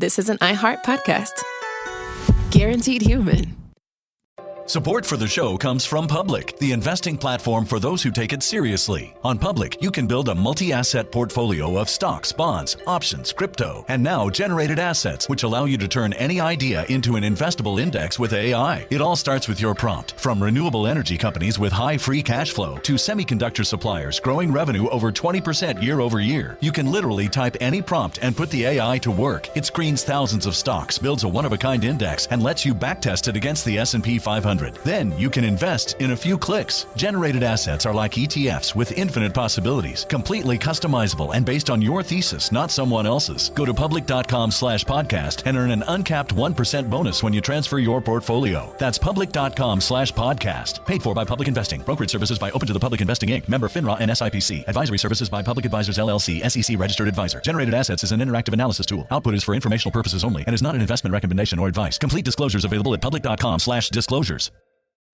this is an iHeart podcast. Guaranteed human. Support for the show comes from Public, the investing platform for those who take it seriously. On Public, you can build a multi-asset portfolio of stocks, bonds, options, crypto, and now generated assets, which allow you to turn any idea into an investable index with AI. It all starts with your prompt. From renewable energy companies with high free cash flow to semiconductor suppliers growing revenue over 20% year over year, you can literally type any prompt and put the AI to work. It screens thousands of stocks, builds a one-of-a-kind index, and lets you backtest it against the S&P 500. Then you can invest in a few clicks. Generated assets are like ETFs with infinite possibilities, completely customizable and based on your thesis, not someone else's. Go to public.com/podcast and earn an uncapped 1% bonus when you transfer your portfolio. That's public.com/podcast. Paid for by Public Investing. Brokerage services by Open to the Public Investing Inc. Member FINRA and SIPC. Advisory services by Public Advisors LLC, SEC registered advisor. Generated assets is an interactive analysis tool. Output is for informational purposes only and is not an investment recommendation or advice. Complete disclosures available at public.com/disclosures.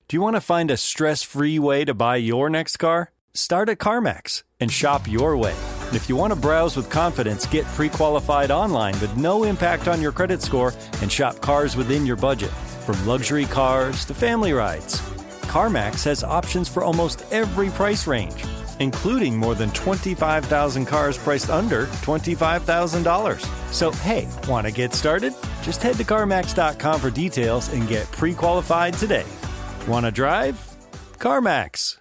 Do you want to find a stress-free way to buy your next car? Start at CarMax and shop your way. And if you want to browse with confidence, get pre-qualified online with no impact on your credit score and shop cars within your budget. From luxury cars to family rides, CarMax has options for almost every price range, including more than 25,000 cars priced under $25,000. So, hey, want to get started? Just head to CarMax.com for details and get pre-qualified today. Want to drive? CarMax.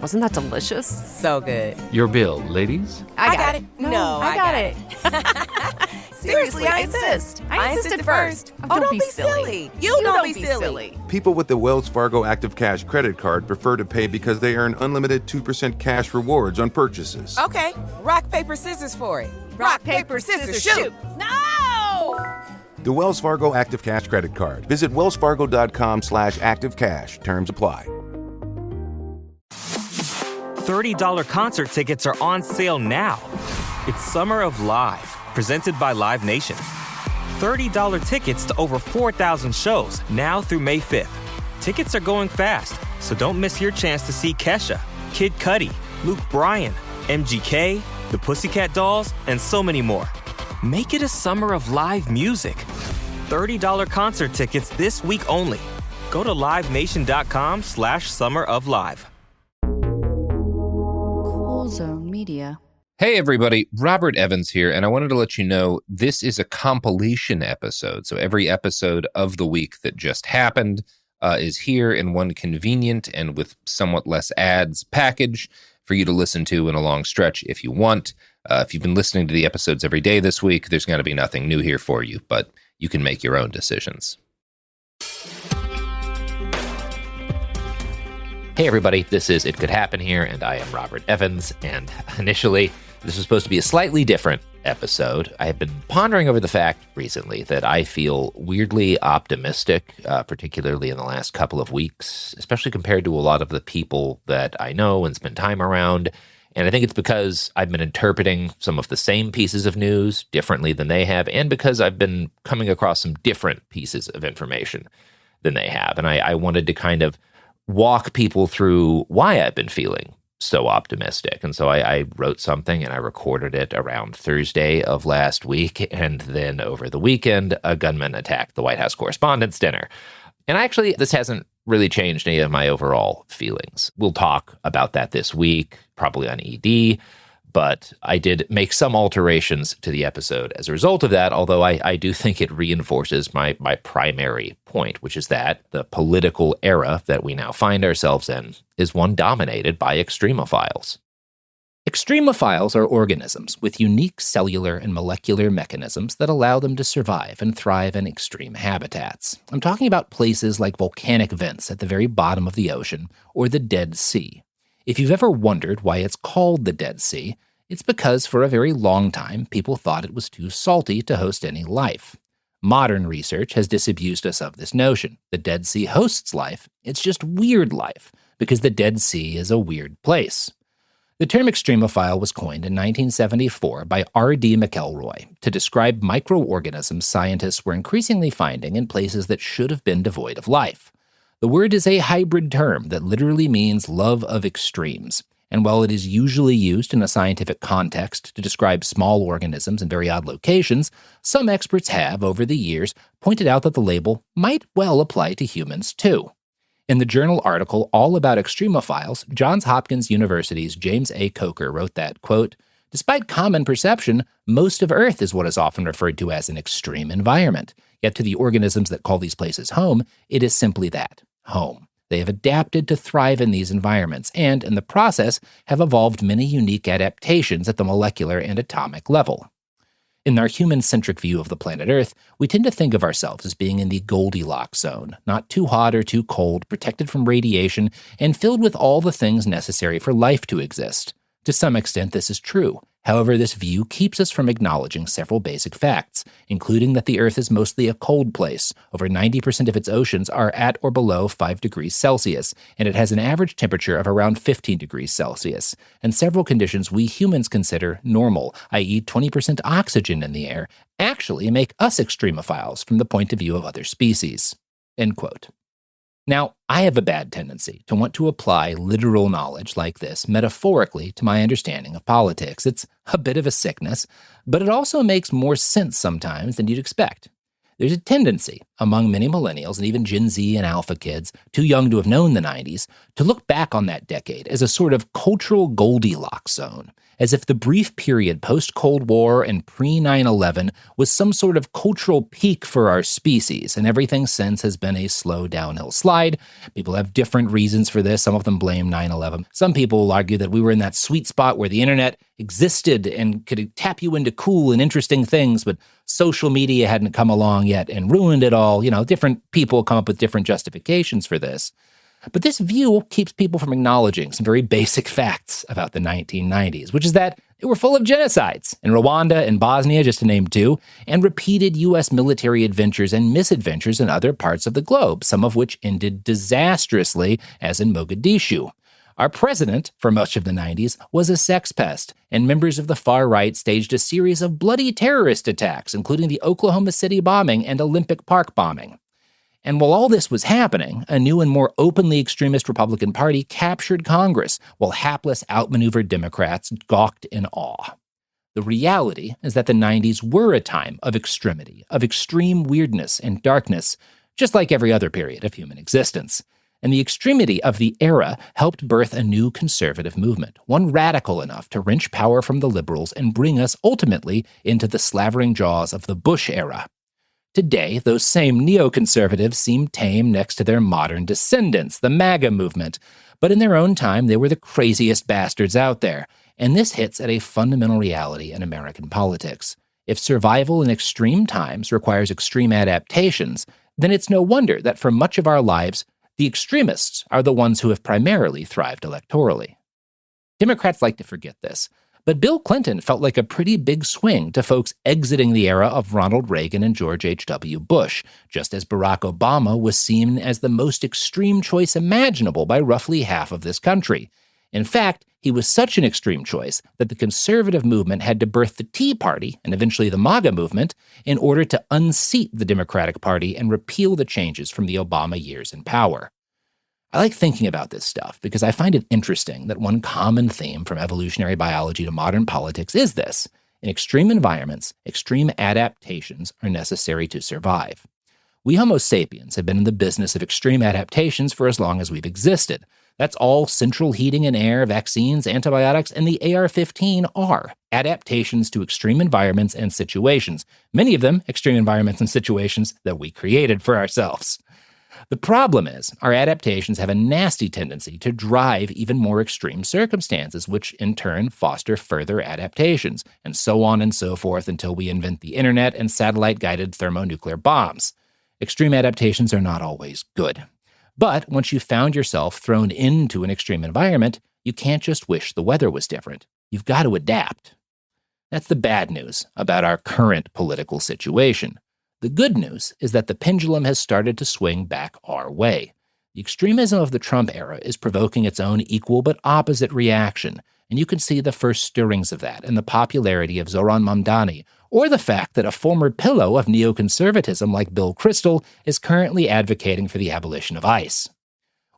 Wasn't that delicious? So good. Your bill, ladies. I got it. No, I got it. Seriously, I insist. I insisted first. Oh, don't be silly. You don't be silly. People with the Wells Fargo Active Cash credit card prefer to pay because they earn unlimited 2% cash rewards on purchases. Okay, rock, paper, scissors for it. Rock, paper, scissors, shoot. No! The Wells Fargo Active Cash credit card. Visit wellsfargo.com/activecash. Terms apply. $30 concert tickets are on sale now. It's Summer of Live, presented by Live Nation. $30 tickets to over 4,000 shows now through May 5th. Tickets are going fast, so don't miss your chance to see Kesha, Kid Cudi, Luke Bryan, MGK, the Pussycat Dolls, and so many more. Make it a summer of live music. $30 concert tickets this week only. Go to livenation.com/summeroflive. Cool Zone Media. Hey everybody, Robert Evans here, and I wanted to let you know this is a compilation episode. So every episode of the week that just happened is here in one convenient and with somewhat less ads package for you to listen to in a long stretch if you want. If you've been listening to the episodes every day this week, there's going to be nothing new here for you, but you can make your own decisions. Hey everybody, this is It Could Happen here, and I am Robert Evans, and initially, this was supposed to be a slightly different episode. I have been pondering over the fact recently that I feel weirdly optimistic, particularly in the last couple of weeks, especially compared to a lot of the people that I know and spend time around. And I think it's because I've been interpreting some of the same pieces of news differently than they have, and because I've been coming across some different pieces of information than they have. And I wanted to kind of walk people through why I've been feeling so optimistic. And so I wrote something and I recorded it around Thursday of last week. And then over the weekend, a gunman attacked the White House Correspondents' dinner. And actually, this hasn't really changed any of my overall feelings. We'll talk about that this week, probably on ED. But I did make some alterations to the episode as a result of that, although I do think it reinforces my primary point, which is that the political era that we now find ourselves in is one dominated by extremophiles. Extremophiles are organisms with unique cellular and molecular mechanisms that allow them to survive and thrive in extreme habitats. I'm talking about places like volcanic vents at the very bottom of the ocean or the Dead Sea. If you've ever wondered why it's called the Dead Sea, it's because for a very long time, people thought it was too salty to host any life. Modern research has disabused us of this notion. The Dead Sea hosts life, it's just weird life, because the Dead Sea is a weird place. The term extremophile was coined in 1974 by R.D. McElroy to describe microorganisms scientists were increasingly finding in places that should have been devoid of life. The word is a hybrid term that literally means love of extremes, And while it is usually used in a scientific context to describe small organisms in very odd locations, some experts have, over the years, pointed out that the label might well apply to humans too. In the journal article All About Extremophiles, Johns Hopkins University's James A. Coker wrote that, quote, "Despite common perception, most of Earth is what is often referred to as an extreme environment. Yet to the organisms that call these places home, it is simply that, home. They have adapted to thrive in these environments and, in the process, have evolved many unique adaptations at the molecular and atomic level." In our human-centric view of the planet Earth, we tend to think of ourselves as being in the Goldilocks zone, not too hot or too cold, protected from radiation, and filled with all the things necessary for life to exist. To some extent, this is true. However, this view keeps us from acknowledging several basic facts, including that the Earth is mostly a cold place. Over 90% of its oceans are at or below 5 degrees Celsius, and it has an average temperature of around 15 degrees Celsius, and several conditions we humans consider normal, i.e. 20% oxygen in the air, actually make us extremophiles from the point of view of other species. End quote. Now, I have a bad tendency to want to apply literal knowledge like this metaphorically to my understanding of politics. It's a bit of a sickness, but it also makes more sense sometimes than you'd expect. There's a tendency among many millennials and even Gen Z and Alpha kids, too young to have known the 90s, to look back on that decade as a sort of cultural Goldilocks zone, as if the brief period post-Cold War and pre-9/11 was some sort of cultural peak for our species, and everything since has been a slow downhill slide. People have different reasons for this. Some of them blame 9/11. Some people will argue that we were in that sweet spot where the internet existed and could tap you into cool and interesting things, but social media hadn't come along yet and ruined it all. Different people come up with different justifications for this. But this view keeps people from acknowledging some very basic facts about the 1990s, which is that they were full of genocides in Rwanda and Bosnia, just to name two, and repeated U.S. military adventures and misadventures in other parts of the globe, some of which ended disastrously, as in Mogadishu. Our president, for much of the 90s, was a sex pest, and members of the far right staged a series of bloody terrorist attacks, including the Oklahoma City bombing and Olympic Park bombing. And while all this was happening, a new and more openly extremist Republican Party captured Congress, while hapless, outmaneuvered Democrats gawked in awe. The reality is that the 90s were a time of extremity, of extreme weirdness and darkness, just like every other period of human existence. And the extremity of the era helped birth a new conservative movement, one radical enough to wrench power from the liberals and bring us ultimately into the slavering jaws of the Bush era. Today, those same neoconservatives seem tame next to their modern descendants, the MAGA movement, but in their own time, they were the craziest bastards out there. And this hits at a fundamental reality in American politics. If survival in extreme times requires extreme adaptations, then it's no wonder that for much of our lives, the extremists are the ones who have primarily thrived electorally. Democrats like to forget this, but Bill Clinton felt like a pretty big swing to folks exiting the era of Ronald Reagan and George H.W. Bush, just as Barack Obama was seen as the most extreme choice imaginable by roughly half of this country. In fact, he was such an extreme choice that the conservative movement had to birth the Tea Party, and eventually the MAGA movement, in order to unseat the Democratic Party and repeal the changes from the Obama years in power. I like thinking about this stuff because I find it interesting that one common theme from evolutionary biology to modern politics is this. In extreme environments, extreme adaptations are necessary to survive. We Homo sapiens have been in the business of extreme adaptations for as long as we've existed. That's all central heating and air, vaccines, antibiotics, and the AR-15 are adaptations to extreme environments and situations, many of them extreme environments and situations that we created for ourselves. The problem is, our adaptations have a nasty tendency to drive even more extreme circumstances, which in turn foster further adaptations, and so on and so forth until we invent the internet and satellite-guided thermonuclear bombs. Extreme adaptations are not always good. But once you've found yourself thrown into an extreme environment, you can't just wish the weather was different. You've got to adapt. That's the bad news about our current political situation. The good news is that the pendulum has started to swing back our way. The extremism of the Trump era is provoking its own equal but opposite reaction, and you can see the first stirrings of that in the popularity of Zohran Mamdani, or the fact that a former pillow of neoconservatism like Bill Kristol is currently advocating for the abolition of ICE.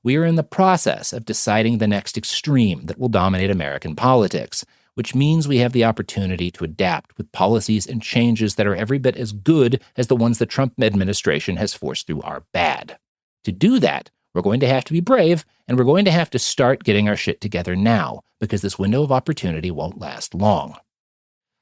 We are in the process of deciding the next extreme that will dominate American politics, which means we have the opportunity to adapt with policies and changes that are every bit as good as the ones the Trump administration has forced through are bad. To do that, we're going to have to be brave, and we're going to have to start getting our shit together now, because this window of opportunity won't last long.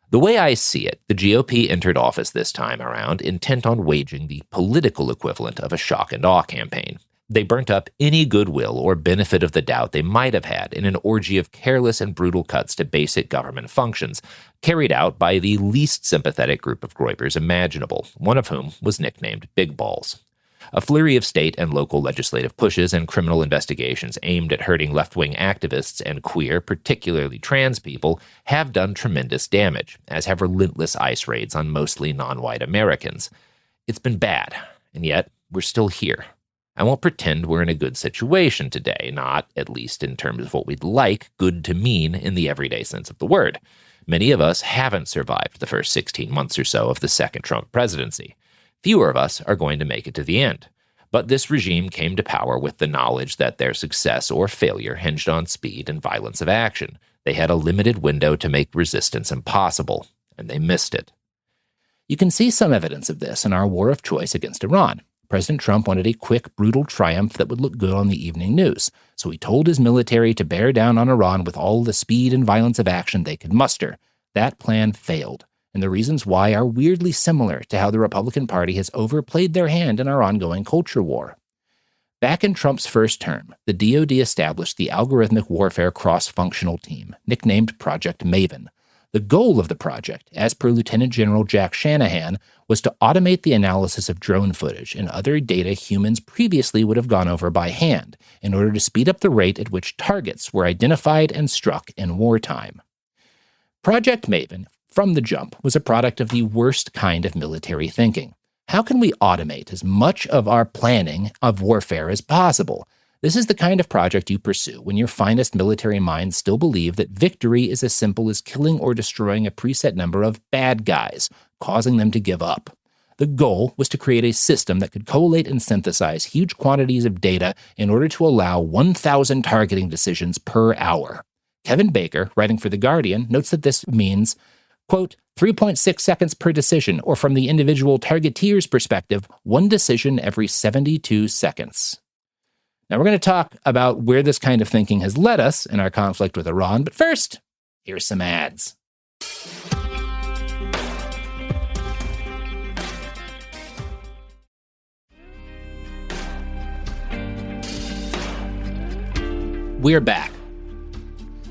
The way I see it, the GOP entered office this time around intent on waging the political equivalent of a shock and awe campaign. They burnt up any goodwill or benefit of the doubt they might have had in an orgy of careless and brutal cuts to basic government functions, carried out by the least sympathetic group of groypers imaginable, one of whom was nicknamed Big Balls. A flurry of state and local legislative pushes and criminal investigations aimed at hurting left-wing activists and queer, particularly trans people, have done tremendous damage, as have relentless ICE raids on mostly non-white Americans. It's been bad, and yet we're still here. I won't pretend we're in a good situation today, not, at least in terms of what we'd like good to mean in the everyday sense of the word. Many of us haven't survived the first 16 months or so of the second Trump presidency. Fewer of us are going to make it to the end. But this regime came to power with the knowledge that their success or failure hinged on speed and violence of action. They had a limited window to make resistance impossible, and they missed it. You can see some evidence of this in our war of choice against Iran. President Trump wanted a quick, brutal triumph that would look good on the evening news, so he told his military to bear down on Iran with all the speed and violence of action they could muster. That plan failed, and the reasons why are weirdly similar to how the Republican Party has overplayed their hand in our ongoing culture war. Back in Trump's first term, the DoD established the Algorithmic Warfare Cross-Functional Team, nicknamed Project Maven. The goal of the project, as per Lieutenant General Jack Shanahan, was to automate the analysis of drone footage and other data humans previously would have gone over by hand in order to speed up the rate at which targets were identified and struck in wartime. Project Maven, from the jump, was a product of the worst kind of military thinking. How can we automate as much of our planning of warfare as possible? This is the kind of project you pursue when your finest military minds still believe that victory is as simple as killing or destroying a preset number of bad guys, causing them to give up. The goal was to create a system that could collate and synthesize huge quantities of data in order to allow 1,000 targeting decisions per hour. Kevin Baker, writing for The Guardian, notes that this means, quote, 3.6 seconds per decision, or from the individual targeteer's perspective, one decision every 72 seconds. Now, we're going to talk about where this kind of thinking has led us in our conflict with Iran, but first, here's some ads. We're back.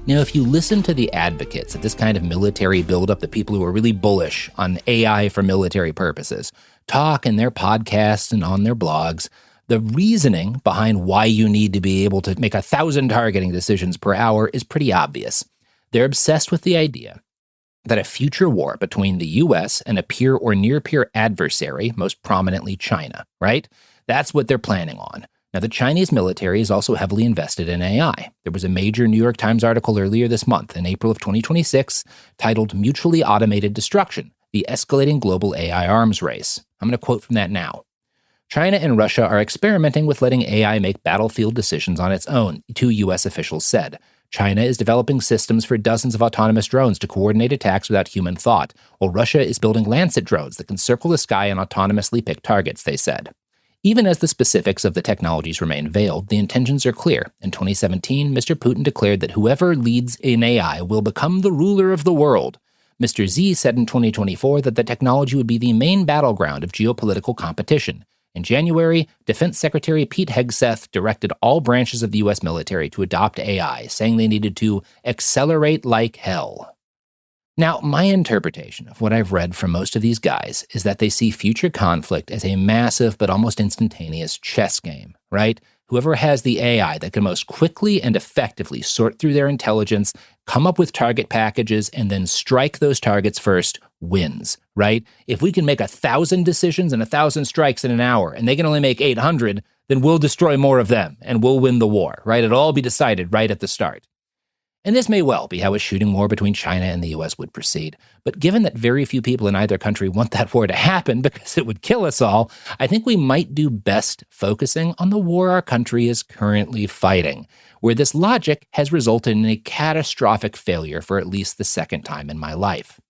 Now, if you listen to the advocates of this kind of military buildup, the people who are really bullish on AI for military purposes, talk in their podcasts and on their blogs, the reasoning behind why you need to be able to make 1,000 targeting decisions per hour is pretty obvious. They're obsessed with the idea that a future war between the U.S. and a peer or near-peer adversary, most prominently China, right? That's what they're planning on. Now, the Chinese military is also heavily invested in AI. There was a major New York Times article earlier this month, in April of 2026, titled Mutually Automated Destruction, the Escalating Global AI Arms Race. I'm going to quote from that now. China and Russia are experimenting with letting AI make battlefield decisions on its own, two U.S. officials said. China is developing systems for dozens of autonomous drones to coordinate attacks without human thought, while Russia is building Lycett drones that can circle the sky and autonomously pick targets, they said. Even as the specifics of the technologies remain veiled, the intentions are clear. In 2017, Mr. Putin declared that whoever leads in AI will become the ruler of the world. Mr. Xi said in 2024 that the technology would be the main battleground of geopolitical competition. In January, Defense Secretary Pete Hegseth directed all branches of the U.S. military to adopt AI, saying they needed to accelerate like hell. Now, my interpretation of what I've read from most of these guys is that they see future conflict as a massive but almost instantaneous chess game, right? Whoever has the AI that can most quickly and effectively sort through their intelligence, come up with target packages, and then strike those targets first wins, right? If we can make 1,000 decisions and 1,000 strikes in an hour, and they can only make 800, then we'll destroy more of them, and we'll win the war, right? It'll all be decided right at the start. And this may well be how a shooting war between China and the U.S. would proceed. But given that very few people in either country want that war to happen because it would kill us all, I think we might do best focusing on the war our country is currently fighting, where this logic has resulted in a catastrophic failure for at least the second time in my life.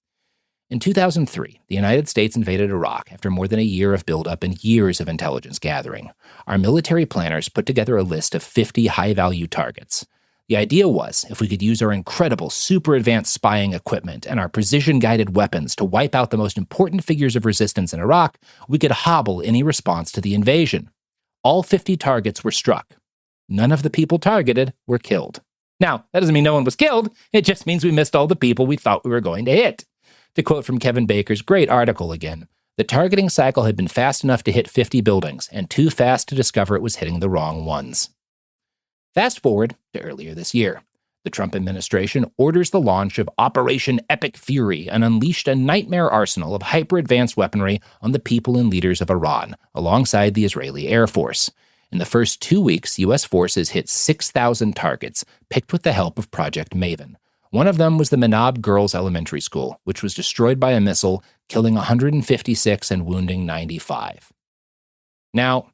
In 2003, the United States invaded Iraq after more than a year of buildup and years of intelligence gathering. Our military planners put together a list of 50 high-value targets. The idea was, if we could use our incredible, super-advanced spying equipment and our precision-guided weapons to wipe out the most important figures of resistance in Iraq, we could hobble any response to the invasion. All 50 targets were struck. None of the people targeted were killed. Now, that doesn't mean no one was killed. It just means we missed all the people we thought we were going to hit. To quote from Kevin Baker's great article again, the targeting cycle had been fast enough to hit 50 buildings and too fast to discover it was hitting the wrong ones. Fast forward to earlier this year. The Trump administration orders the launch of Operation Epic Fury and unleashed a nightmare arsenal of hyper-advanced weaponry on the people and leaders of Iran, alongside the Israeli Air Force. In the first 2 weeks, U.S. forces hit 6,000 targets, picked with the help of Project Maven. One of them was the Menab Girls Elementary School, which was destroyed by a missile, killing 156 and wounding 95. Now,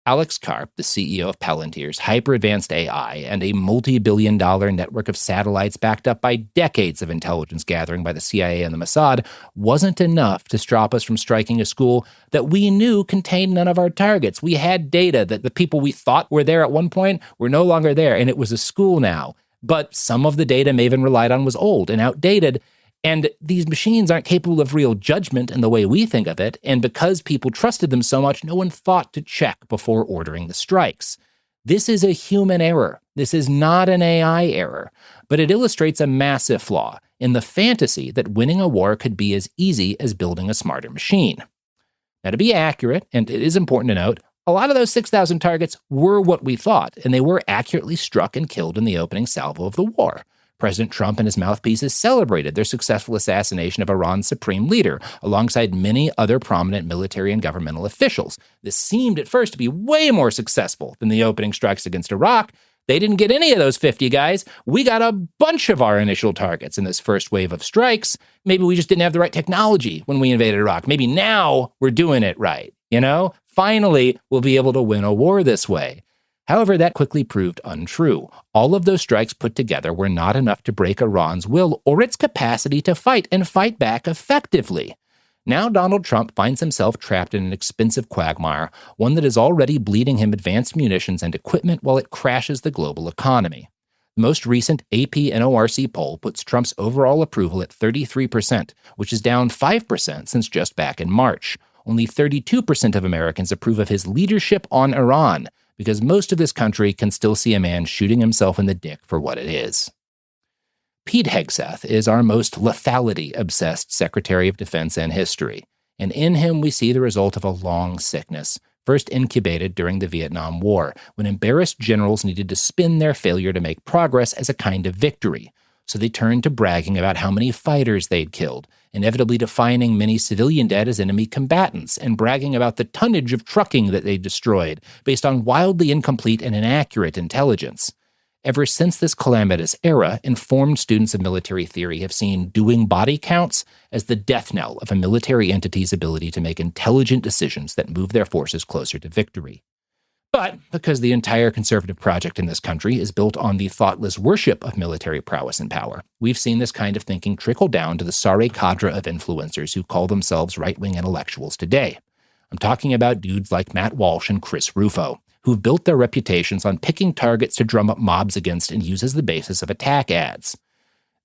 Alex Karp, the CEO of Palantir's hyper-advanced AI and a multi-billion-dollar network of satellites backed up by decades of intelligence gathering by the CIA and the Mossad, wasn't enough to stop us from striking a school that we knew contained none of our targets. We had data that the people we thought were there at one point were no longer there, and it was a school now. But some of the data Maven relied on was old and outdated, and these machines aren't capable of real judgment in the way we think of it, and because people trusted them so much, no one thought to check before ordering the strikes. This is a human error. This is not an AI error, but it illustrates a massive flaw in the fantasy that winning a war could be as easy as building a smarter machine. Now, to be accurate, and it is important to note, a lot of those 6,000 targets were what we thought, and they were accurately struck and killed in the opening salvo of the war. President Trump and his mouthpieces celebrated their successful assassination of Iran's supreme leader, alongside many other prominent military and governmental officials. This seemed at first to be way more successful than the opening strikes against Iraq. They didn't get any of those 50 guys. We got a bunch of our initial targets in this first wave of strikes. Maybe we just didn't have the right technology when we invaded Iraq. Maybe now we're doing it right, Finally, we'll be able to win a war this way. However, that quickly proved untrue. All of those strikes put together were not enough to break Iran's will or its capacity to fight and fight back effectively. Now Donald Trump finds himself trapped in an expensive quagmire, one that is already bleeding him advanced munitions and equipment while it crashes the global economy. The most recent AP NORC poll puts Trump's overall approval at 33%, which is down 5% since just back in March. Only 32% of Americans approve of his leadership on Iran, because most of this country can still see a man shooting himself in the dick for what it is. Pete Hegseth is our most lethality-obsessed Secretary of Defense in history, and in him we see the result of a long sickness, first incubated during the Vietnam War, when embarrassed generals needed to spin their failure to make progress as a kind of victory. So they turned to bragging about how many fighters they'd killed, inevitably defining many civilian dead as enemy combatants, and bragging about the tonnage of trucking that they destroyed, based on wildly incomplete and inaccurate intelligence. Ever since this calamitous era, informed students of military theory have seen doing body counts as the death knell of a military entity's ability to make intelligent decisions that move their forces closer to victory. But because the entire conservative project in this country is built on the thoughtless worship of military prowess and power, we've seen this kind of thinking trickle down to the sorry cadre of influencers who call themselves right-wing intellectuals today. I'm talking about dudes like Matt Walsh and Chris Rufo, who've built their reputations on picking targets to drum up mobs against and use as the basis of attack ads.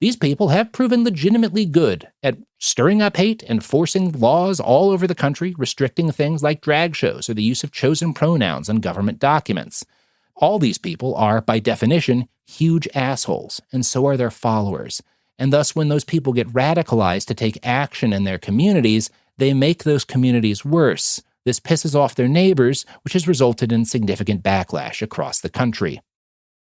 These people have proven legitimately good at stirring up hate and forcing laws all over the country, restricting things like drag shows or the use of chosen pronouns on government documents. All these people are, by definition, huge assholes, and so are their followers. And thus, when those people get radicalized to take action in their communities, they make those communities worse. This pisses off their neighbors, which has resulted in significant backlash across the country.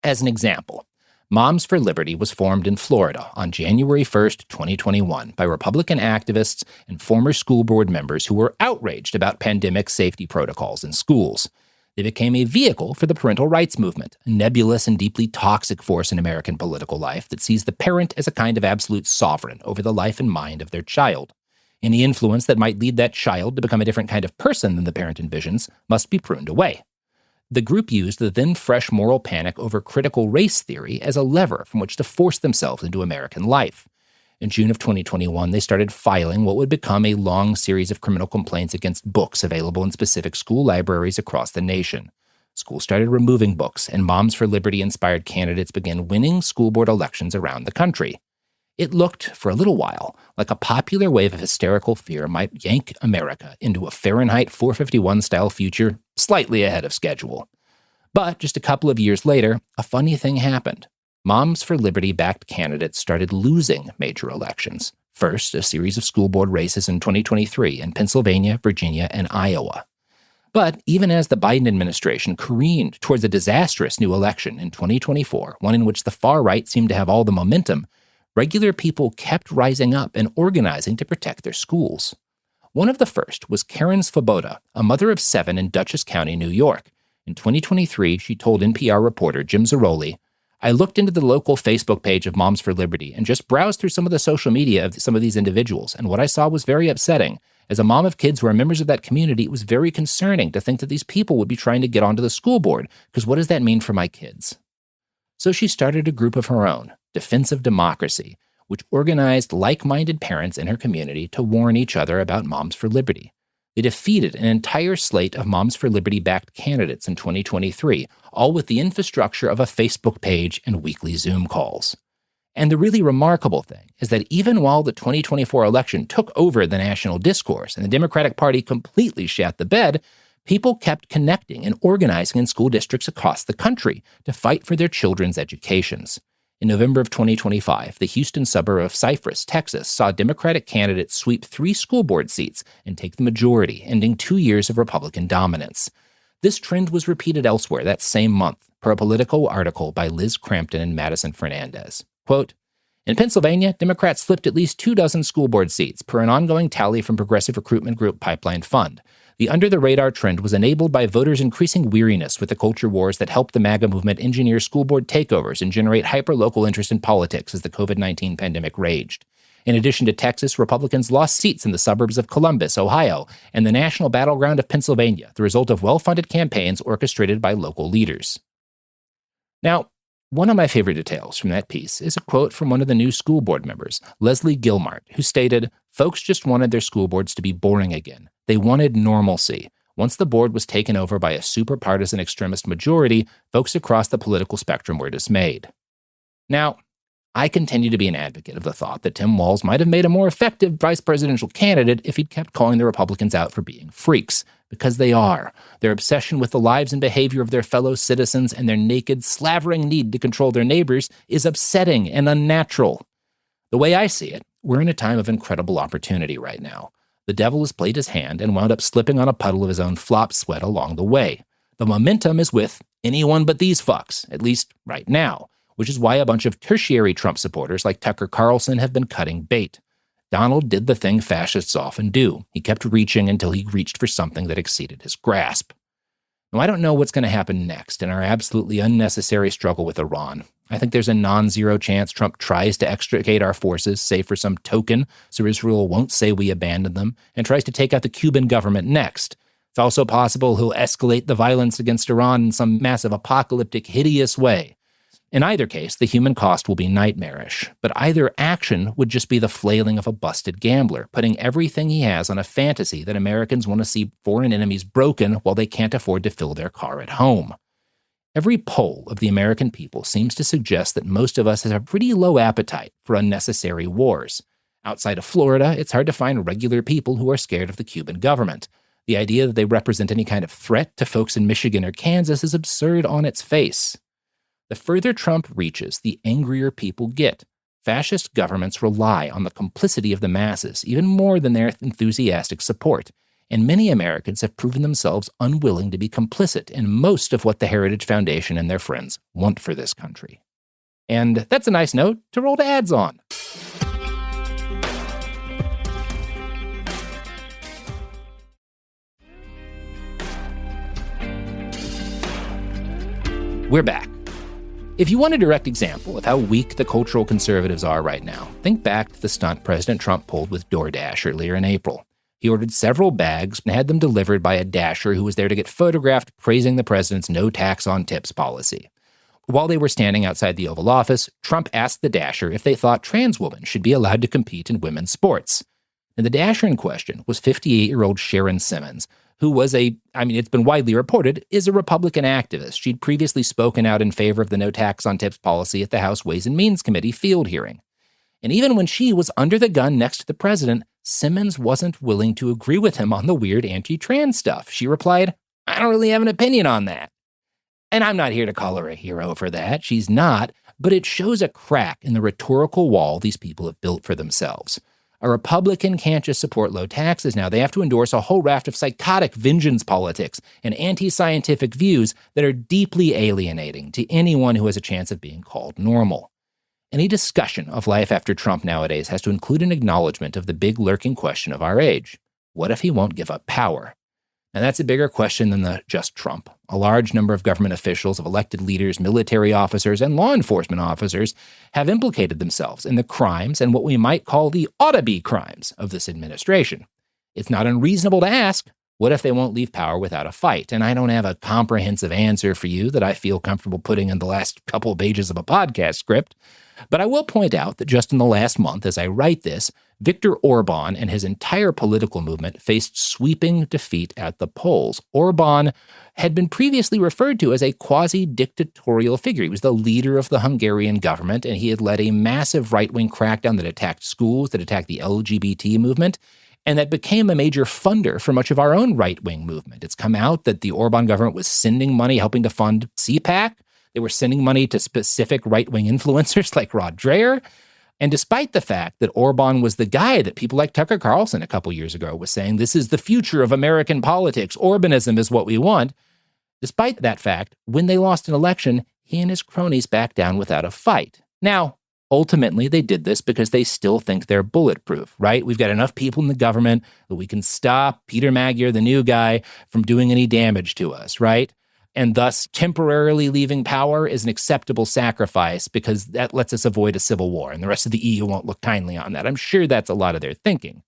As an example, Moms for Liberty was formed in Florida on January 1st, 2021, by Republican activists and former school board members who were outraged about pandemic safety protocols in schools. They became a vehicle for the parental rights movement, a nebulous and deeply toxic force in American political life that sees the parent as a kind of absolute sovereign over the life and mind of their child. Any influence that might lead that child to become a different kind of person than the parent envisions must be pruned away. The group used the then fresh moral panic over critical race theory as a lever from which to force themselves into American life. In June of 2021, they started filing what would become a long series of criminal complaints against books available in specific school libraries across the nation. Schools started removing books, and Moms for Liberty-inspired candidates began winning school board elections around the country. It looked, for a little while, like a popular wave of hysterical fear might yank America into a Fahrenheit 451-style future slightly ahead of schedule. But just a couple of years later, a funny thing happened. Moms for Liberty-backed candidates started losing major elections. First, a series of school board races in 2023 in Pennsylvania, Virginia, and Iowa. But even as the Biden administration careened towards a disastrous new election in 2024, one in which the far right seemed to have all the momentum, regular people kept rising up and organizing to protect their schools. One of the first was Karen Svoboda, a mother of 7 in Dutchess County, New York. In 2023, she told NPR reporter Jim Zaroli, "I looked into the local Facebook page of Moms for Liberty and just browsed through some of the social media of some of these individuals, and what I saw was very upsetting. As a mom of kids who are members of that community, it was very concerning to think that these people would be trying to get onto the school board, because what does that mean for my kids?" So she started a group of her own, Defense of Democracy, which organized like-minded parents in her community to warn each other about Moms for Liberty. They defeated an entire slate of Moms for Liberty-backed candidates in 2023, all with the infrastructure of a Facebook page and weekly Zoom calls. And the really remarkable thing is that even while the 2024 election took over the national discourse and the Democratic Party completely shat the bed, people kept connecting and organizing in school districts across the country to fight for their children's educations. In November of 2025, the Houston suburb of Cypress, Texas, saw Democratic candidates sweep 3 school board seats and take the majority, ending 2 years of Republican dominance. This trend was repeated elsewhere that same month, per a Politico article by Liz Crampton and Madison Fernandez. Quote, "In Pennsylvania, Democrats flipped at least 24 school board seats, per an ongoing tally from progressive recruitment group Pipeline Fund. The under-the-radar trend was enabled by voters' increasing weariness with the culture wars that helped the MAGA movement engineer school board takeovers and generate hyper-local interest in politics as the COVID-19 pandemic raged. In addition to Texas, Republicans lost seats in the suburbs of Columbus, Ohio, and the national battleground of Pennsylvania, the result of well-funded campaigns orchestrated by local leaders." Now, one of my favorite details from that piece is a quote from one of the new school board members, Leslie Gilmart, who stated, "Folks just wanted their school boards to be boring again. They wanted normalcy. Once the board was taken over by a super-partisan extremist majority, folks across the political spectrum were dismayed." Now, I continue to be an advocate of the thought that Tim Walz might have made a more effective vice presidential candidate if he'd kept calling the Republicans out for being freaks, because they are. Their obsession with the lives and behavior of their fellow citizens and their naked, slavering need to control their neighbors is upsetting and unnatural. The way I see it, we're in a time of incredible opportunity right now. The devil has played his hand and wound up slipping on a puddle of his own flop sweat along the way. The momentum is with anyone but these fucks, at least right now, which is why a bunch of tertiary Trump supporters like Tucker Carlson have been cutting bait. Donald did the thing fascists often do. He kept reaching until he reached for something that exceeded his grasp. Now, I don't know what's going to happen next in our absolutely unnecessary struggle with Iran. I think there's a non-zero chance Trump tries to extricate our forces, say for some token, so Israel won't say we abandoned them, and tries to take out the Cuban government next. It's also possible he'll escalate the violence against Iran in some massive apocalyptic, hideous way. In either case, the human cost will be nightmarish, but either action would just be the flailing of a busted gambler, putting everything he has on a fantasy that Americans want to see foreign enemies broken while they can't afford to fill their car at home. Every poll of the American people seems to suggest that most of us have a pretty low appetite for unnecessary wars. Outside of Florida, it's hard to find regular people who are scared of the Cuban government. The idea that they represent any kind of threat to folks in Michigan or Kansas is absurd on its face. The further Trump reaches, the angrier people get. Fascist governments rely on the complicity of the masses even more than their enthusiastic support, and many Americans have proven themselves unwilling to be complicit in most of what the Heritage Foundation and their friends want for this country. And that's a nice note to roll to ads on. We're back. If you want a direct example of how weak the cultural conservatives are right now, think back to the stunt President Trump pulled with DoorDash earlier in April. He ordered several bags and had them delivered by a dasher who was there to get photographed praising the president's no tax on tips policy. While they were standing outside the Oval Office, Trump asked the dasher if they thought trans women should be allowed to compete in women's sports. And the dasher in question was 58-year-old Sharon Simmons, who was it's been widely reported, is a Republican activist. She'd previously spoken out in favor of the no tax on tips policy at the House Ways and Means Committee field hearing. And even when she was under the gun next to the president, Simmons wasn't willing to agree with him on the weird anti-trans stuff. She replied, "I don't really have an opinion on that." And I'm not here to call her a hero for that. She's not, but it shows a crack in the rhetorical wall these people have built for themselves. A Republican can't just support low taxes now. They have to endorse a whole raft of psychotic vengeance politics and anti-scientific views that are deeply alienating to anyone who has a chance of being called normal. Any discussion of life after Trump nowadays has to include an acknowledgement of the big lurking question of our age. What if he won't give up power? And that's a bigger question than just Trump. A large number of government officials, of elected leaders, military officers, and law enforcement officers have implicated themselves in the crimes and what we might call the ought-to-be crimes of this administration. It's not unreasonable to ask, what if they won't leave power without a fight? And I don't have a comprehensive answer for you that I feel comfortable putting in the last couple of pages of a podcast script. But I will point out that just in the last month, as I write this, Viktor Orban and his entire political movement faced sweeping defeat at the polls. Orban had been previously referred to as a quasi-dictatorial figure. He was the leader of the Hungarian government, and he had led a massive right-wing crackdown that attacked schools, that attacked the LGBT movement, and that became a major funder for much of our own right-wing movement. It's come out that the Orban government was sending money, helping to fund CPAC. They were sending money to specific right-wing influencers like Rod Dreher. And despite the fact that Orban was the guy that people like Tucker Carlson a couple years ago was saying, this is the future of American politics, Orbanism is what we want, despite that fact, when they lost an election, he and his cronies backed down without a fight. Now, ultimately, they did this because they still think they're bulletproof, right? We've got enough people in the government that we can stop Peter Magyar, the new guy, from doing any damage to us, right? And thus, temporarily leaving power is an acceptable sacrifice because that lets us avoid a civil war, and the rest of the EU won't look kindly on that. I'm sure that's a lot of their thinking.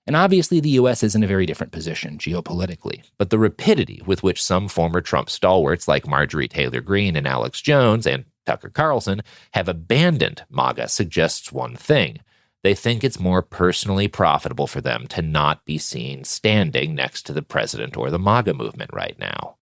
And obviously, the U.S. is in a very different position geopolitically. But the rapidity with which some former Trump stalwarts like Marjorie Taylor Greene and Alex Jones and Tucker Carlson have abandoned MAGA suggests one thing. They think it's more personally profitable for them to not be seen standing next to the president or the MAGA movement right now.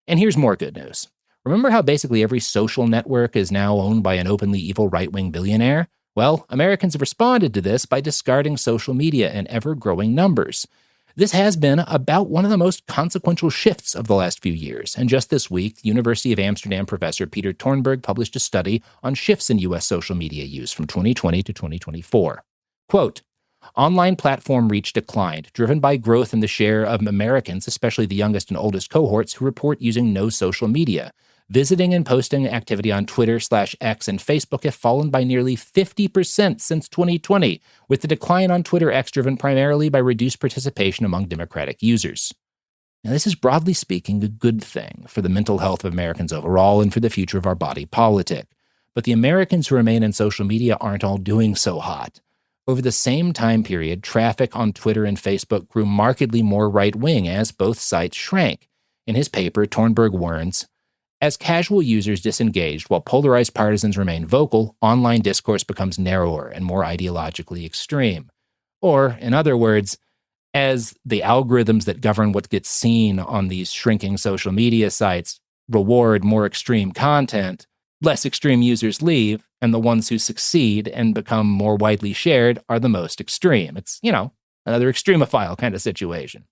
And here's more good news. Remember how basically every social network is now owned by an openly evil right-wing billionaire? Well, Americans have responded to this by discarding social media in ever-growing numbers. This has been about one of the most consequential shifts of the last few years. And just this week, the University of Amsterdam professor Peter Thornburg published a study on shifts in U.S. social media use from 2020 to 2024. Quote, online platform reach declined, driven by growth in the share of Americans, especially the youngest and oldest cohorts, who report using no social media. Visiting and posting activity on Twitter/X and Facebook have fallen by nearly 50% since 2020, with the decline on Twitter X driven primarily by reduced participation among Democratic users. Now, this is broadly speaking a good thing for the mental health of Americans overall and for the future of our body politic. But the Americans who remain in social media aren't all doing so hot. Over the same time period, traffic on Twitter and Facebook grew markedly more right-wing as both sites shrank. In his paper, Thornburg warns, as casual users disengaged while polarized partisans remain vocal, online discourse becomes narrower and more ideologically extreme. Or, in other words, as the algorithms that govern what gets seen on these shrinking social media sites reward more extreme content, less extreme users leave, and the ones who succeed and become more widely shared are the most extreme. It's, another extremophile kind of situation.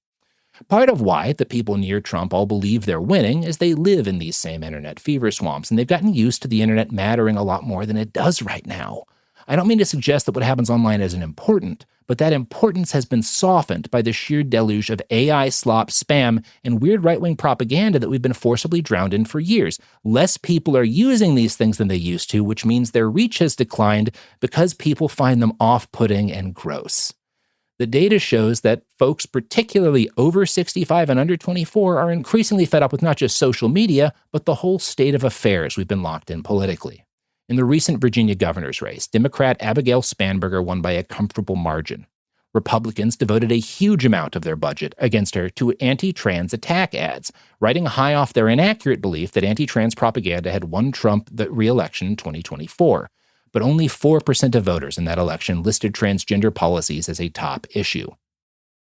Part of why the people near Trump all believe they're winning is they live in these same internet fever swamps, and they've gotten used to the internet mattering a lot more than it does right now. I don't mean to suggest that what happens online isn't important, but that importance has been softened by the sheer deluge of AI slop, spam, and weird right-wing propaganda that we've been forcibly drowned in for years. Less people are using these things than they used to, which means their reach has declined because people find them off-putting and gross. The data shows that folks, particularly over 65 and under 24, are increasingly fed up with not just social media, but the whole state of affairs we've been locked in politically. In the recent Virginia governor's race, Democrat Abigail Spanberger won by a comfortable margin. Republicans devoted a huge amount of their budget against her to anti-trans attack ads, riding high off their inaccurate belief that anti-trans propaganda had won Trump the re-election in 2024. But only 4% of voters in that election listed transgender policies as a top issue.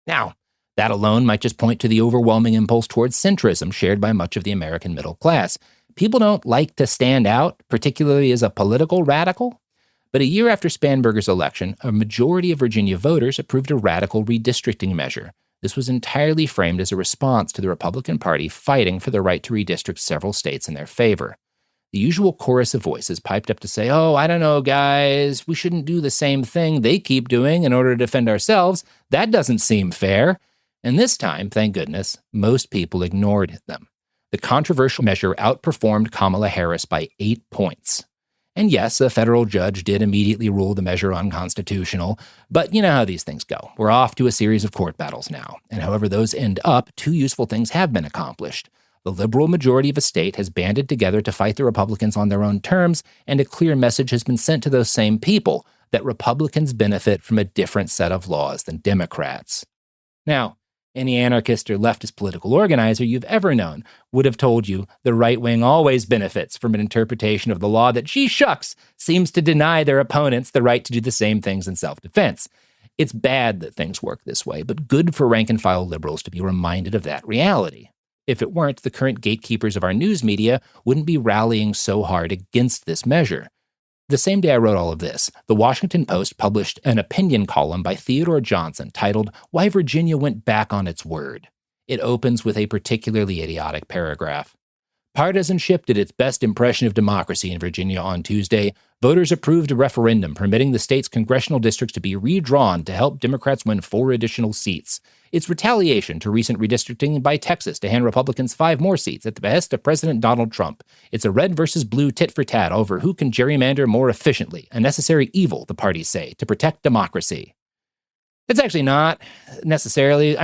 Now, that alone might just point to the overwhelming impulse towards centrism shared by much of the American middle class. People don't like to stand out, particularly as a political radical. But a year after Spanberger's election, a majority of Virginia voters approved a radical redistricting measure. This was entirely framed as a response to the Republican Party fighting for the right to redistrict several states in their favor. The usual chorus of voices piped up to say, oh, I don't know, guys, we shouldn't do the same thing they keep doing in order to defend ourselves. That doesn't seem fair. And this time, thank goodness, most people ignored them. The controversial measure outperformed Kamala Harris by 8 points. And yes, a federal judge did immediately rule the measure unconstitutional, but you know how these things go. We're off to a series of court battles now, and however those end up, two useful things have been accomplished. The liberal majority of a state has banded together to fight the Republicans on their own terms, and a clear message has been sent to those same people that Republicans benefit from a different set of laws than Democrats. Now, any anarchist or leftist political organizer you've ever known would have told you the right wing always benefits from an interpretation of the law that, gee shucks, seems to deny their opponents the right to do the same things in self-defense. It's bad that things work this way, but good for rank-and-file liberals to be reminded of that reality. If it weren't, the current gatekeepers of our news media wouldn't be rallying so hard against this measure. The same day I wrote all of this, the Washington Post published an opinion column by Theodore Johnson titled, Why Virginia Went Back on Its Word. It opens with a particularly idiotic paragraph. Partisanship did its best impression of democracy in Virginia on Tuesday. Voters approved a referendum permitting the state's congressional districts to be redrawn to help Democrats win 4 additional seats. It's retaliation to recent redistricting by Texas to hand Republicans 5 more seats at the behest of President Donald Trump. It's a red versus blue tit-for-tat over who can gerrymander more efficiently, a necessary evil, the parties say, to protect democracy. It's actually not necessarily,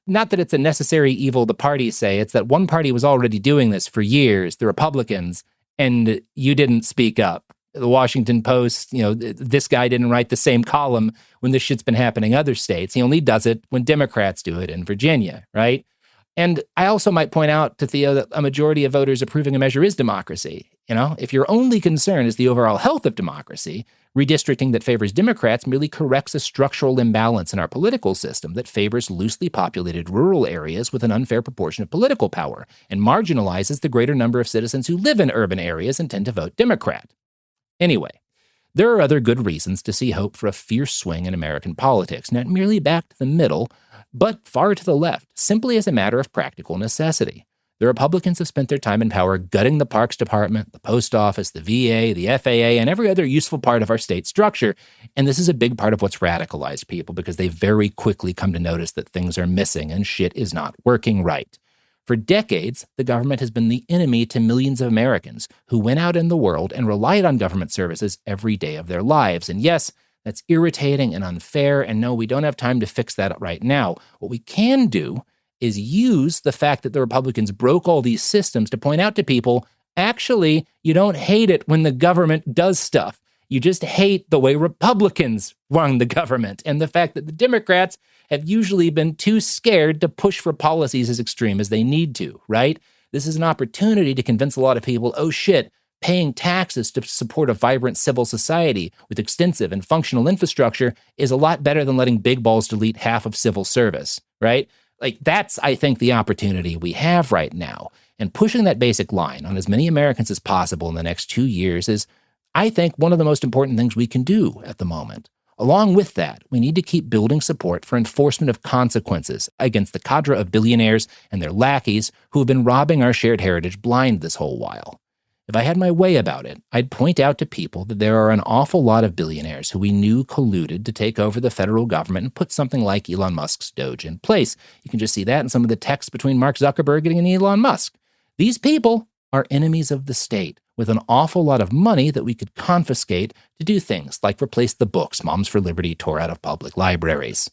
not that it's a necessary evil, the parties say. It's that one party was already doing this for years, the Republicans, and you didn't speak up. The Washington Post, this guy didn't write the same column when this shit's been happening in other states. He only does it when Democrats do it in Virginia, right? And I also might point out to Theo that a majority of voters approving a measure is democracy. If your only concern is the overall health of democracy, redistricting that favors Democrats merely corrects a structural imbalance in our political system that favors loosely populated rural areas with an unfair proportion of political power and marginalizes the greater number of citizens who live in urban areas and tend to vote Democrat. Anyway, there are other good reasons to see hope for a fierce swing in American politics, not merely back to the middle, but far to the left, simply as a matter of practical necessity. The Republicans have spent their time in power gutting the Parks Department, the Post Office, the VA, the FAA, and every other useful part of our state structure. And this is a big part of what's radicalized people because they very quickly come to notice that things are missing and shit is not working right. For decades, the government has been the enemy to millions of Americans who went out in the world and relied on government services every day of their lives. And yes, that's irritating and unfair, and no, we don't have time to fix that right now. What we can do is use the fact that the Republicans broke all these systems to point out to people, actually, you don't hate it when the government does stuff. You just hate the way Republicans run the government and the fact that the Democrats have usually been too scared to push for policies as extreme as they need to, right? This is an opportunity to convince a lot of people, oh shit, paying taxes to support a vibrant civil society with extensive and functional infrastructure is a lot better than letting big balls delete half of civil service, right? That's, I think, the opportunity we have right now. And pushing that basic line on as many Americans as possible in the next 2 years is, I think, one of the most important things we can do at the moment. Along with that, we need to keep building support for enforcement of consequences against the cadre of billionaires and their lackeys who have been robbing our shared heritage blind this whole while. If I had my way about it, I'd point out to people that there are an awful lot of billionaires who we knew colluded to take over the federal government and put something like Elon Musk's Doge in place. You can just see that in some of the texts between Mark Zuckerberg and Elon Musk. These people are enemies of the state with an awful lot of money that we could confiscate to do things like replace the books Moms for Liberty tore out of public libraries.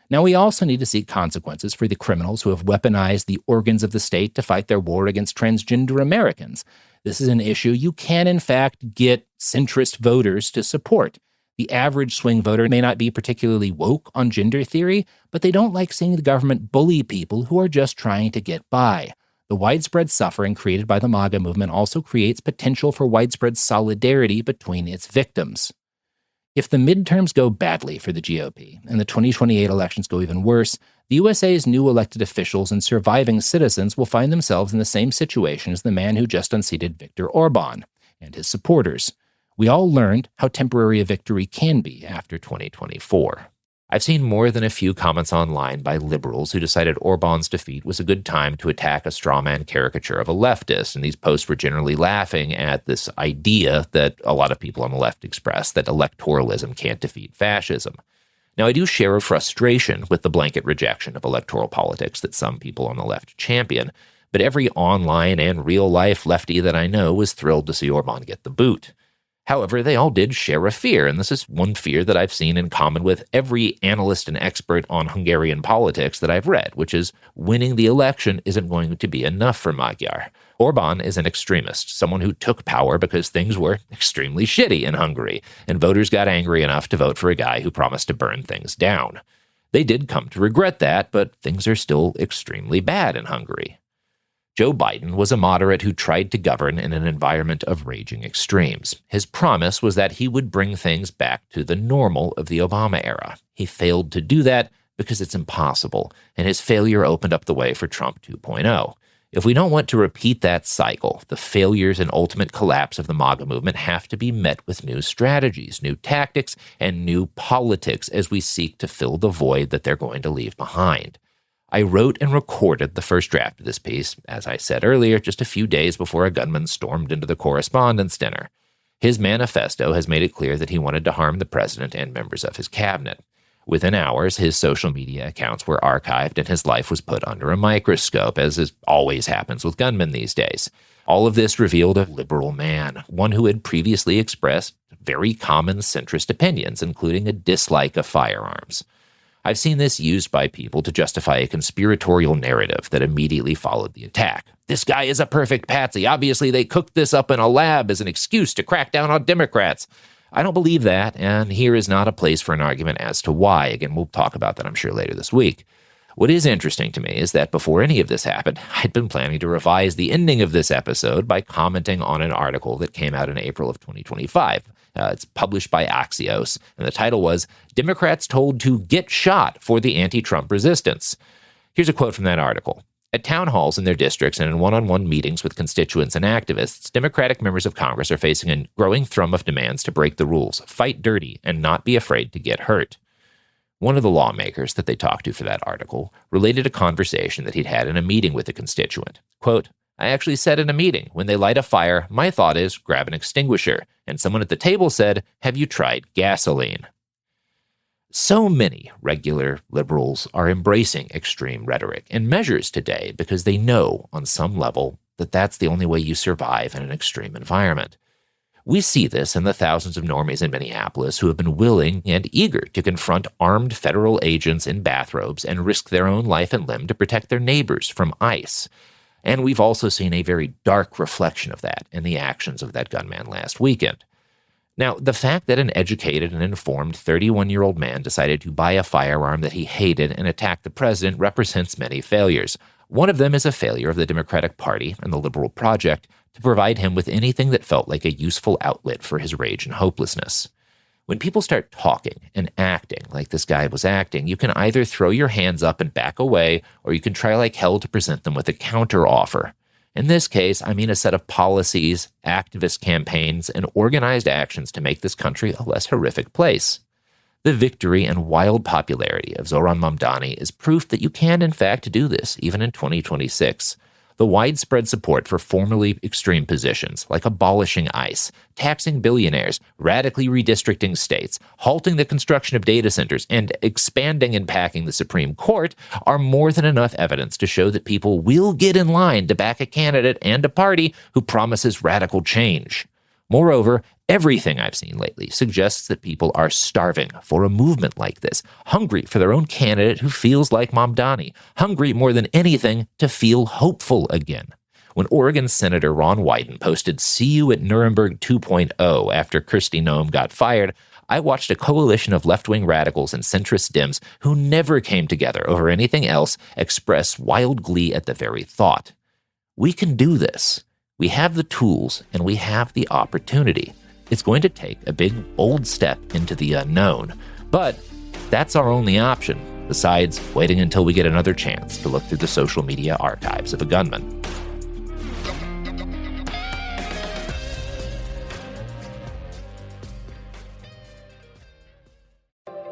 Now, we also need to seek consequences for the criminals who have weaponized the organs of the state to fight their war against transgender Americans. This is an issue you can, in fact, get centrist voters to support. The average swing voter may not be particularly woke on gender theory, but they don't like seeing the government bully people who are just trying to get by. The widespread suffering created by the MAGA movement also creates potential for widespread solidarity between its victims. If the midterms go badly for the GOP and the 2028 elections go even worse, the USA's new elected officials and surviving citizens will find themselves in the same situation as the man who just unseated Viktor Orban and his supporters. We all learned how temporary a victory can be after 2024. I've seen more than a few comments online by liberals who decided Orban's defeat was a good time to attack a strawman caricature of a leftist, and these posts were generally laughing at this idea that a lot of people on the left express, that electoralism can't defeat fascism. Now, I do share a frustration with the blanket rejection of electoral politics that some people on the left champion, but every online and real-life lefty that I know was thrilled to see Orban get the boot. However, they all did share a fear, and this is one fear that I've seen in common with every analyst and expert on Hungarian politics that I've read, which is winning the election isn't going to be enough for Magyar. Orban is an extremist, someone who took power because things were extremely shitty in Hungary, and voters got angry enough to vote for a guy who promised to burn things down. They did come to regret that, but things are still extremely bad in Hungary. Joe Biden was a moderate who tried to govern in an environment of raging extremes. His promise was that he would bring things back to the normal of the Obama era. He failed to do that because it's impossible, and his failure opened up the way for Trump 2.0. If we don't want to repeat that cycle, the failures and ultimate collapse of the MAGA movement have to be met with new strategies, new tactics, and new politics as we seek to fill the void that they're going to leave behind. I wrote and recorded the first draft of this piece, as I said earlier, just a few days before a gunman stormed into the Correspondents' dinner. His manifesto has made it clear that he wanted to harm the president and members of his cabinet. Within hours, his social media accounts were archived and his life was put under a microscope, as always happens with gunmen these days. All of this revealed a liberal man, one who had previously expressed very common centrist opinions, including a dislike of firearms. I've seen this used by people to justify a conspiratorial narrative that immediately followed the attack. This guy is a perfect patsy. Obviously, they cooked this up in a lab as an excuse to crack down on Democrats. I don't believe that, and here is not a place for an argument as to why. Again, we'll talk about that, I'm sure, later this week. What is interesting to me is that before any of this happened, I'd been planning to revise the ending of this episode by commenting on an article that came out in April of 2025. It's published by Axios, and the title was, Democrats Told to Get Shot for the Anti-Trump Resistance. Here's a quote from that article. At town halls in their districts and in one-on-one meetings with constituents and activists, Democratic members of Congress are facing a growing thrum of demands to break the rules, fight dirty, and not be afraid to get hurt. One of the lawmakers that they talked to for that article related a conversation that he'd had in a meeting with a constituent. Quote, I actually said in a meeting, when they light a fire, my thought is grab an extinguisher. And someone at the table said, have you tried gasoline? So many regular liberals are embracing extreme rhetoric and measures today because they know on some level that that's the only way you survive in an extreme environment. We see this in the thousands of normies in Minneapolis who have been willing and eager to confront armed federal agents in bathrobes and risk their own life and limb to protect their neighbors from ICE. And we've also seen a very dark reflection of that in the actions of that gunman last weekend. Now, the fact that an educated and informed 31-year-old man decided to buy a firearm that he hated and attack the president represents many failures. One of them is a failure of the Democratic Party and the Liberal Project to provide him with anything that felt like a useful outlet for his rage and hopelessness. When people start talking and acting like this guy was acting, you can either throw your hands up and back away, or you can try like hell to present them with a counteroffer. In this case, I mean a set of policies, activist campaigns, and organized actions to make this country a less horrific place. The victory and wild popularity of Zohran Mamdani is proof that you can, in fact, do this, even in 2026. The widespread support for formerly extreme positions, like abolishing ICE, taxing billionaires, radically redistricting states, halting the construction of data centers, and expanding and packing the Supreme Court, are more than enough evidence to show that people will get in line to back a candidate and a party who promises radical change. Moreover, everything I've seen lately suggests that people are starving for a movement like this, hungry for their own candidate who feels like Mamdani, hungry more than anything to feel hopeful again. When Oregon Senator Ron Wyden posted "See you at Nuremberg 2.0" after Kristi Noem got fired, I watched a coalition of left-wing radicals and centrist Dems who never came together over anything else express wild glee at the very thought. We can do this. We have the tools and we have the opportunity. It's going to take a big, bold step into the unknown, but that's our only option, besides waiting until we get another chance to look through the social media archives of a gunman.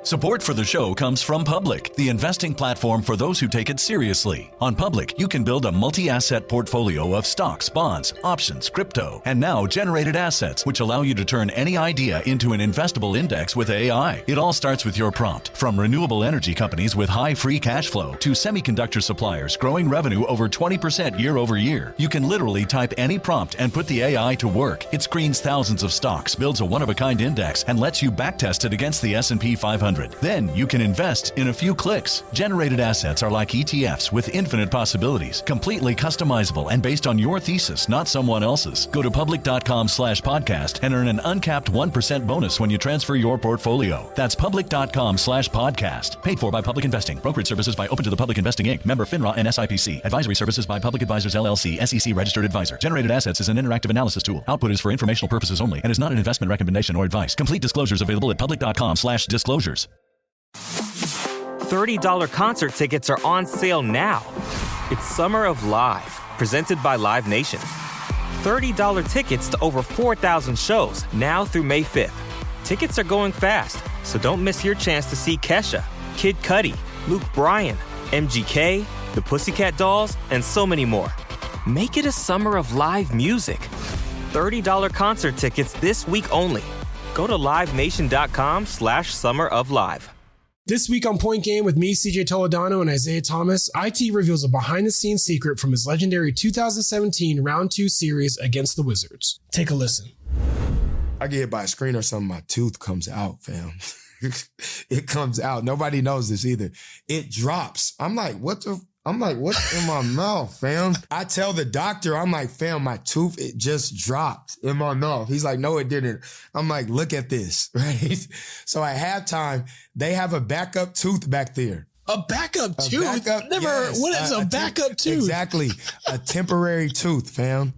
Support for the show comes from Public, the investing platform for those who take it seriously. On Public, you can build a multi-asset portfolio of stocks, bonds, options, crypto, and now generated assets, which allow you to turn any idea into an investable index with AI. It all starts with your prompt. From renewable energy companies with high free cash flow to semiconductor suppliers growing revenue over 20% year over year, you can literally type any prompt and put the AI to work. It screens thousands of stocks, builds a one-of-a-kind index, and lets you backtest it against the S&P 500. Then you can invest in a few clicks. Generated assets are like ETFs with infinite possibilities, completely customizable and based on your thesis, not someone else's. Go to public.com/podcast and earn an uncapped 1% bonus when you transfer your portfolio. That's public.com/podcast. Paid for by Public Investing. Brokerage services by Open to the Public Investing Inc. Member FINRA and SIPC. Advisory services by Public Advisors LLC, SEC registered advisor. Generated assets is an interactive analysis tool. Output is for informational purposes only and is not an investment recommendation or advice. Complete disclosures available at public.com/disclosures. $30 concert tickets are on sale now. It's Summer of Live, presented by Live Nation. $30 tickets to over 4,000 shows now through May 5th. Tickets are going fast, so don't miss your chance to see Kesha, Kid Cudi, Luke Bryan, MGK, the Pussycat Dolls, and so many more. Make it a summer of live music. $30 concert tickets this week only. Go to livenation.com/summeroflive. This week on Point Game with me, CJ Toledano, and Isaiah Thomas, IT reveals a behind-the-scenes secret from his legendary 2017 Round 2 series against the Wizards. Take a listen. I get hit by a screen or something, my tooth comes out, fam. It comes out. Nobody knows this either. It drops. I'm like, what's in my mouth, fam? I tell the doctor, I'm like, fam, my tooth, it just dropped in my mouth. He's like, no, it didn't. I'm like, look at this, right? So at halftime, they have a backup tooth back there. A backup tooth? What is a backup tooth? Exactly. A temporary tooth, fam.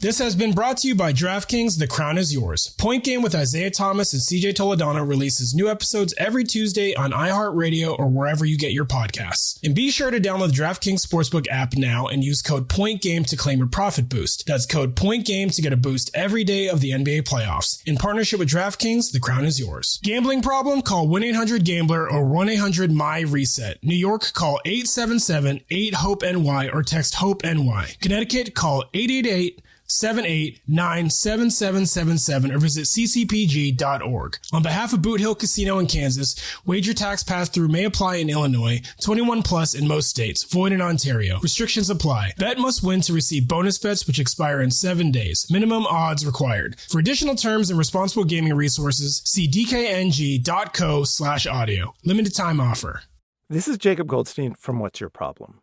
This has been brought to you by DraftKings. The crown is yours. Point Game with Isaiah Thomas and CJ Toledano releases new episodes every Tuesday on iHeartRadio or wherever you get your podcasts. And be sure to download the DraftKings Sportsbook app now and use code POINTGAME to claim your profit boost. That's code POINTGAME to get a boost every day of the NBA playoffs. In partnership with DraftKings, the crown is yours. Gambling problem? Call 1-800-GAMBLER or 1-800-MY-RESET. New York, call 877-8-HOPE-NY or text HOPE-NY. Connecticut, call 888-789-7777 or visit ccpg.org. On behalf of Boot Hill Casino in Kansas, wager tax pass-through may apply in Illinois, 21 plus in most states, void in Ontario. Restrictions apply. Bet must win to receive bonus bets which expire in 7 days. Minimum odds required. For additional terms and responsible gaming resources, see dkng.co/audio. Limited time offer. This is Jacob Goldstein from What's Your Problem?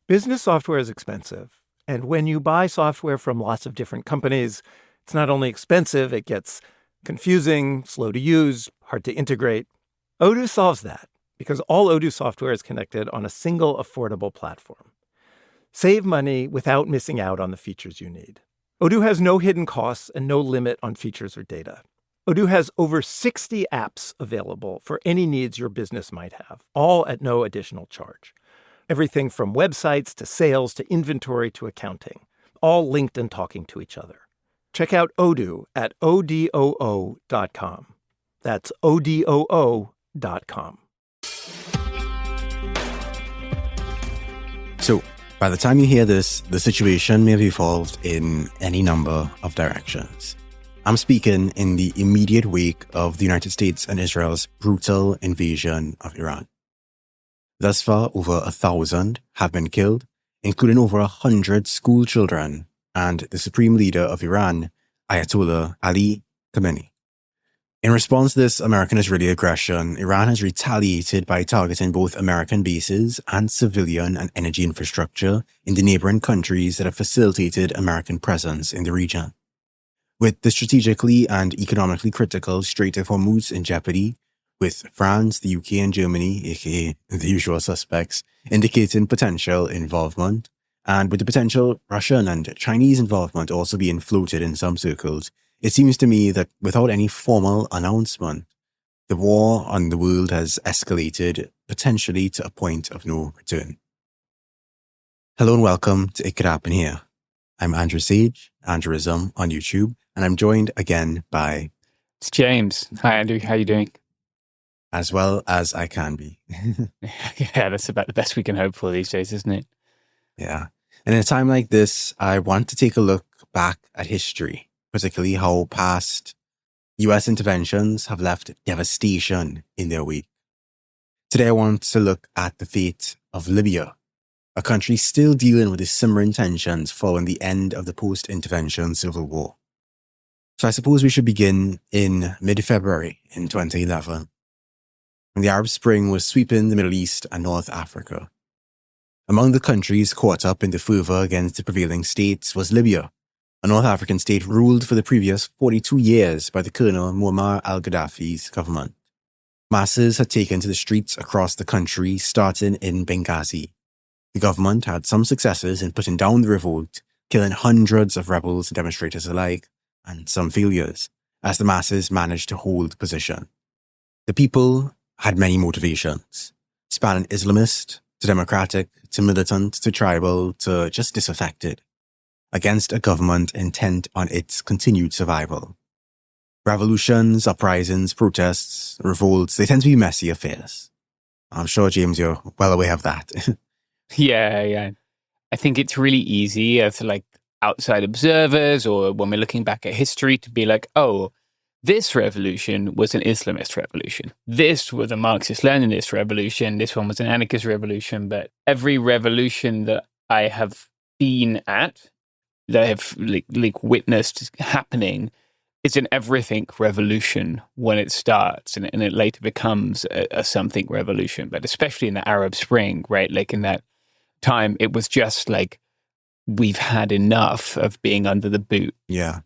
Business software is expensive. And when you buy software from lots of different companies, it's not only expensive, it gets confusing, slow to use, hard to integrate. Odoo solves that because all Odoo software is connected on a single affordable platform. Save money without missing out on the features you need. Odoo has no hidden costs and no limit on features or data. Odoo has over 60 apps available for any needs your business might have, all at no additional charge. Everything from websites to sales to inventory to accounting, all linked and talking to each other. Check out Odoo at odoo.com. That's odoo.com. So, by the time you hear this, the situation may have evolved in any number of directions. I'm speaking in the immediate wake of the United States and Israel's brutal invasion of Iran. Thus far, over 1,000 have been killed, including over 100 school children, and the supreme leader of Iran, Ayatollah Ali Khamenei. In response to this American-Israeli aggression, Iran has retaliated by targeting both American bases and civilian and energy infrastructure in the neighboring countries that have facilitated American presence in the region. With the strategically and economically critical Strait of Hormuz in jeopardy, with France, the UK and Germany, aka the usual suspects, indicating potential involvement, and with the potential Russian and Chinese involvement also being floated in some circles, it seems to me that without any formal announcement, the war on the world has escalated potentially to a point of no return. Hello and welcome to It Could Happen Here. I'm Andrew Sage, Andrewism on YouTube, and I'm joined again by... It's James. Hi Andrew, how are you doing? As well as I can be. Yeah, that's about the best we can hope for these days, isn't it? Yeah. And in a time like this, I want to take a look back at history, particularly how past US interventions have left devastation in their wake. Today, I want to look at the fate of Libya, a country still dealing with the simmering tensions following the end of the post-intervention civil war. So I suppose we should begin in mid-February in 2011, when the Arab Spring was sweeping the Middle East and North Africa. Among the countries caught up in the fervor against the prevailing states was Libya, a North African state ruled for the previous 42 years by the Colonel Muammar al-Gaddafi's government. Masses had taken to the streets across the country, starting in Benghazi. The government had some successes in putting down the revolt, killing hundreds of rebels and demonstrators alike, and some failures, as the masses managed to hold position. The people had many motivations, spanning Islamist to democratic to militant to tribal to just disaffected, against a government intent on its continued survival. Revolutions, uprisings, protests, revolts, they tend to be messy affairs. I'm sure, James, you're well aware of that. Yeah. I think it's really easy as outside observers or when we're looking back at history to be like, oh, this revolution was an Islamist revolution. This was a Marxist-Leninist revolution. This one was an anarchist revolution. But every revolution that I have been at, that I have witnessed happening, is an everything revolution when it starts, and it later becomes a something revolution. But especially in the Arab Spring, right? In that time, it was just we've had enough of being under the boot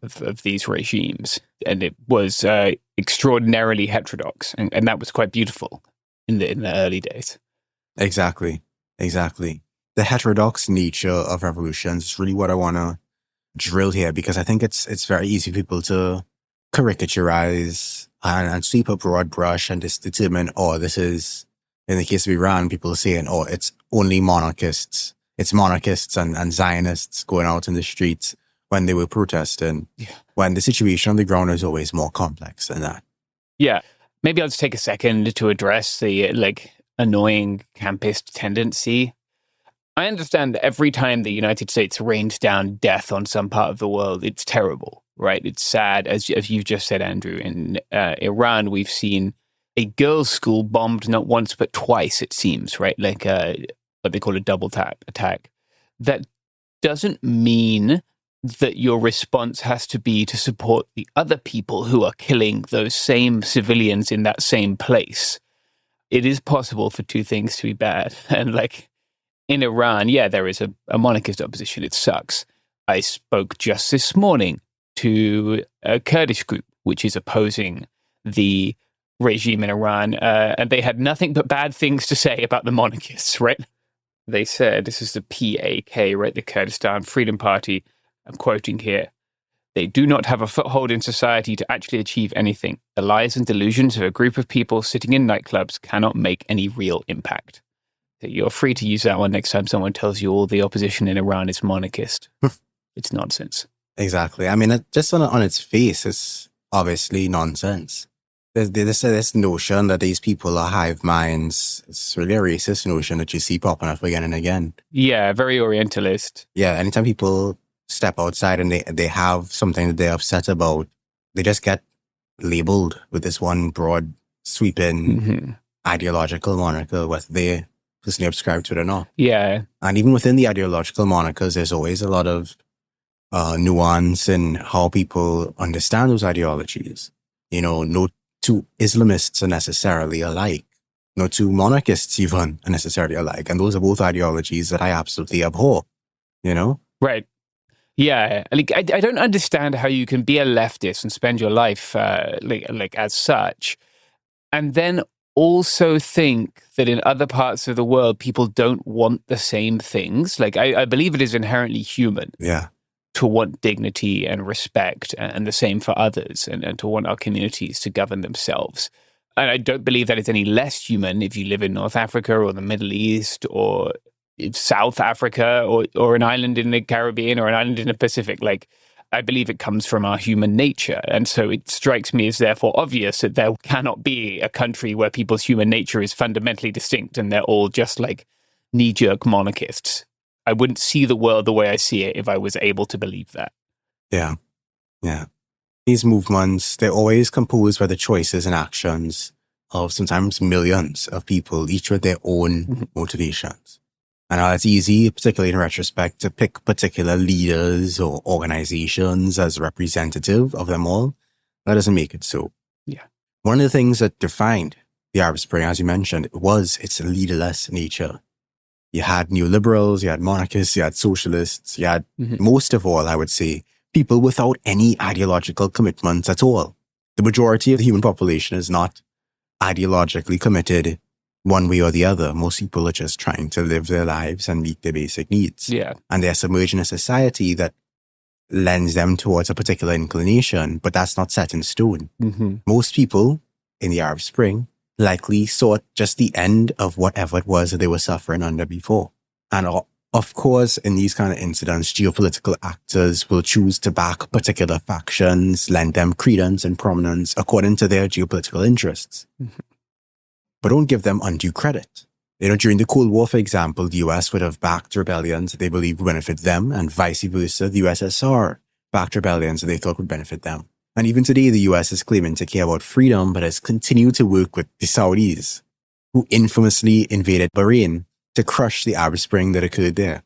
of these regimes. And it was extraordinarily heterodox. And that was quite beautiful in the early days. Exactly. The heterodox nature of revolutions is really what I want to drill here, because I think it's very easy for people to caricaturize and sweep a broad brush and just determine, this is, in the case of Iran, people saying, it's only monarchists. It's monarchists and Zionists going out in the streets when they were protesting, when the situation on the ground is always more complex than that. Yeah. Maybe I'll just take a second to address the annoying campist tendency. I understand that every time the United States rains down death on some part of the world, it's terrible, right? It's sad, as you've just said, Andrew. In Iran, we've seen a girls' school bombed not once but twice, it seems, right? What they call a double attack. That doesn't mean that your response has to be to support the other people who are killing those same civilians in that same place. It is possible for two things to be bad. And in Iran, there is a monarchist opposition. It sucks. I spoke just this morning to a Kurdish group, which is opposing the regime in Iran, and they had nothing but bad things to say about the monarchists, right? They said, this is the PAK, right, the Kurdistan Freedom Party, I'm quoting here, they do not have a foothold in society to actually achieve anything. The lies and delusions of a group of people sitting in nightclubs cannot make any real impact. So you're free to use that one next time someone tells you all the opposition in Iran is monarchist. It's nonsense. Exactly. I mean, just on its face, it's obviously nonsense. There's this notion that these people are hive minds. It's really a racist notion that you see popping up again and again. Yeah, very Orientalist. Yeah, anytime people step outside and they have something that they're upset about, they just get labeled with this one broad, sweeping ideological moniker, whether they personally subscribe to it or not. Yeah. And even within the ideological monikers, there's always a lot of nuance in how people understand those ideologies. No two Islamists are necessarily alike. No two monarchists even are necessarily alike. And those are both ideologies that I absolutely abhor, Right. Yeah. Like, I don't understand how you can be a leftist and spend your life like as such, and then also think that in other parts of the world, people don't want the same things. Like, I believe it is inherently human. Yeah. To want dignity and respect, and the same for others, and to want our communities to govern themselves. And I don't believe that it's any less human if you live in North Africa or the Middle East or South Africa or an island in the Caribbean or an island in the Pacific. Like, I believe it comes from our human nature. And so it strikes me as therefore obvious that there cannot be a country where people's human nature is fundamentally distinct and they're all just like knee-jerk monarchists. I wouldn't see the world the way I see it if I was able to believe that. Yeah. Yeah. These movements, they're always composed by the choices and actions of sometimes millions of people, each with their own motivations. And it's easy, particularly in retrospect, to pick particular leaders or organizations as representative of them all. That doesn't make it so. Yeah. One of the things that defined the Arab Spring, as you mentioned, was its leaderless nature. You had neoliberals, you had monarchists, you had socialists, you had, most of all, I would say, people without any ideological commitments at all. The majority of the human population is not ideologically committed one way or the other. Most people are just trying to live their lives and meet their basic needs. Yeah. And they're submerged in a society that lends them towards a particular inclination, but that's not set in stone. Most people in the Arab Spring likely sought just the end of whatever it was that they were suffering under before. And of course, in these kind of incidents, geopolitical actors will choose to back particular factions, lend them credence and prominence according to their geopolitical interests. But don't give them undue credit. During the Cold War, for example, the US would have backed rebellions that they believed would benefit them, and vice versa, the USSR backed rebellions that they thought would benefit them. And even today, the US is claiming to care about freedom, but has continued to work with the Saudis, who infamously invaded Bahrain to crush the Arab Spring that occurred there.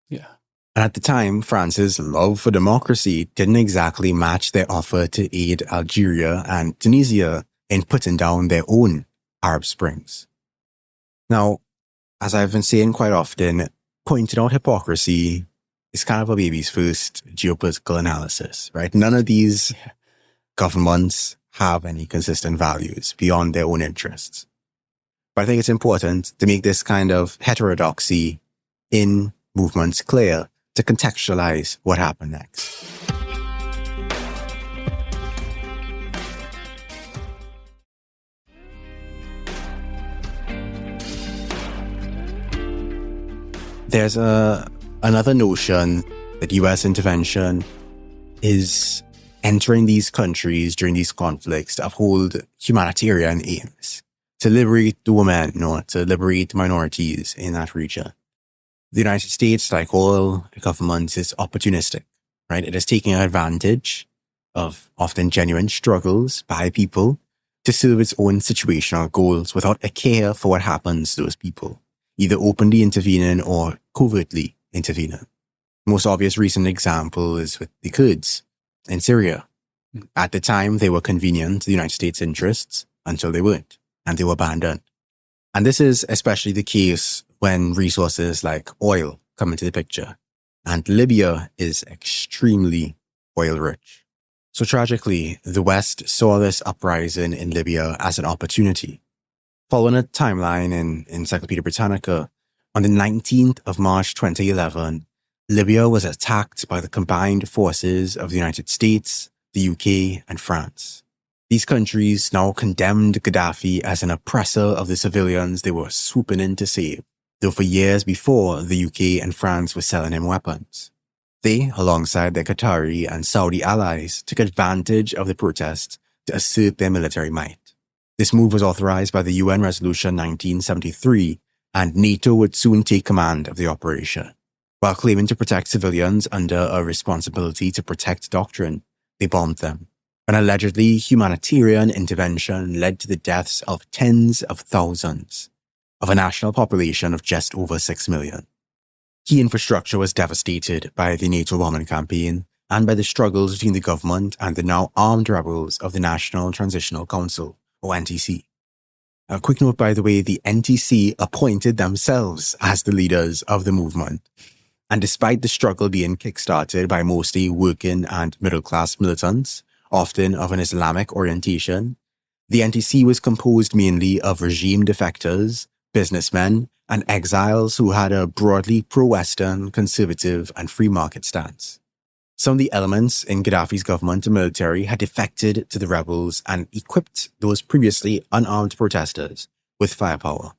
Yeah. And at the time, France's love for democracy didn't exactly match their offer to aid Algeria and Tunisia in putting down their own Arab Springs. Now, as I've been saying quite often, pointing out hypocrisy is kind of a baby's first geopolitical analysis, right? None of these governments have any consistent values beyond their own interests. But I think it's important to make this kind of heterodoxy in movements clear, to contextualize what happened next. There's another notion that US intervention is entering these countries during these conflicts to uphold humanitarian aims, to liberate the women, or to liberate minorities in that region. The United States, like all governments, is opportunistic, right? It is taking advantage of often genuine struggles by people to serve its own situational goals without a care for what happens to those people, either openly intervening or covertly intervening. The most obvious recent example is with the Kurds in Syria. At the time, they were convenient to the United States' interests until they weren't, and they were abandoned. And this is especially the case when resources like oil come into the picture. And Libya is extremely oil-rich. So tragically, the West saw this uprising in Libya as an opportunity. Following a timeline in Encyclopedia Britannica, on the 19th of March 2011, Libya was attacked by the combined forces of the United States, the UK, and France. These countries now condemned Gaddafi as an oppressor of the civilians they were swooping in to save, though for years before, the UK and France were selling him weapons. They, alongside their Qatari and Saudi allies, took advantage of the protests to assert their military might. This move was authorized by the UN Resolution 1973, and NATO would soon take command of the operation. While claiming to protect civilians under a responsibility to protect doctrine, they bombed them. An allegedly humanitarian intervention led to the deaths of tens of thousands of a national population of just over 6 million. Key infrastructure was devastated by the NATO bombing campaign, and by the struggles between the government and the now armed rebels of the National Transitional Council, or NTC. A quick note, by the way, the NTC appointed themselves as the leaders of the movement. And despite the struggle being kickstarted by mostly working and middle-class militants, often of an Islamic orientation, the NTC was composed mainly of regime defectors, businessmen, and exiles who had a broadly pro-Western, conservative, and free market stance. Some of the elements in Gaddafi's government and military had defected to the rebels and equipped those previously unarmed protesters with firepower.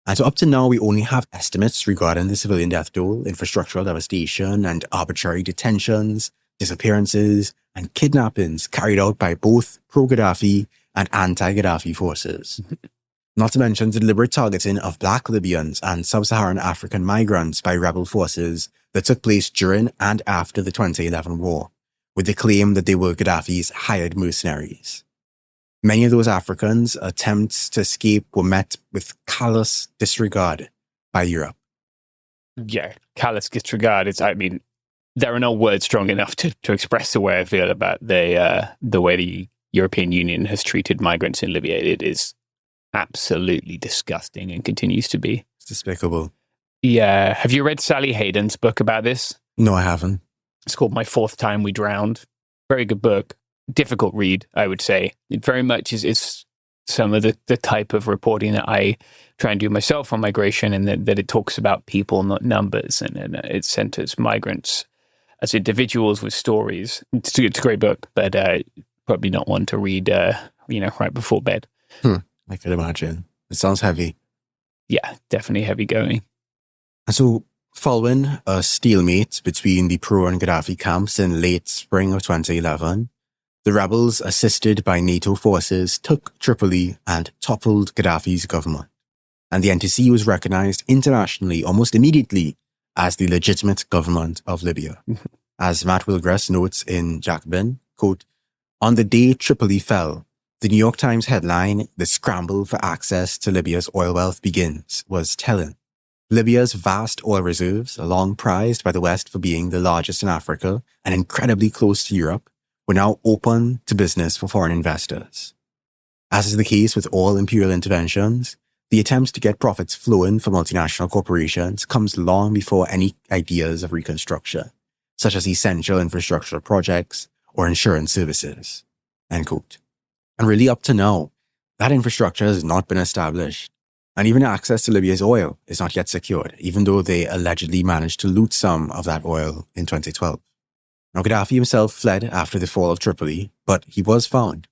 And so up to now, we only have estimates regarding the civilian death toll, infrastructural devastation, and arbitrary detentions, disappearances, and kidnappings carried out by both pro-Gaddafi and anti-Gaddafi forces. Not to mention the deliberate targeting of black Libyans and sub-Saharan African migrants by rebel forces that took place during and after the 2011 war, with the claim that they were Gaddafi's hired mercenaries. Many of those Africans' attempts to escape were met with callous disregard by Europe. Yeah, callous disregard. There are no words strong enough to express the way I feel about the way the European Union has treated migrants in Libya. It is absolutely disgusting and continues to be. It's despicable. Yeah. Have you read Sally Hayden's book about this? No, I haven't. It's called My Fourth Time We Drowned. Very good book. Difficult read, I would say. It very much is some of the type of reporting that I try and do myself on migration, and that it talks about people, not numbers, and it centers migrants as individuals with stories. It's a great book, but probably not one to read, right before bed. I could imagine. It sounds heavy. Yeah, definitely heavy going. And so, following a stalemate between the pro and Gaddafi camps in late spring of 2011, the rebels, assisted by NATO forces, took Tripoli and toppled Gaddafi's government. And the NTC was recognized internationally almost immediately as the legitimate government of Libya. As Matt Wilgress notes in Jacobin, quote, "On the day Tripoli fell, the New York Times headline, 'The Scramble for Access to Libya's Oil Wealth Begins,' was telling. Libya's vast oil reserves, long prized by the West for being the largest in Africa and incredibly close to Europe, were now open to business for foreign investors. As is the case with all imperial interventions, the attempt to get profits flowing for multinational corporations comes long before any ideas of reconstruction, such as essential infrastructural projects or insurance services." End quote. And really up to now, that infrastructure has not been established. And even access to Libya's oil is not yet secured, even though they allegedly managed to loot some of that oil in 2012. Now, Gaddafi himself fled after the fall of Tripoli, but he was found.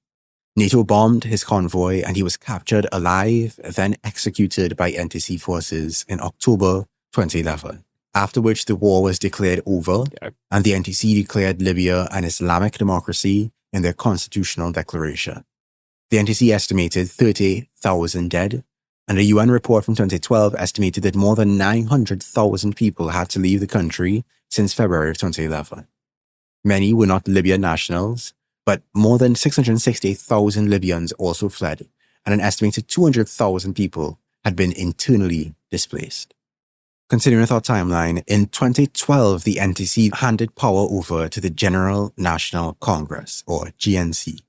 NATO bombed his convoy and he was captured alive, then executed by NTC forces in October 2011, after which the war was declared over and the NTC declared Libya an Islamic democracy in their constitutional declaration. The NTC estimated 30,000 dead, and a UN report from 2012 estimated that more than 900,000 people had to leave the country since February of 2011. Many were not Libyan nationals, but more than 668,000 Libyans also fled, and an estimated 200,000 people had been internally displaced. Continuing with our timeline, in 2012, the NTC handed power over to the General National Congress, or GNC.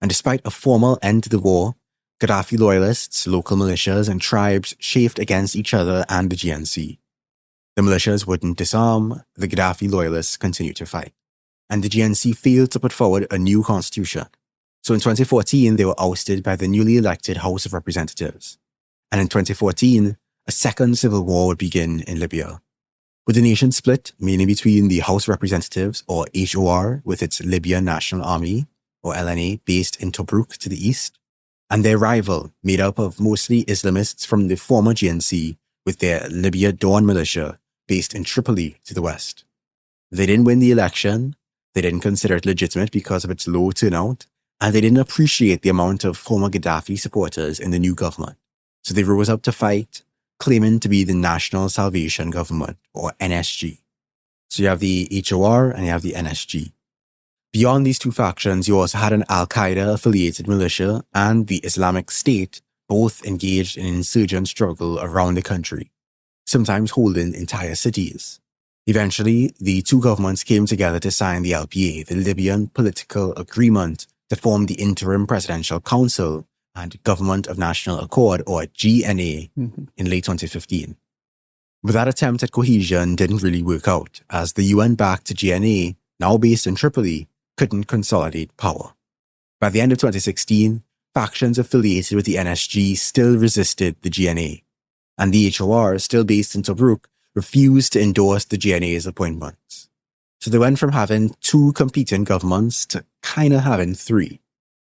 And despite a formal end to the war, Gaddafi loyalists, local militias, and tribes chafed against each other and the GNC. The militias wouldn't disarm, the Gaddafi loyalists continued to fight. And the GNC failed to put forward a new constitution. So in 2014, they were ousted by the newly elected House of Representatives. And in 2014, a second civil war would begin in Libya, with the nation split mainly between the House of Representatives, or HOR, with its Libyan National Army, or LNA, based in Tobruk to the east, and their rival, made up of mostly Islamists from the former GNC, with their Libya Dawn militia, based in Tripoli to the west. They didn't win the election, they didn't consider it legitimate because of its low turnout, and they didn't appreciate the amount of former Gaddafi supporters in the new government. So they rose up to fight, claiming to be the National Salvation Government, or NSG. So you have the HOR and you have the NSG. Beyond these two factions, you also had an Al-Qaeda-affiliated militia and the Islamic State, both engaged in an insurgent struggle around the country, sometimes holding entire cities. Eventually, the two governments came together to sign the LPA, the Libyan Political Agreement, to form the Interim Presidential Council and Government of National Accord, or GNA, in late 2015. But that attempt at cohesion didn't really work out, as the UN-backed GNA, now based in Tripoli, couldn't consolidate power. By the end of 2016, factions affiliated with the NSG still resisted the GNA, and the HOR, still based in Tobruk, refused to endorse the GNA's appointments. So they went from having two competing governments to kind of having three,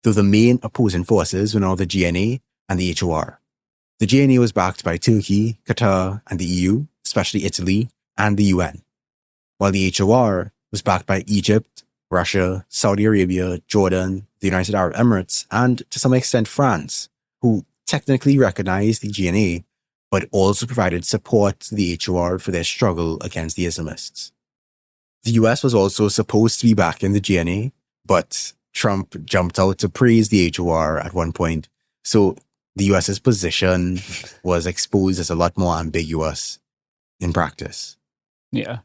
though the main opposing forces were now the GNA and the HOR. The GNA was backed by Turkey, Qatar, and the EU, especially Italy, and the UN, while the HOR was backed by Egypt, Russia, Saudi Arabia, Jordan, the United Arab Emirates, and to some extent France, who technically recognized the GNA, but also provided support to the HOR for their struggle against the Islamists. The US was also supposed to be backing the GNA, but Trump jumped out to praise the HOR at one point, so the US's position was exposed as a lot more ambiguous in practice. Yeah.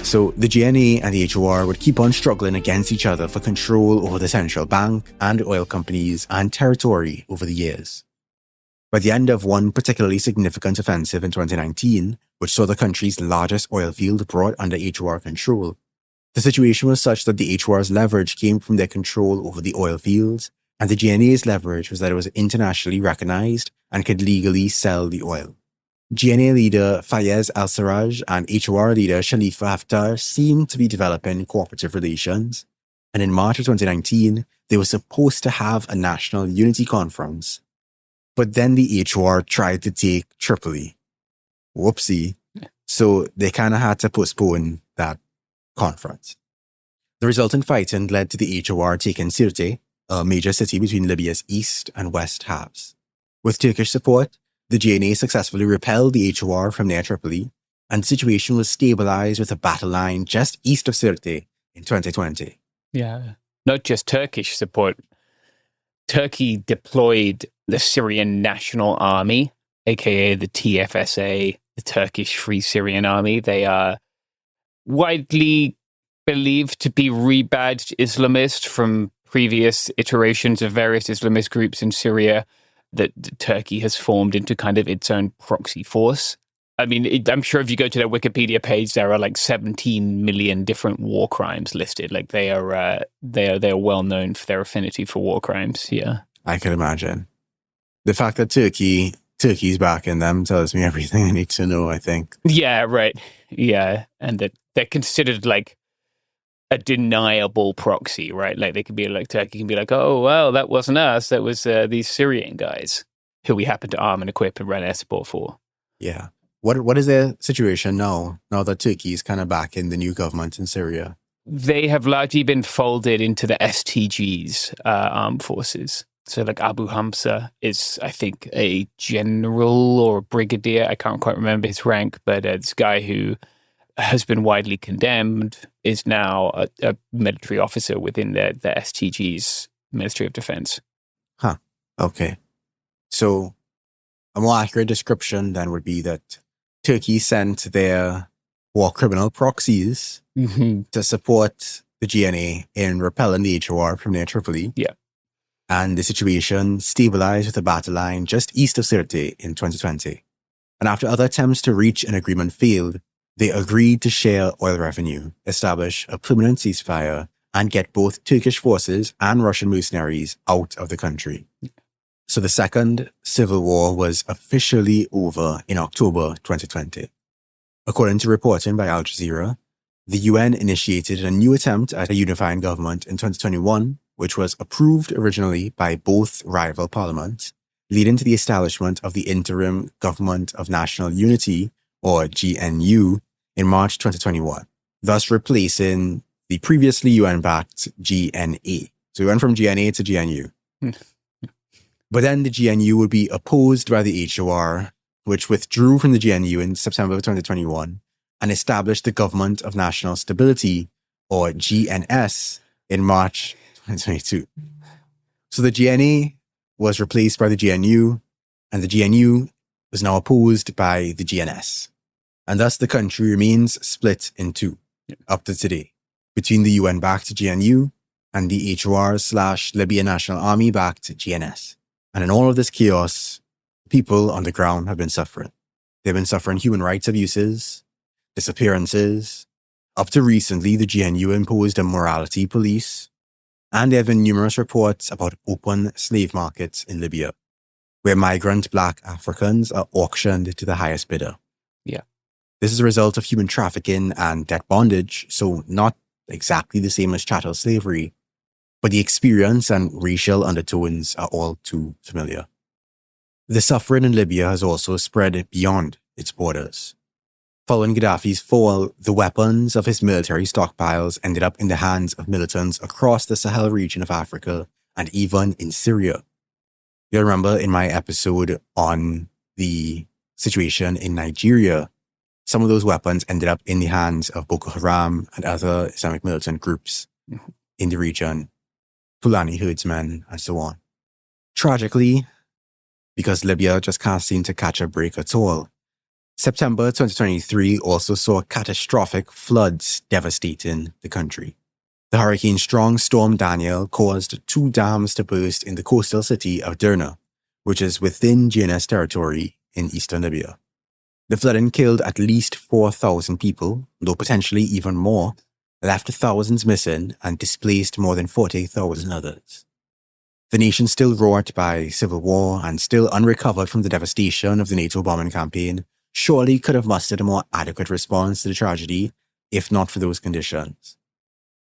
So the GNA and the HOR would keep on struggling against each other for control over the central bank and oil companies and territory over the years. By the end of one particularly significant offensive in 2019, which saw the country's largest oil field brought under HOR control, the situation was such that the HOR's leverage came from their control over the oil fields, and the GNA's leverage was that it was internationally recognized and could legally sell the oil. GNA leader Fayez al-Sarraj and HOR leader Khalifa Haftar seemed to be developing cooperative relations, and in March of 2019, they were supposed to have a national unity conference. But then the HOR tried to take Tripoli. Whoopsie. So they kind of had to postpone that conference. The resultant fighting led to the HOR taking Sirte, a major city between Libya's east and west halves. With Turkish support, the GNA successfully repelled the HOR from near Tripoli, and the situation was stabilized with a battle line just east of Sirte in 2020. Yeah. Not just Turkish support. Turkey deployed the Syrian National Army, aka the TFSA, the Turkish Free Syrian Army. They are widely believed to be rebadged Islamist from previous iterations of various Islamist groups in Syria that Turkey has formed into kind of its own proxy force. I mean, I'm sure if you go to their Wikipedia page, there are like 17 million different war crimes listed. Like they are well known for their affinity for war crimes. Yeah, I can imagine. The fact that Turkey's backing them tells me everything I need to know, I think. Yeah, right. Yeah, and that they're considered like a deniable proxy, right? Like they could be like, Turkey can be like, oh, well, that wasn't us. That was these Syrian guys who we happen to arm and equip and run air support for. Yeah. What is their situation now that Turkey is kind of back in the new government in Syria? They have largely been folded into the STG's armed forces. So like Abu Hamza is, I think, a general or a brigadier. I can't quite remember his rank, but this guy who has been widely condemned is now a military officer within the STG's Ministry of Defense. Huh. Okay. So a more accurate description then would be that Turkey sent their war criminal proxies to support the GNA in repelling the HOR from near Tripoli. Yeah. And the situation stabilized with a battle line just east of Sirte in 2020. And after other attempts to reach an agreement failed, they agreed to share oil revenue, establish a permanent ceasefire, and get both Turkish forces and Russian mercenaries out of the country. So the second civil war was officially over in October 2020. According to reporting by Al Jazeera, the UN initiated a new attempt at a unifying government in 2021, which was approved originally by both rival parliaments, leading to the establishment of the Interim Government of National Unity, or GNU, in March 2021, thus replacing the previously UN-backed GNA. So we went from GNA to GNU. But then the GNU would be opposed by the HOR, which withdrew from the GNU in September 2021 and established the Government of National Stability, or GNS, in March 2022. So the GNA was replaced by the GNU, and the GNU was now opposed by the GNS. And thus the country remains split in two, up to today, between the UN-backed GNU and the HOR/Libyan National Army-backed GNS. And in all of this chaos, people on the ground have been suffering. They've been suffering human rights abuses, disappearances. Up to recently, the GNU imposed a morality police, and there have been numerous reports about open slave markets in Libya, where migrant black Africans are auctioned to the highest bidder. Yeah. This is a result of human trafficking and debt bondage, so not exactly the same as chattel slavery, but the experience and racial undertones are all too familiar. The suffering in Libya has also spread beyond its borders. Following Gaddafi's fall, the weapons of his military stockpiles ended up in the hands of militants across the Sahel region of Africa and even in Syria. You'll remember in my episode on the situation in Nigeria, some of those weapons ended up in the hands of Boko Haram and other Islamic militant groups in the region, Fulani herdsmen, and so on. Tragically, because Libya just can't seem to catch a break at all, September 2023 also saw catastrophic floods devastating the country. The hurricane-strong Storm Daniel caused 2 dams to burst in the coastal city of Derna, which is within GNS territory in eastern Libya. The flooding killed at least 4,000 people, though potentially even more, left thousands missing, and displaced more than 40,000 others. The nation still wrought by civil war and still unrecovered from the devastation of the NATO bombing campaign surely could have mustered a more adequate response to the tragedy if not for those conditions.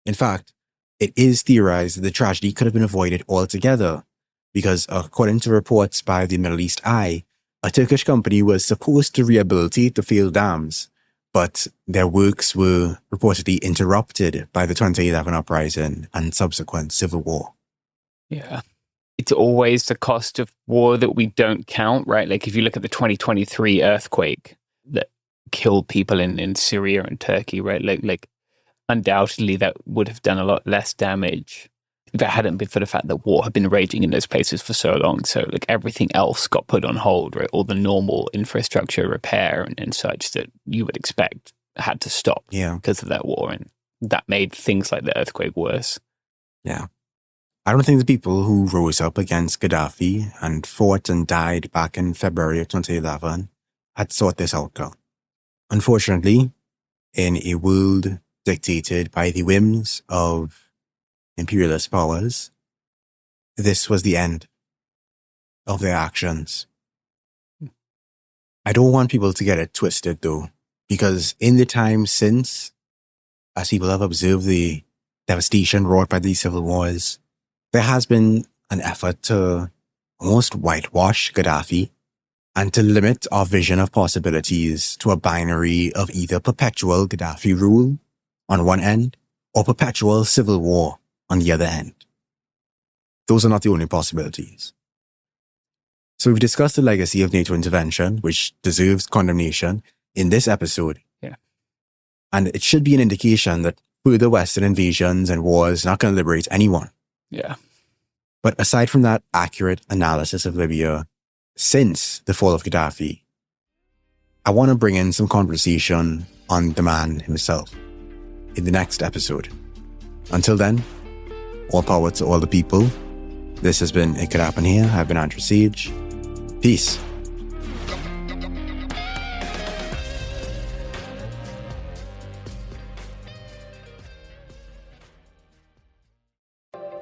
In fact, it is theorized that the tragedy could have been avoided altogether because, according to reports by the Middle East Eye, a Turkish company was supposed to rehabilitate the failed dams, but their works were reportedly interrupted by the 2011 uprising and subsequent civil war. Yeah. It's always the cost of war that we don't count, right? Like if you look at the 2023 earthquake that killed people in Syria and Turkey, right? Like undoubtedly that would have done a lot less damage if it hadn't been for the fact that war had been raging in those places for so long. So like everything else got put on hold, right? All the normal infrastructure repair and such that you would expect had to stop because of that war. And that made things like the earthquake worse. Yeah. I don't think the people who rose up against Gaddafi and fought and died back in February of 2011 had sought this outcome. Unfortunately, in a world dictated by the whims of imperialist powers, this was the end of their actions. I don't want people to get it twisted though, because in the time since, as people have observed the devastation wrought by these civil wars, there has been an effort to almost whitewash Gaddafi and to limit our vision of possibilities to a binary of either perpetual Gaddafi rule on one end or perpetual civil war on the other end. Those are not the only possibilities. So we've discussed the legacy of NATO intervention, which deserves condemnation in this episode. Yeah. And it should be an indication that further Western invasions and wars are not going to liberate anyone. Yeah. But aside from that accurate analysis of Libya since the fall of Gaddafi, I want to bring in some conversation on the man himself in the next episode. Until then, all power to all the people. This has been It Could Happen Here. I've been Andrew Sage. Peace.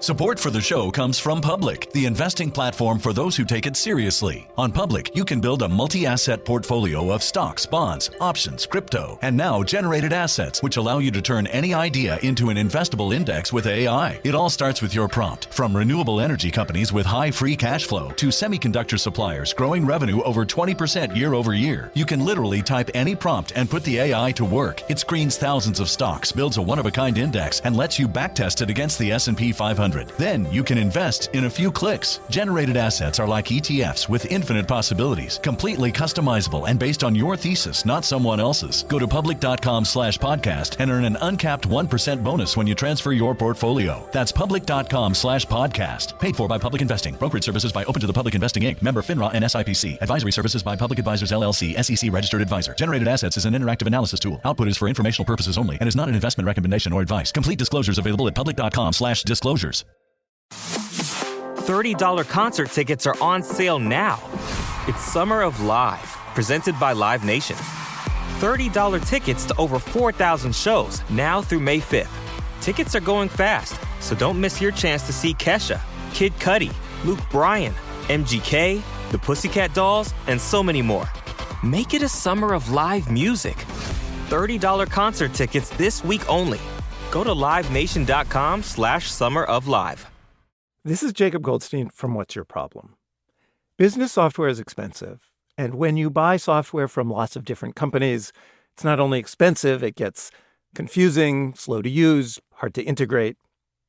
Support for the show comes from Public, the investing platform for those who take it seriously. On Public, you can build a multi-asset portfolio of stocks, bonds, options, crypto, and now generated assets, which allow you to turn any idea into an investable index with AI. It all starts with your prompt. From renewable energy companies with high free cash flow to semiconductor suppliers growing revenue over 20% year over year, you can literally type any prompt and put the AI to work. It screens thousands of stocks, builds a one-of-a-kind index, and lets you backtest it against the S&P 500. 100. Then you can invest in a few clicks. Generated assets are like ETFs with infinite possibilities, completely customizable and based on your thesis, not someone else's. Go to public.com/podcast and earn an uncapped 1% bonus when you transfer your portfolio. That's public.com/podcast. Paid for by Public Investing. Brokerage services by Open to the Public Investing Inc. Member FINRA and SIPC. Advisory services by Public Advisors LLC, SEC registered advisor. Generated assets is an interactive analysis tool. Output is for informational purposes only and is not an investment recommendation or advice. Complete disclosures available at public.com/disclosures. $30 concert tickets are on sale now. It's Summer of Live, presented by Live Nation. $30 tickets to over 4,000 shows now through May 5th. Tickets are going fast, so don't miss your chance to see Kesha, Kid Cudi, Luke Bryan, MGK, the Pussycat Dolls, and so many more. Make it a summer of live music. $30 concert tickets this week only. Go to livenation.com/summeroflive. This is Jacob Goldstein from What's Your Problem? Business software is expensive, and when you buy software from lots of different companies, it's not only expensive, it gets confusing, slow to use, hard to integrate.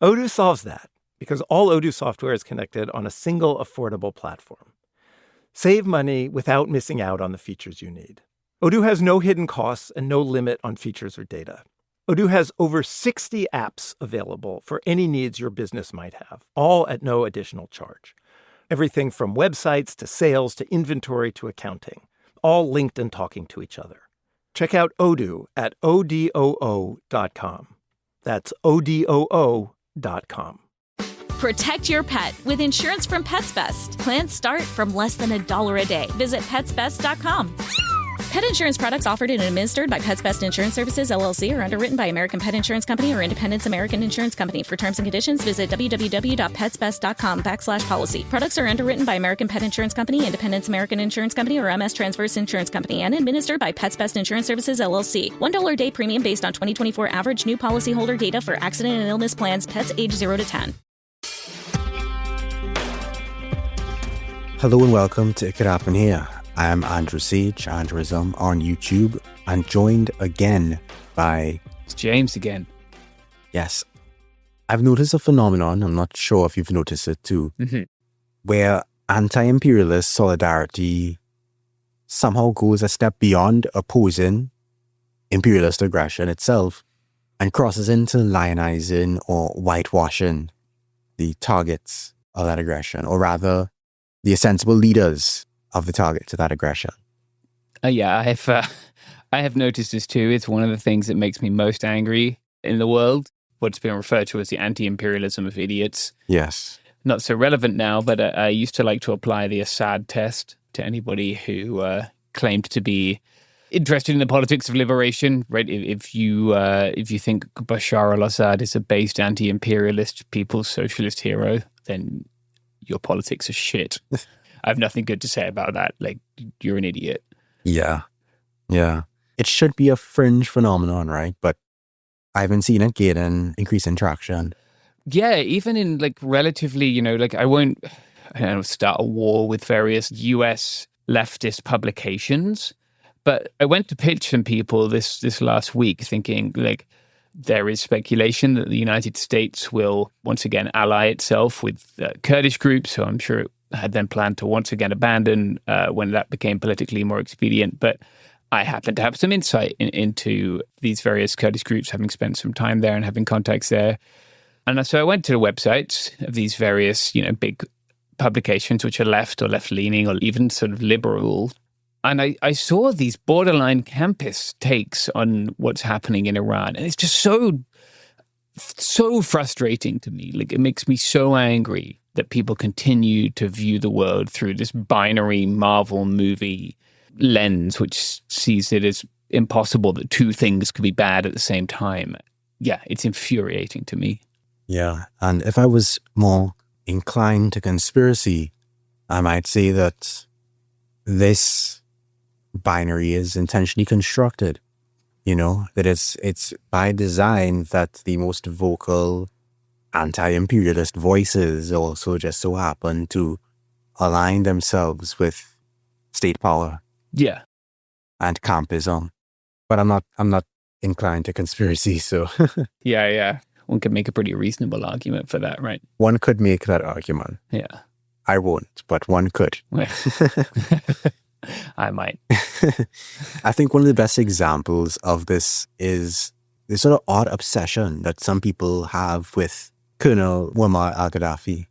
Odoo solves that because all Odoo software is connected on a single affordable platform. Save money without missing out on the features you need. Odoo has no hidden costs and no limit on features or data. Odoo has over 60 apps available for any needs your business might have, all at no additional charge. Everything from websites to sales to inventory to accounting, all linked and talking to each other. Check out Odoo at odoo.com. That's odoo.com. Protect your pet with insurance from Pets Best. Plans start from less than $1 a day. Visit petsbest.com. Pet insurance products offered and administered by Pets Best Insurance Services, LLC, are underwritten by American Pet Insurance Company or Independence American Insurance Company. For terms and conditions, visit www.petsbest.com/policy. Products are underwritten by American Pet Insurance Company, Independence American Insurance Company, or MS Transverse Insurance Company, and administered by Pets Best Insurance Services, LLC. $1 a day premium based on 2024 average new policyholder data for accident and illness plans, pets age 0 to 10. Hello and welcome to It Could Happen Here. I am Andrew Sage, Andrewism on YouTube, and joined again by... It's James again. Yes. I've noticed a phenomenon, I'm not sure if you've noticed it too, where anti-imperialist solidarity somehow goes a step beyond opposing imperialist aggression itself and crosses into lionizing or whitewashing the targets of that aggression, or rather, the ostensible leaders of the target to that aggression. Yeah, I have noticed this too. It's one of the things that makes me most angry in the world. What's been referred to as the anti-imperialism of idiots. Yes. Not so relevant now, but I used to like to apply the Assad test to anybody who claimed to be interested in the politics of liberation. Right? If you think Bashar al-Assad is a based anti-imperialist people's socialist hero, then your politics are shit. I have nothing good to say about that. Like, you're an idiot. Yeah. It should be a fringe phenomenon, right? But I've been seeing it gain increasing traction. Yeah, even in like relatively, like I won't start a war with various US leftist publications, but I went to pitch some people this last week thinking like there is speculation that the United States will once again ally itself with Kurdish groups, so I'm sure it had then planned to once again abandon when that became politically more expedient. But I happen to have some insight into these various Kurdish groups, having spent some time there and having contacts there. And so I went to the websites of these various, big publications, which are left or left-leaning or even sort of liberal. And I saw these borderline campus takes on what's happening in Iran. And it's just so frustrating to me. Like, it makes me so angry that people continue to view the world through this binary Marvel movie lens, which sees it as impossible that two things could be bad at the same time. Yeah, it's infuriating to me. Yeah, and if I was more inclined to conspiracy, I might say that this binary is intentionally constructed. That it's by design that the most vocal anti-imperialist voices also just so happen to align themselves with state power. Yeah. And campism. But I'm not inclined to conspiracy, so Yeah. one could make a pretty reasonable argument for that, right? One could make that argument. Yeah. I won't, but one could. I might. I think one of the best examples of this is the sort of odd obsession that some people have with Colonel Muammar al-Gaddafi.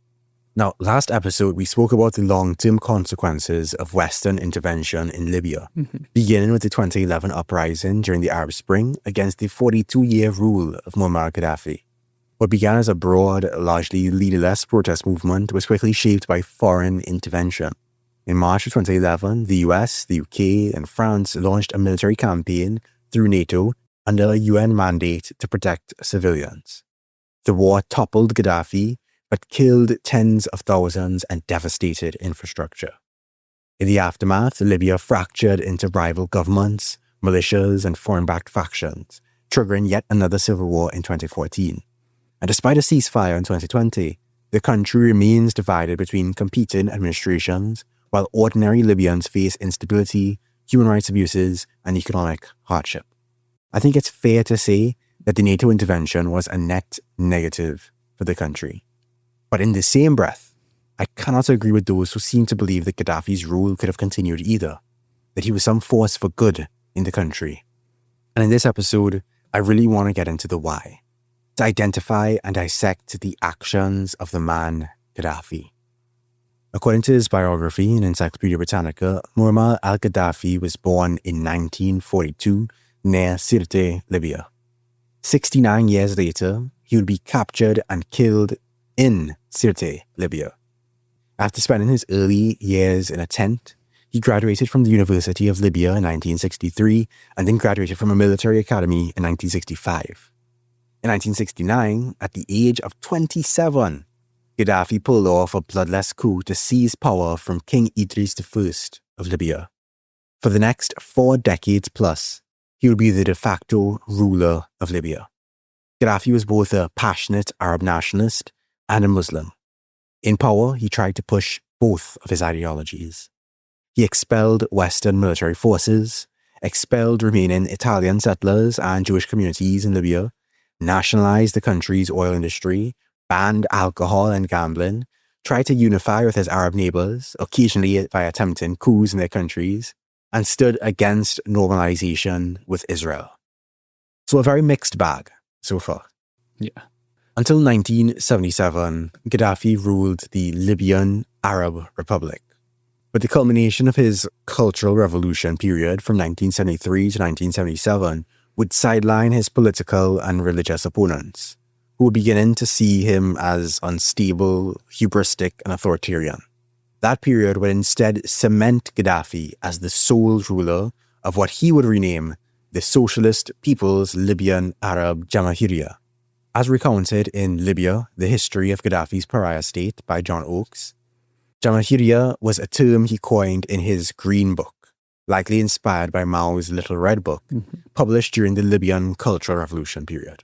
Now, last episode, we spoke about the long-term consequences of Western intervention in Libya, beginning with the 2011 uprising during the Arab Spring against the 42-year rule of Muammar al-Gaddafi. What began as a broad, largely leaderless protest movement was quickly shaped by foreign intervention. In March of 2011, the US, the UK, and France launched a military campaign through NATO under a UN mandate to protect civilians. The war toppled Gaddafi, but killed tens of thousands and devastated infrastructure. In the aftermath, Libya fractured into rival governments, militias, and foreign-backed factions, triggering yet another civil war in 2014. And despite a ceasefire in 2020, the country remains divided between competing administrations, while ordinary Libyans face instability, human rights abuses, and economic hardship. I think it's fair to say that the NATO intervention was a net negative for the country. But in the same breath, I cannot agree with those who seem to believe that Gaddafi's rule could have continued either, that he was some force for good in the country. And in this episode, I really want to get into the why, to identify and dissect the actions of the man Gaddafi. According to his biography in Encyclopedia Britannica, Muammar al-Gaddafi was born in 1942 near Sirte, Libya. 69 years later, he would be captured and killed in Sirte, Libya. After spending his early years in a tent, he graduated from the University of Libya in 1963 and then graduated from a military academy in 1965. In 1969, at the age of 27, Gaddafi pulled off a bloodless coup to seize power from King Idris I of Libya. For the next 4 decades plus, he would be the de facto ruler of Libya. Gaddafi was both a passionate Arab nationalist and a Muslim. In power, he tried to push both of his ideologies. He expelled Western military forces, expelled remaining Italian settlers and Jewish communities in Libya, nationalized the country's oil industry, banned alcohol and gambling, tried to unify with his Arab neighbors, occasionally by attempting coups in their countries, and stood against normalization with Israel. So a very mixed bag so far. Yeah. Until 1977, Gaddafi ruled the Libyan Arab Republic. But the culmination of his cultural revolution period from 1973 to 1977 would sideline his political and religious opponents, who were beginning to see him as unstable, hubristic, and authoritarian. That period would instead cement Gaddafi as the sole ruler of what he would rename the Socialist People's Libyan Arab Jamahiriya. As recounted in Libya, The History of Gaddafi's Pariah State by John Oakes, Jamahiriya was a term he coined in his Green Book, likely inspired by Mao's Little Red Book, published during the Libyan Cultural Revolution period.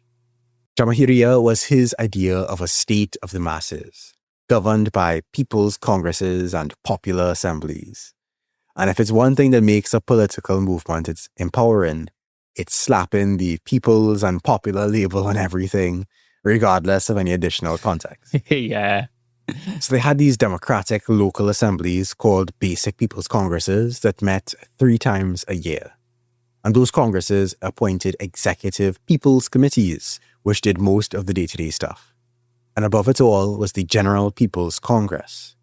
Jamahiriya was his idea of a state of the masses, governed by people's congresses and popular assemblies. And if it's one thing that makes a political movement it's empowering, it's slapping the people's and popular label on everything, regardless of any additional context. Yeah. So they had these democratic local assemblies called Basic People's Congresses that met 3 times a year. And those congresses appointed executive people's committees, which did most of the day-to-day stuff. And above it all was the General People's Congress.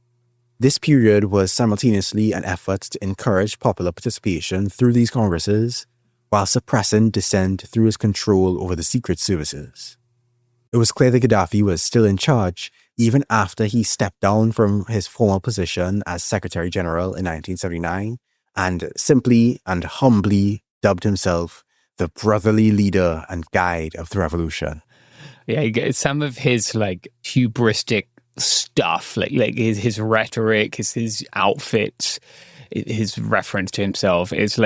This period was simultaneously an effort to encourage popular participation through these congresses, while suppressing dissent through his control over the secret services. It was clear that Gaddafi was still in charge even after he stepped down from his former position as Secretary General in 1979 and simply and humbly dubbed himself the brotherly leader and guide of the revolution. Yeah, some of his hubristic stuff, like his rhetoric, his outfits, his reference to himself is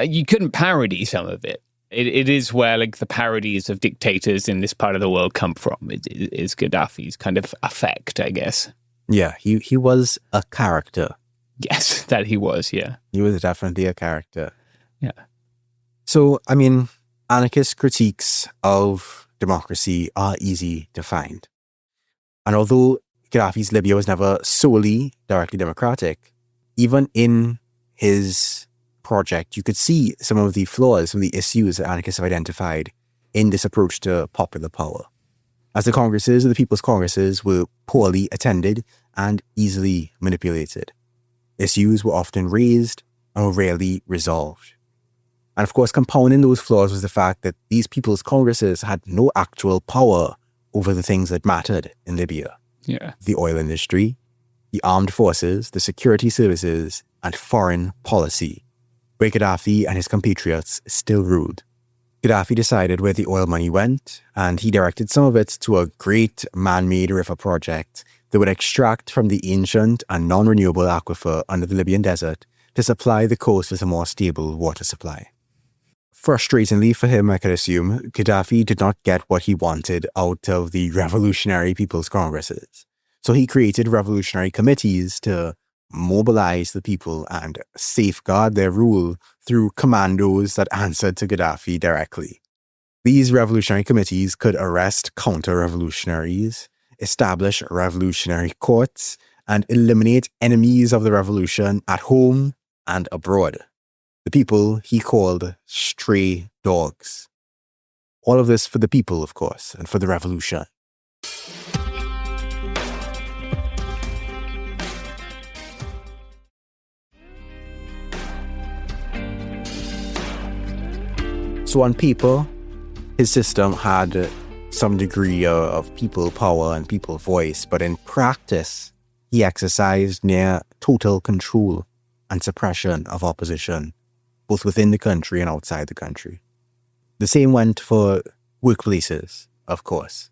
you couldn't parody some of it. It is where the parodies of dictators in this part of the world come from. It is Gaddafi's kind of effect, I guess. Yeah, he was a character. Yes, that he was, yeah. He was definitely a character. Yeah. So, anarchist critiques of democracy are easy to find. And although Gaddafi's Libya was never solely directly democratic, even in his project, you could see some of the flaws, some of the issues that anarchists have identified in this approach to popular power. As the Congresses, the People's Congresses, were poorly attended and easily manipulated. Issues were often raised and were rarely resolved. And of course, compounding those flaws was the fact that these People's Congresses had no actual power over the things that mattered in Libya. Yeah. The oil industry, the armed forces, the security services, and foreign policy, where Gaddafi and his compatriots still ruled. Gaddafi decided where the oil money went, and he directed some of it to a great man-made river project that would extract from the ancient and non-renewable aquifer under the Libyan desert to supply the coast with a more stable water supply. Frustratingly for him, I could assume, Gaddafi did not get what he wanted out of the Revolutionary People's Congresses. So he created revolutionary committees to mobilize the people and safeguard their rule through commandos that answered to Gaddafi directly. These revolutionary committees could arrest counter-revolutionaries, establish revolutionary courts, and eliminate enemies of the revolution at home and abroad. The people he called stray dogs. All of this for the people, of course, and for the revolution. So on paper, his system had some degree of people power and people voice, but in practice, he exercised near total control and suppression of opposition, both within the country and outside the country. The same went for workplaces, of course.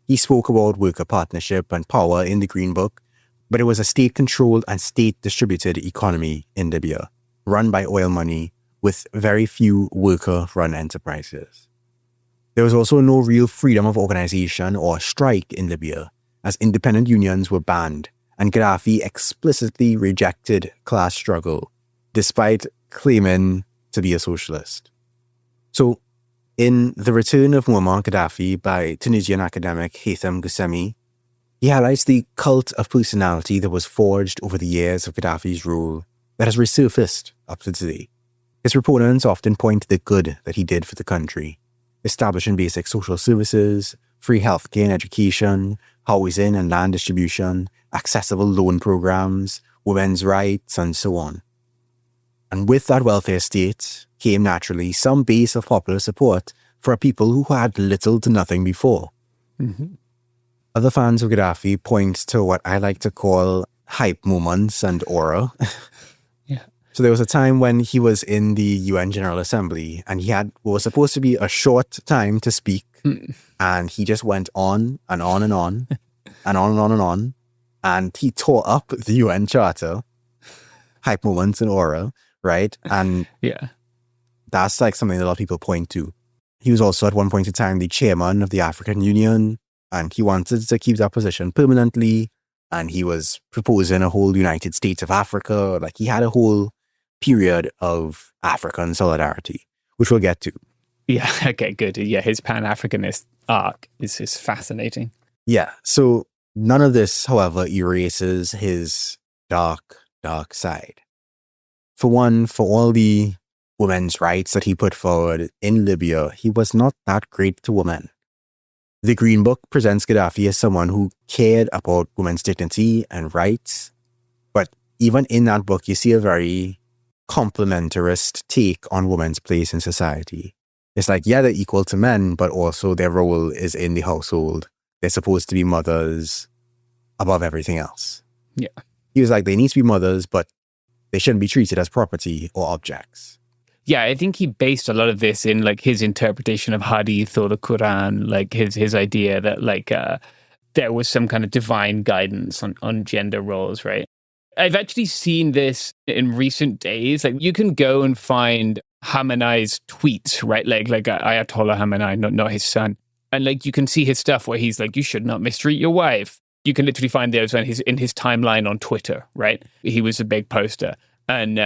He spoke about worker partnership and power in the Green Book, but it was a state-controlled and state-distributed economy in Libya, run by oil money, with very few worker-run enterprises. There was also no real freedom of organization or strike in Libya, as independent unions were banned, and Gaddafi explicitly rejected class struggle, despite claiming to be a socialist. So, in The Return of Muammar Gaddafi by Tunisian academic Haytham Ghasemi, he highlights the cult of personality that was forged over the years of Gaddafi's rule that has resurfaced up to today. His proponents often point to the good that he did for the country, establishing basic social services, free healthcare and education, housing and land distribution, accessible loan programs, women's rights, and so on. And with that welfare state came naturally some base of popular support for a people who had little to nothing before. Mm-hmm. Other fans of Gaddafi point to what I like to call hype moments and aura. So there was a time when he was in the UN General Assembly and he had what was supposed to be a short time to speak, and he just went on and on and on and on and on and on, and he tore up the UN Charter. Hype moments and aura, right? And that's like something that a lot of people point to. He was also at one point in time the chairman of the African Union, and he wanted to keep that position permanently, and he was proposing a whole United States of Africa. Like, he had a whole period of African solidarity, which we'll get to. Yeah, okay, good. Yeah, his Pan-Africanist arc is fascinating. Yeah, so none of this, however, erases his dark, dark side. For one, for all the women's rights that he put forward in Libya, he was not that great to women. The Green Book presents Gaddafi as someone who cared about women's dignity and rights, but even in that book, you see a very complementarist take on women's place in society. It's like, yeah, they're equal to men, but also their role is in the household. They're supposed to be mothers above everything else. Yeah. He was like, they need to be mothers, but they shouldn't be treated as property or objects. Yeah, I think he based a lot of this in like his interpretation of Hadith or the Quran, like his idea that like there was some kind of divine guidance on gender roles, right? I've actually seen this in recent days. Like, you can go and find Khamenei's tweets, right? Like Ayatollah Khamenei, not his son. And like, you can see his stuff where he's like, you should not mistreat your wife. You can literally find those in his timeline on Twitter, right? He was a big poster. And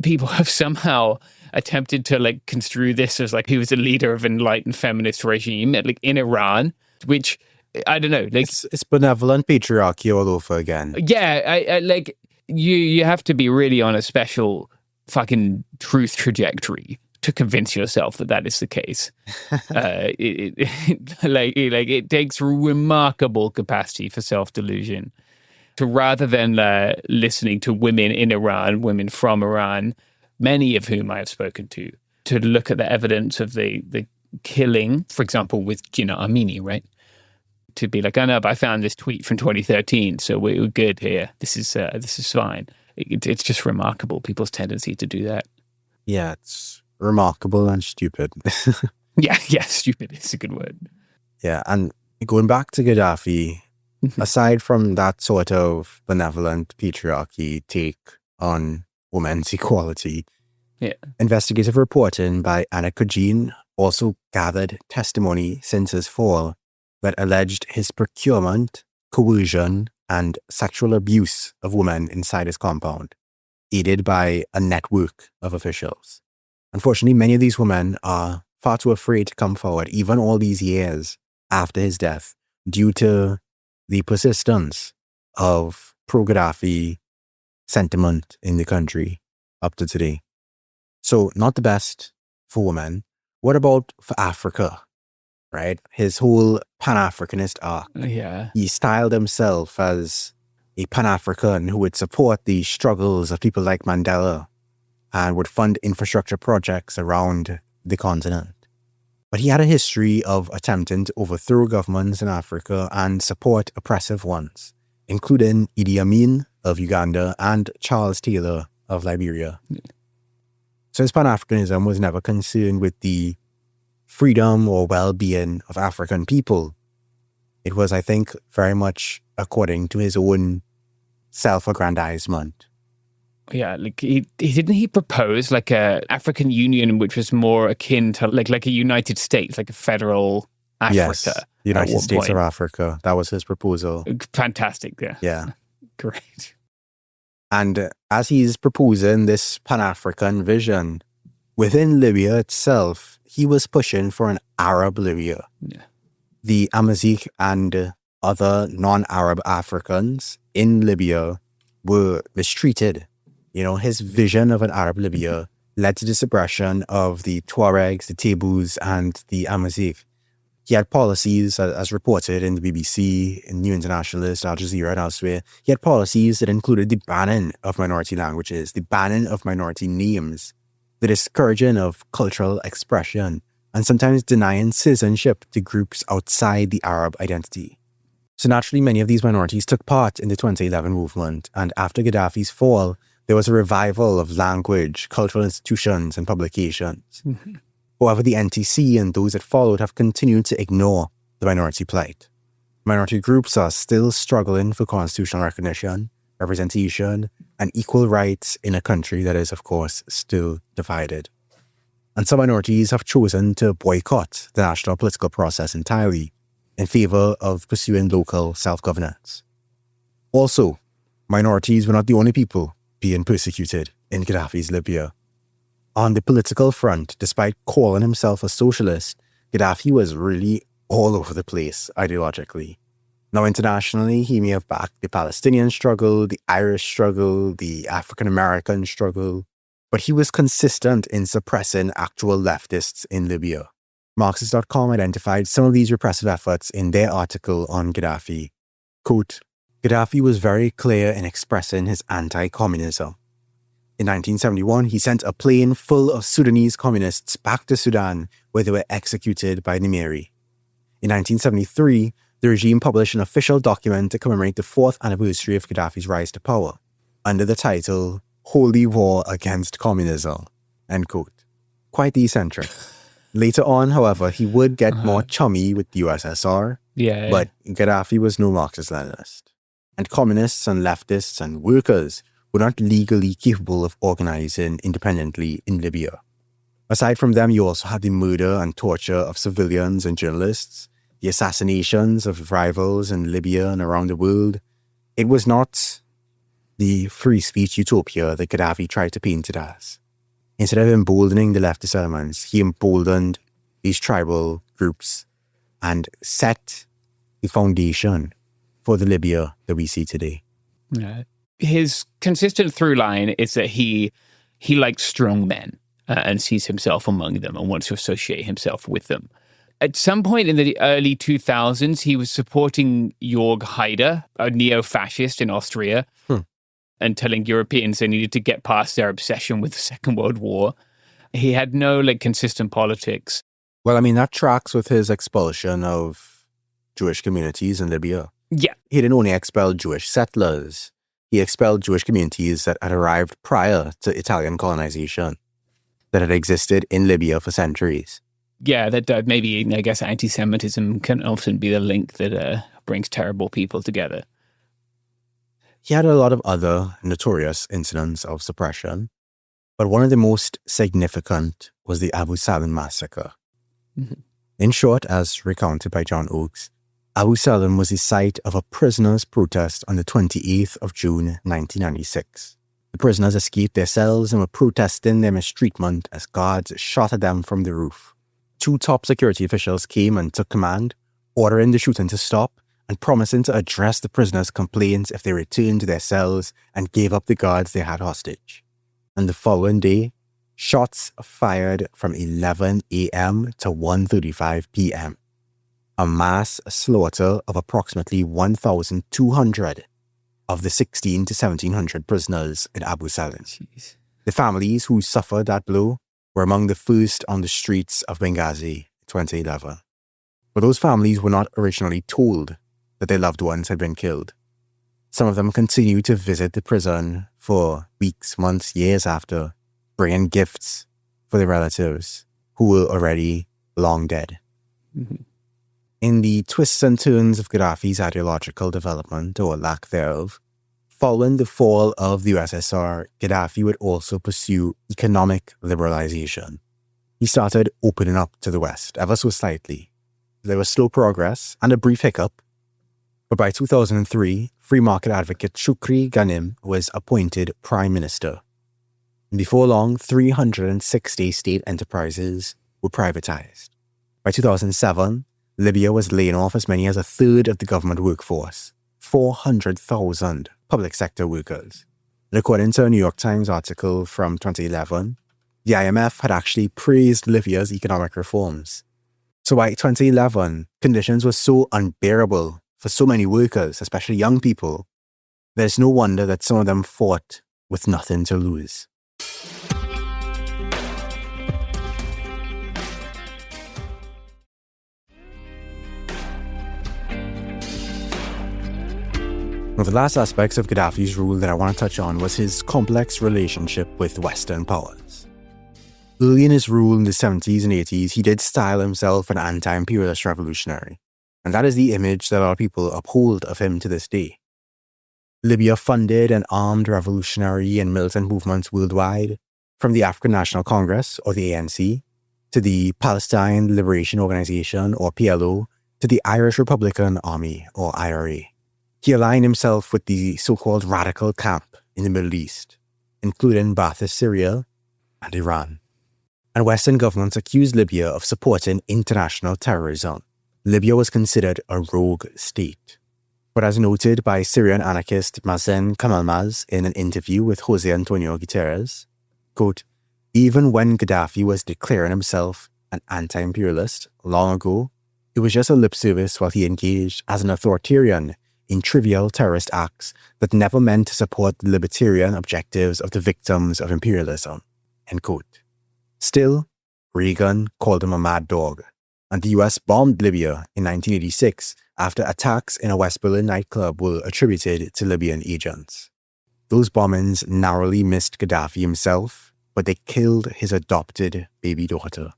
people have somehow attempted to like construe this as like he was a leader of enlightened feminist regime like in Iran, which I don't know. Like it's benevolent patriarchy all over again. Yeah, I like you have to be really on a special fucking truth trajectory to convince yourself that is the case. It takes remarkable capacity for self-delusion to rather than listening to women in Iran, women from Iran, many of whom I have spoken to look at the evidence of the killing, for example, with Gina Amini, right? To be like, oh no, but I found this tweet from 2013, so we're good here. This is fine. It's just remarkable, people's tendency to do that. Yeah, it's remarkable and stupid. Yeah, stupid is a good word. Yeah, and going back to Gaddafi, aside from that sort of benevolent patriarchy take on women's equality, investigative reporting by Anna Kajin also gathered testimony since his fall that alleged his procurement, coercion, and sexual abuse of women inside his compound, aided by a network of officials. Unfortunately, many of these women are far too afraid to come forward, even all these years after his death, due to the persistence of pro-Gaddafi sentiment in the country up to today. So, not the best for women. What about for Africa? Right? His whole Pan-Africanist arc. Yeah. He styled himself as a Pan-African who would support the struggles of people like Mandela and would fund infrastructure projects around the continent. But he had a history of attempting to overthrow governments in Africa and support oppressive ones, including Idi Amin of Uganda and Charles Taylor of Liberia. So his Pan-Africanism was never concerned with the freedom or well-being of African people. It was, I think, very much according to his own self-aggrandizement. Yeah, like he propose like a African Union which was more akin to like a United States, like a federal Africa. Yes, United States of Africa. That was his proposal. Fantastic, yeah. Yeah. Great. And as he's proposing this Pan-African vision, within Libya itself, he was pushing for an Arab Libya. Yeah. The Amazigh and other non-Arab Africans in Libya were mistreated. You know, his vision of an Arab Libya led to the suppression of the Tuaregs, the Tebus, and the Amazigh. He had policies, as reported in the BBC, in New Internationalist, Al Jazeera, and elsewhere. He had policies that included the banning of minority languages, the banning of minority names, the discouraging of cultural expression, and sometimes denying citizenship to groups outside the Arab identity. So naturally, many of these minorities took part in the 2011 movement, and after Gaddafi's fall, there was a revival of language, cultural institutions, and publications. Mm-hmm. However, the NTC and those that followed have continued to ignore the minority plight. Minority groups are still struggling for constitutional recognition, representation, and equal rights in a country that is, of course, still divided. And some minorities have chosen to boycott the national political process entirely in favor of pursuing local self-governance. Also, minorities were not the only people being persecuted in Gaddafi's Libya. On the political front, despite calling himself a socialist, Gaddafi was really all over the place ideologically. Now, internationally, he may have backed the Palestinian struggle, the Irish struggle, the African-American struggle, but he was consistent in suppressing actual leftists in Libya. Marxist.com identified some of these repressive efforts in their article on Gaddafi. Quote, Gaddafi was very clear in expressing his anti-communism. In 1971, he sent a plane full of Sudanese communists back to Sudan, where they were executed by Nimeri. In 1973, the regime published an official document to commemorate the 4th anniversary of Gaddafi's rise to power, under the title, Holy War Against Communism, end quote. Quite the eccentric. Later on, however, he would get more chummy with the USSR, but Gaddafi was no Marxist-Leninist. And communists and leftists and workers were not legally capable of organizing independently in Libya. Aside from them, you also had the murder and torture of civilians and journalists, the assassinations of rivals in Libya and around the world. It was not the free speech utopia that Gaddafi tried to paint it as. Instead of emboldening the leftist elements, he emboldened these tribal groups and set the foundation for the Libya that we see today. His consistent through line is that he likes strong men and sees himself among them and wants to associate himself with them. At some point in the early 2000s, he was supporting Jörg Haider, a neo-fascist in Austria, and telling Europeans they needed to get past their obsession with the Second World War. He had no consistent politics. Well, I mean, that tracks with his expulsion of Jewish communities in Libya. Yeah. He didn't only expel Jewish settlers. He expelled Jewish communities that had arrived prior to Italian colonization, that had existed in Libya for centuries. Yeah, that maybe, I guess, anti-Semitism can often be the link that brings terrible people together. He had a lot of other notorious incidents of suppression, but one of the most significant was the Abu Salim massacre. Mm-hmm. In short, as recounted by John Oakes, Abu Salim was the site of a prisoners' protest on the 28th of June 1996. The prisoners escaped their cells and were protesting their mistreatment as guards shot at them from the roof. 2 top security officials came and took command, ordering the shooting to stop and promising to address the prisoners' complaints if they returned to their cells and gave up the guards they had hostage. And the following day, shots fired from 11 a.m. to 1:35 p.m. A mass slaughter of approximately 1,200 of the 1,600 to 1,700 prisoners in Abu Salim. Jeez. The families who suffered that blow were among the first on the streets of Benghazi in 2011. But those families were not originally told that their loved ones had been killed. Some of them continued to visit the prison for weeks, months, years after, bringing gifts for their relatives who were already long dead. Mm-hmm. In the twists and turns of Gaddafi's ideological development, or lack thereof, following the fall of the USSR, Gaddafi would also pursue economic liberalization. He started opening up to the West, ever so slightly. There was slow progress and a brief hiccup, but by 2003, free market advocate Shukri Ghanim was appointed prime minister. And before long, 360 state enterprises were privatized. By 2007, Libya was laying off as many as a third of the government workforce, 400,000 public sector workers. And according to a New York Times article from 2011, the IMF had actually praised Libya's economic reforms. So by 2011, conditions were so unbearable for so many workers, especially young people, there's no wonder that some of them fought with nothing to lose. One of the last aspects of Gaddafi's rule that I want to touch on was his complex relationship with Western powers. Early in his rule in the 70s and 80s, he did style himself an anti-imperialist revolutionary, and that is the image that a lot of people uphold of him to this day. Libya funded and armed revolutionary and militant movements worldwide, from the African National Congress, or the ANC, to the Palestine Liberation Organization, or PLO, to the Irish Republican Army, or IRA. He aligned himself with the so-called radical camp in the Middle East, including Ba'ath Syria and Iran. And Western governments accused Libya of supporting international terrorism. Libya was considered a rogue state. But as noted by Syrian anarchist Mazen Kamalmaz in an interview with Jose Antonio Guterres, quote, even when Gaddafi was declaring himself an anti-imperialist long ago, it was just a lip service while he engaged as an authoritarian in trivial terrorist acts that never meant to support the libertarian objectives of the victims of imperialism, end quote. Still, Reagan called him a mad dog, and the US bombed Libya in 1986 after attacks in a West Berlin nightclub were attributed to Libyan agents. Those bombings narrowly missed Gaddafi himself, but they killed his adopted baby daughter.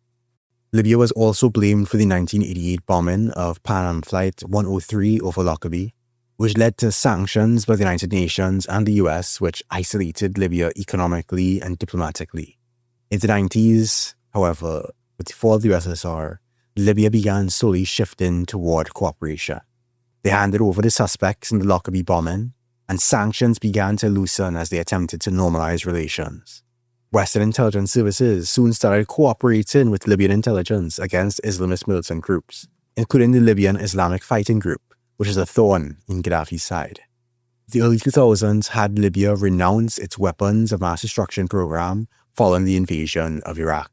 Libya was also blamed for the 1988 bombing of Pan Am Flight 103 over Lockerbie, which led to sanctions by the United Nations and the US, which isolated Libya economically and diplomatically. In the 90s, however, with the fall of the USSR, Libya began slowly shifting toward cooperation. They handed over the suspects in the Lockerbie bombing, and sanctions began to loosen as they attempted to normalize relations. Western intelligence services soon started cooperating with Libyan intelligence against Islamist militant groups, including the Libyan Islamic Fighting Group, which is a thorn in Gaddafi's side. The early 2000s had Libya renounce its weapons of mass destruction program following the invasion of Iraq.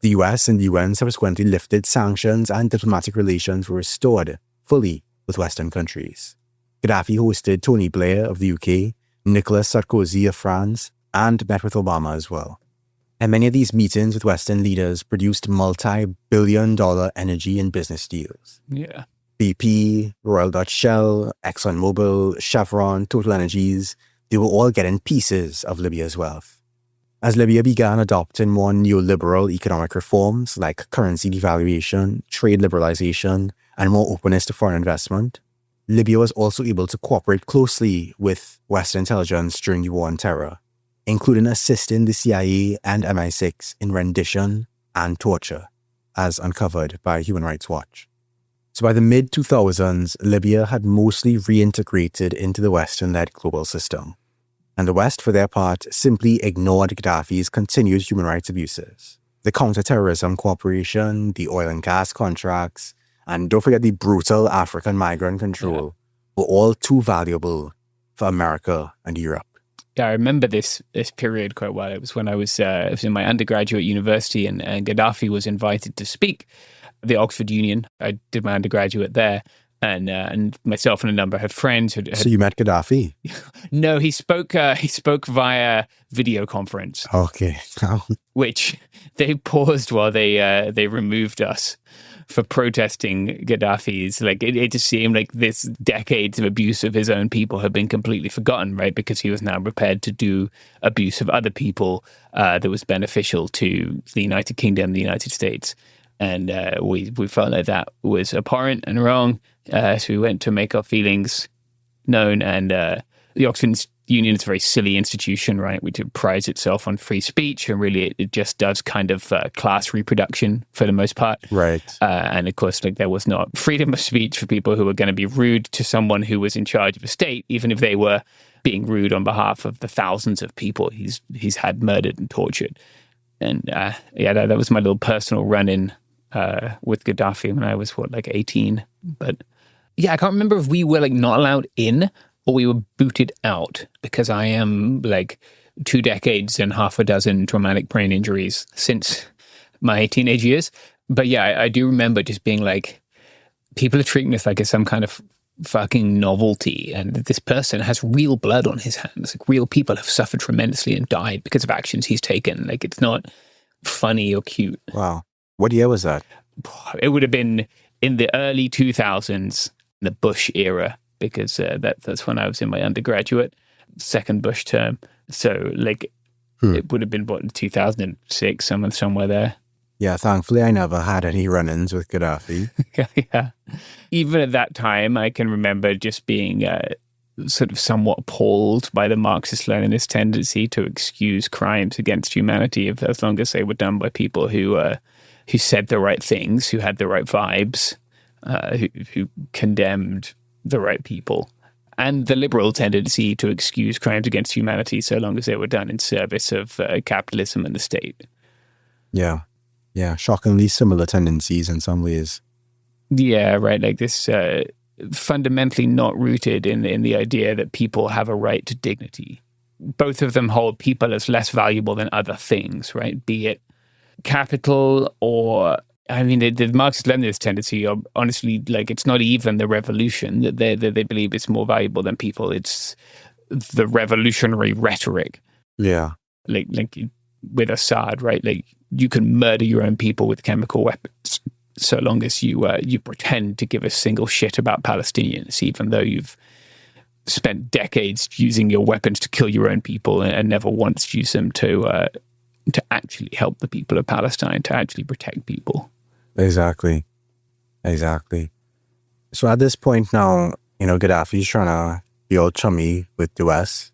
The US and the UN subsequently lifted sanctions and diplomatic relations were restored fully with Western countries. Gaddafi hosted Tony Blair of the UK, Nicolas Sarkozy of France, and met with Obama as well. And many of these meetings with Western leaders produced multi-billion-dollar energy and business deals. Yeah. BP, Royal Dutch Shell, ExxonMobil, Chevron, Total Energies, they were all getting pieces of Libya's wealth. As Libya began adopting more neoliberal economic reforms like currency devaluation, trade liberalization, and more openness to foreign investment, Libya was also able to cooperate closely with Western intelligence during the war on terror, including assisting the CIA and MI6 in rendition and torture, as uncovered by Human Rights Watch. So by the mid-2000s, Libya had mostly reintegrated into the Western-led global system. And the West, for their part, simply ignored Gaddafi's continued human rights abuses. The counter-terrorism cooperation, the oil and gas contracts, and don't forget the brutal African migrant control were all too valuable for America and Europe. Yeah, I remember this period quite well. It was when I was in my undergraduate university and Gaddafi was invited to speak at the Oxford Union. I did my undergraduate there. And myself and a number of friends had... So you met Gaddafi? No, he spoke via video conference. Okay. Which they paused while they removed us for protesting Gaddafi's. Like it just seemed like this decades of abuse of his own people had been completely forgotten, right? Because he was now prepared to do abuse of other people that was beneficial to the United Kingdom, the United States. And we felt like that was abhorrent and wrong. So we went to make our feelings known. And the Oxford Union is a very silly institution, right? Which prides itself on free speech. And really, it just does kind of class reproduction for the most part. Right. And of course, like there was not freedom of speech for people who were going to be rude to someone who was in charge of a state, even if they were being rude on behalf of the thousands of people he's had murdered and tortured. And that was my little personal run-in with Gaddafi when I was 18. But yeah, I can't remember if we were not allowed in or we were booted out, because I am 2 decades and half a dozen traumatic brain injuries since my teenage years. But yeah, I do remember just being people are treating this like it's some kind of fucking novelty, and this person has real blood on his hands. Real people have suffered tremendously and died because of actions he's taken. It's not funny or cute. Wow. What year was that? It would have been in the early 2000s, the Bush era, because that's when I was in my undergraduate, second Bush term. So it would have been in 2006, somewhere there. Yeah, thankfully I never had any run-ins with Gaddafi. Yeah. Even at that time, I can remember just being sort of somewhat appalled by the Marxist-Leninist tendency to excuse crimes against humanity as long as they were done by people who said the right things, who had the right vibes, who condemned the right people, and the liberal tendency to excuse crimes against humanity so long as they were done in service of capitalism and the state. Yeah. Yeah, shockingly similar tendencies in some ways. Yeah, right. This fundamentally not rooted in the idea that people have a right to dignity. Both of them hold people as less valuable than other things, right? Be it capital or, the Marxist-Leninist tendency, honestly, it's not even the revolution that they believe it's more valuable than people. It's the revolutionary rhetoric. Yeah. With Assad, right? You can murder your own people with chemical weapons so long as you pretend to give a single shit about Palestinians, even though you've spent decades using your weapons to kill your own people and never once use them to actually help the people of Palestine, to actually protect people. Exactly. So at this point now, Gaddafi's trying to be all chummy with the West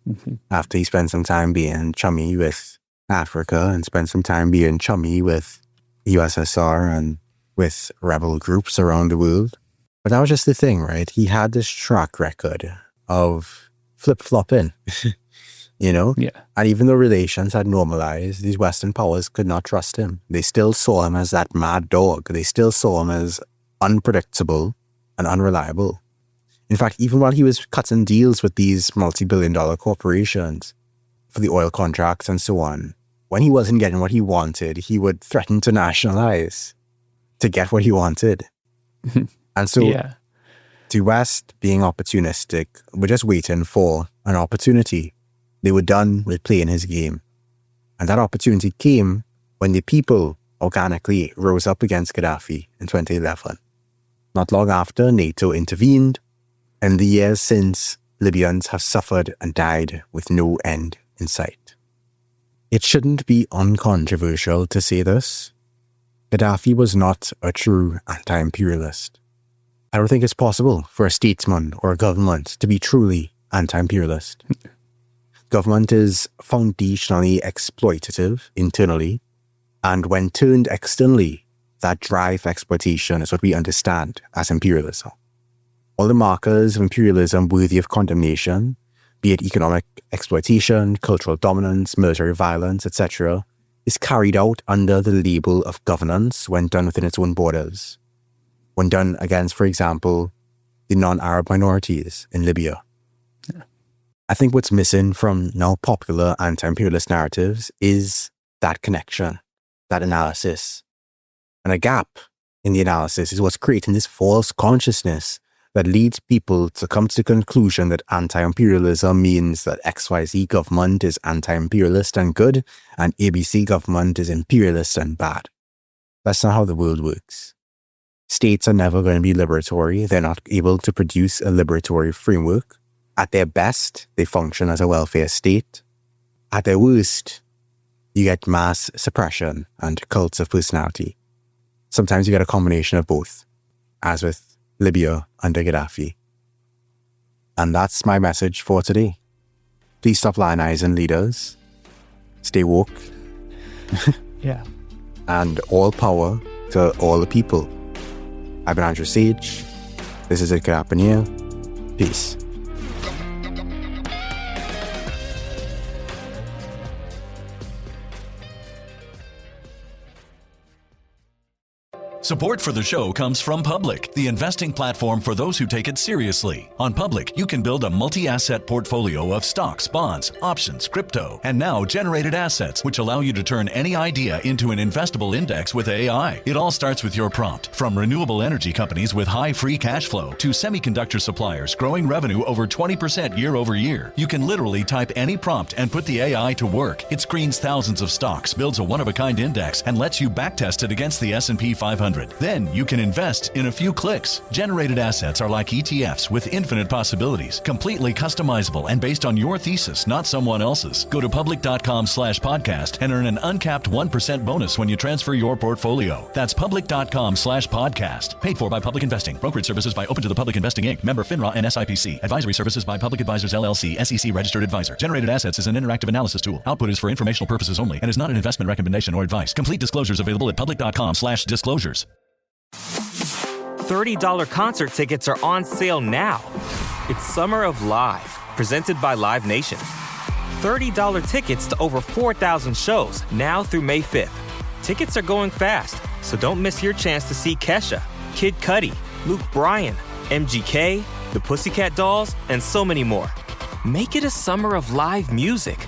after he spent some time being chummy with Africa and spent some time being chummy with USSR and with rebel groups around the world. But that was just the thing, right? He had this track record of flip-flopping, you know? Yeah. And even though relations had normalized, these Western powers could not trust him. They still saw him as that mad dog. They still saw him as unpredictable and unreliable. In fact, even while he was cutting deals with these multi-billion-dollar corporations for the oil contracts and so on, when he wasn't getting what he wanted, he would threaten to nationalize to get what he wanted. And so the West, being opportunistic, were just waiting for an opportunity. They were done with playing his game. And that opportunity came when the people organically rose up against Gaddafi in 2011. Not long after, NATO intervened. In the years since, Libyans have suffered and died with no end in sight. It shouldn't be uncontroversial to say this. Gaddafi was not a true anti-imperialist. I don't think it's possible for a statesman or a government to be truly anti-imperialist. Government is foundationally exploitative internally, and when turned externally, that drive for exploitation is what we understand as imperialism. All the markers of imperialism worthy of condemnation, be it economic exploitation, cultural dominance, military violence, etc., is carried out under the label of governance when done within its own borders. When done against, for example, the non-Arab minorities in Libya. Yeah. I think what's missing from now popular anti-imperialist narratives is that connection, that analysis. And a gap in the analysis is what's creating this false consciousness that leads people to come to the conclusion that anti-imperialism means that XYZ government is anti-imperialist and good, and ABC government is imperialist and bad. That's not how the world works. States are never going to be liberatory. They're not able to produce a liberatory framework. At their best, they function as a welfare state. At their worst, you get mass suppression and cults of personality. Sometimes you get a combination of both, as with Libya under Gaddafi. And that's my message for today. Please stop lionizing leaders. Stay woke. Yeah. And all power to all the people. I've been Andrew Sage. This is It Could Happen Here. Peace. Support for the show comes from Public, the investing platform for those who take it seriously. On Public, you can build a multi-asset portfolio of stocks, bonds, options, crypto, and now generated assets, which allow you to turn any idea into an investable index with AI. It all starts with your prompt. From renewable energy companies with high free cash flow to semiconductor suppliers growing revenue over 20% year over year, you can literally type any prompt and put the AI to work. It screens thousands of stocks, builds a one-of-a-kind index, and lets you backtest it against the S&P 500. Then you can invest in a few clicks. Generated assets are like ETFs with infinite possibilities, completely customizable and based on your thesis, not someone else's. Go to public.com/podcast and earn an uncapped 1% bonus when you transfer your portfolio. That's public.com/podcast. Paid for by Public Investing. Brokerage services by Open to the Public Investing Inc. Member FINRA and SIPC. Advisory services by Public Advisors LLC, SEC registered advisor. Generated assets is an interactive analysis tool. Output is for informational purposes only and is not an investment recommendation or advice. Complete disclosures available at public.com/disclosures. $30 concert tickets are on sale now. It's Summer of Live, presented by Live Nation. $30 tickets to over 4,000 shows now through May 5th. Tickets are going fast, so don't miss your chance to see Kesha, Kid Cudi, Luke Bryan, MGK, the Pussycat Dolls, and so many more. Make it a summer of live music.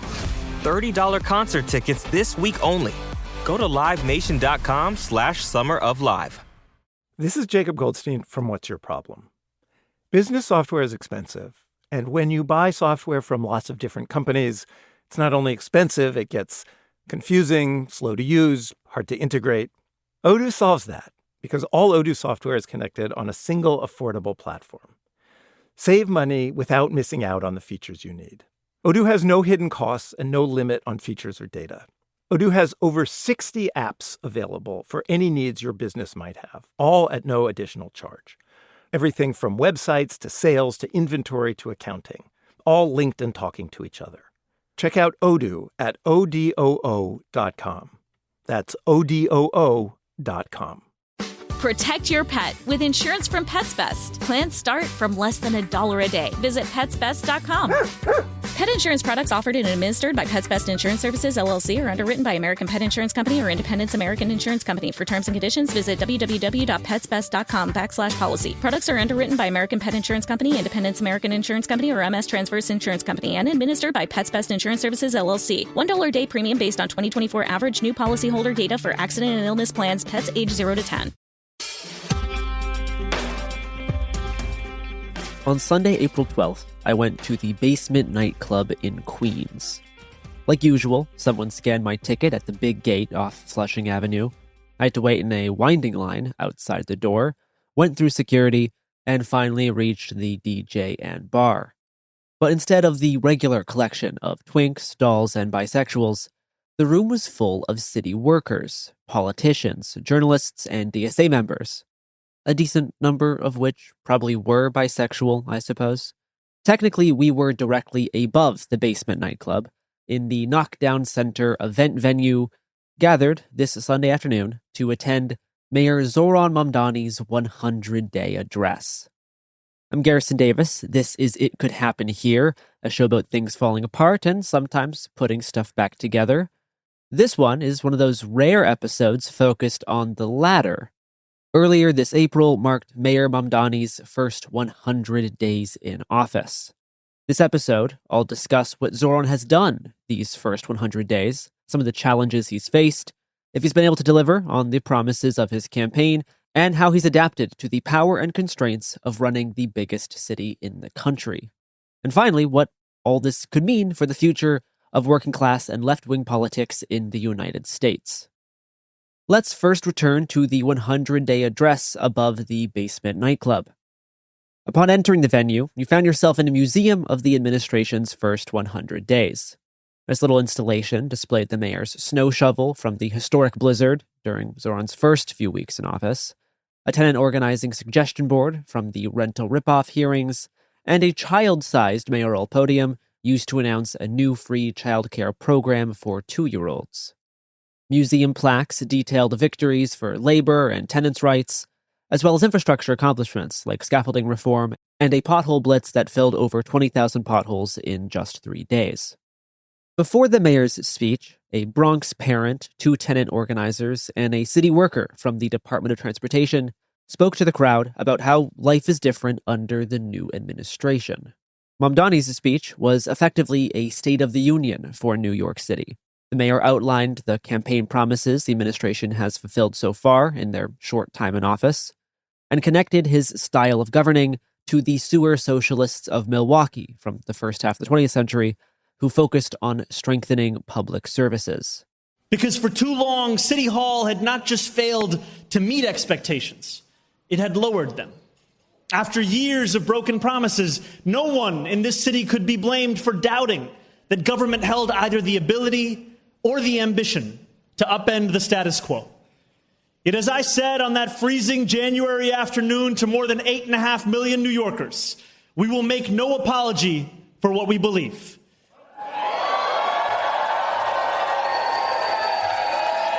$30 concert tickets this week only. Go to livenation.com/summeroflive. This is Jacob Goldstein from What's Your Problem? Business software is expensive, and when you buy software from lots of different companies, it's not only expensive, it gets confusing, slow to use, hard to integrate. Odoo solves that, because all Odoo software is connected on a single affordable platform. Save money without missing out on the features you need. Odoo has no hidden costs and no limit on features or data. Odoo has over 60 apps available for any needs your business might have, all at no additional charge. Everything from websites to sales to inventory to accounting, all linked and talking to each other. Check out Odoo at odoo.com. That's odoo.com. Protect your pet with insurance from Pets Best. Plans start from less than $1 a day. Visit PetsBest.com. Pet insurance products offered and administered by Pets Best Insurance Services, LLC, are underwritten by American Pet Insurance Company or Independence American Insurance Company. For terms and conditions, visit www.petsbest.com/policy. Products are underwritten by American Pet Insurance Company, Independence American Insurance Company, or MS Transverse Insurance Company, and administered by Pets Best Insurance Services, LLC. $1 a day premium based on 2024 average new policyholder data for accident and illness plans, pets age 0 to 10. On Sunday, April 12th, I went to the Basement nightclub in Queens. Like usual, someone scanned my ticket at the big gate off Flushing Avenue. I had to wait in a winding line outside the door, went through security, and finally reached the DJ and bar. But instead of the regular collection of twinks, dolls, and bisexuals, the room was full of city workers, politicians, journalists, and DSA members. A decent number of which probably were bisexual, I suppose. Technically, we were directly above the Basement nightclub, in the Knockdown Center event venue, gathered this Sunday afternoon to attend Mayor Zohran Mamdani's 100-day address. I'm Garrison Davis. This is It Could Happen Here, a show about things falling apart and sometimes putting stuff back together. This one is one of those rare episodes focused on the latter. Earlier this April marked Mayor Mamdani's first 100 days in office. This episode, I'll discuss what Zohran has done these first 100 days, some of the challenges he's faced, if he's been able to deliver on the promises of his campaign, and how he's adapted to the power and constraints of running the biggest city in the country. And finally, what all this could mean for the future of working class and left-wing politics in the United States. Let's first return to the 100-day address above the Basement nightclub. Upon entering the venue, you found yourself in a museum of the administration's first 100 days. This little installation displayed the mayor's snow shovel from the historic blizzard during Zohran's first few weeks in office, a tenant organizing suggestion board from the rental ripoff hearings, and a child-sized mayoral podium used to announce a new free childcare program for 2-year-olds. Museum plaques detailed victories for labor and tenants' rights, as well as infrastructure accomplishments like scaffolding reform and a pothole blitz that filled over 20,000 potholes in just 3 days. Before the mayor's speech, a Bronx parent, 2 tenant organizers, and a city worker from the Department of Transportation spoke to the crowd about how life is different under the new administration. Mamdani's speech was effectively a State of the Union for New York City. The mayor outlined the campaign promises the administration has fulfilled so far in their short time in office, and connected his style of governing to the sewer socialists of Milwaukee from the first half of the 20th century, who focused on strengthening public services. Because for too long, City Hall had not just failed to meet expectations, it had lowered them. After years of broken promises, no one in this city could be blamed for doubting that government held either the ability or the ambition to upend the status quo. Yet, as I said on that freezing January afternoon to more than 8.5 million New Yorkers, we will make no apology for what we believe.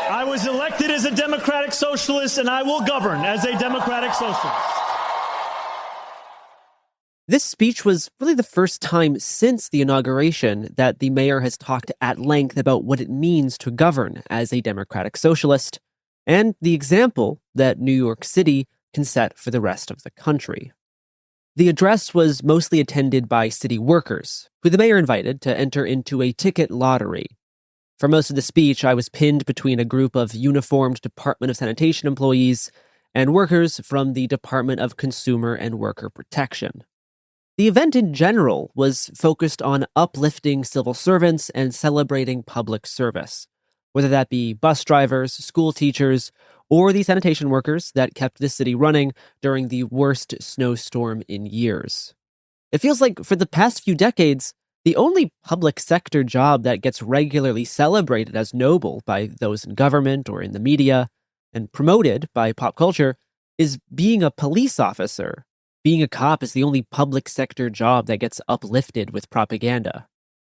I was elected as a democratic socialist, and I will govern as a democratic socialist. This speech was really the first time since the inauguration that the mayor has talked at length about what it means to govern as a democratic socialist, and the example that New York City can set for the rest of the country. The address was mostly attended by city workers, who the mayor invited to enter into a ticket lottery. For most of the speech, I was pinned between a group of uniformed Department of Sanitation employees and workers from the Department of Consumer and Worker Protection. The event in general was focused on uplifting civil servants and celebrating public service, whether that be bus drivers, school teachers, or the sanitation workers that kept the city running during the worst snowstorm in years. It feels like for the past few decades, the only public sector job that gets regularly celebrated as noble by those in government or in the media and promoted by pop culture is being a police officer. Being a cop is the only public sector job that gets uplifted with propaganda.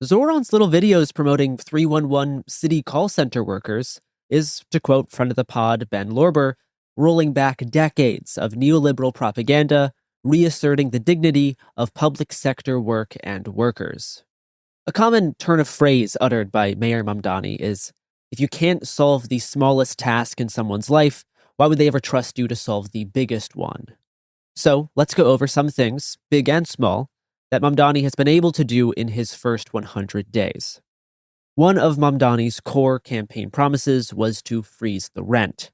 Zohran's little videos promoting 311 city call center workers is, to quote friend of the pod Ben Lorber, rolling back decades of neoliberal propaganda, reasserting the dignity of public sector work and workers. A common turn of phrase uttered by Mayor Mamdani is, if you can't solve the smallest task in someone's life, why would they ever trust you to solve the biggest one? So let's go over some things, big and small, that Mamdani has been able to do in his first 100 days. One of Mamdani's core campaign promises was to freeze the rent.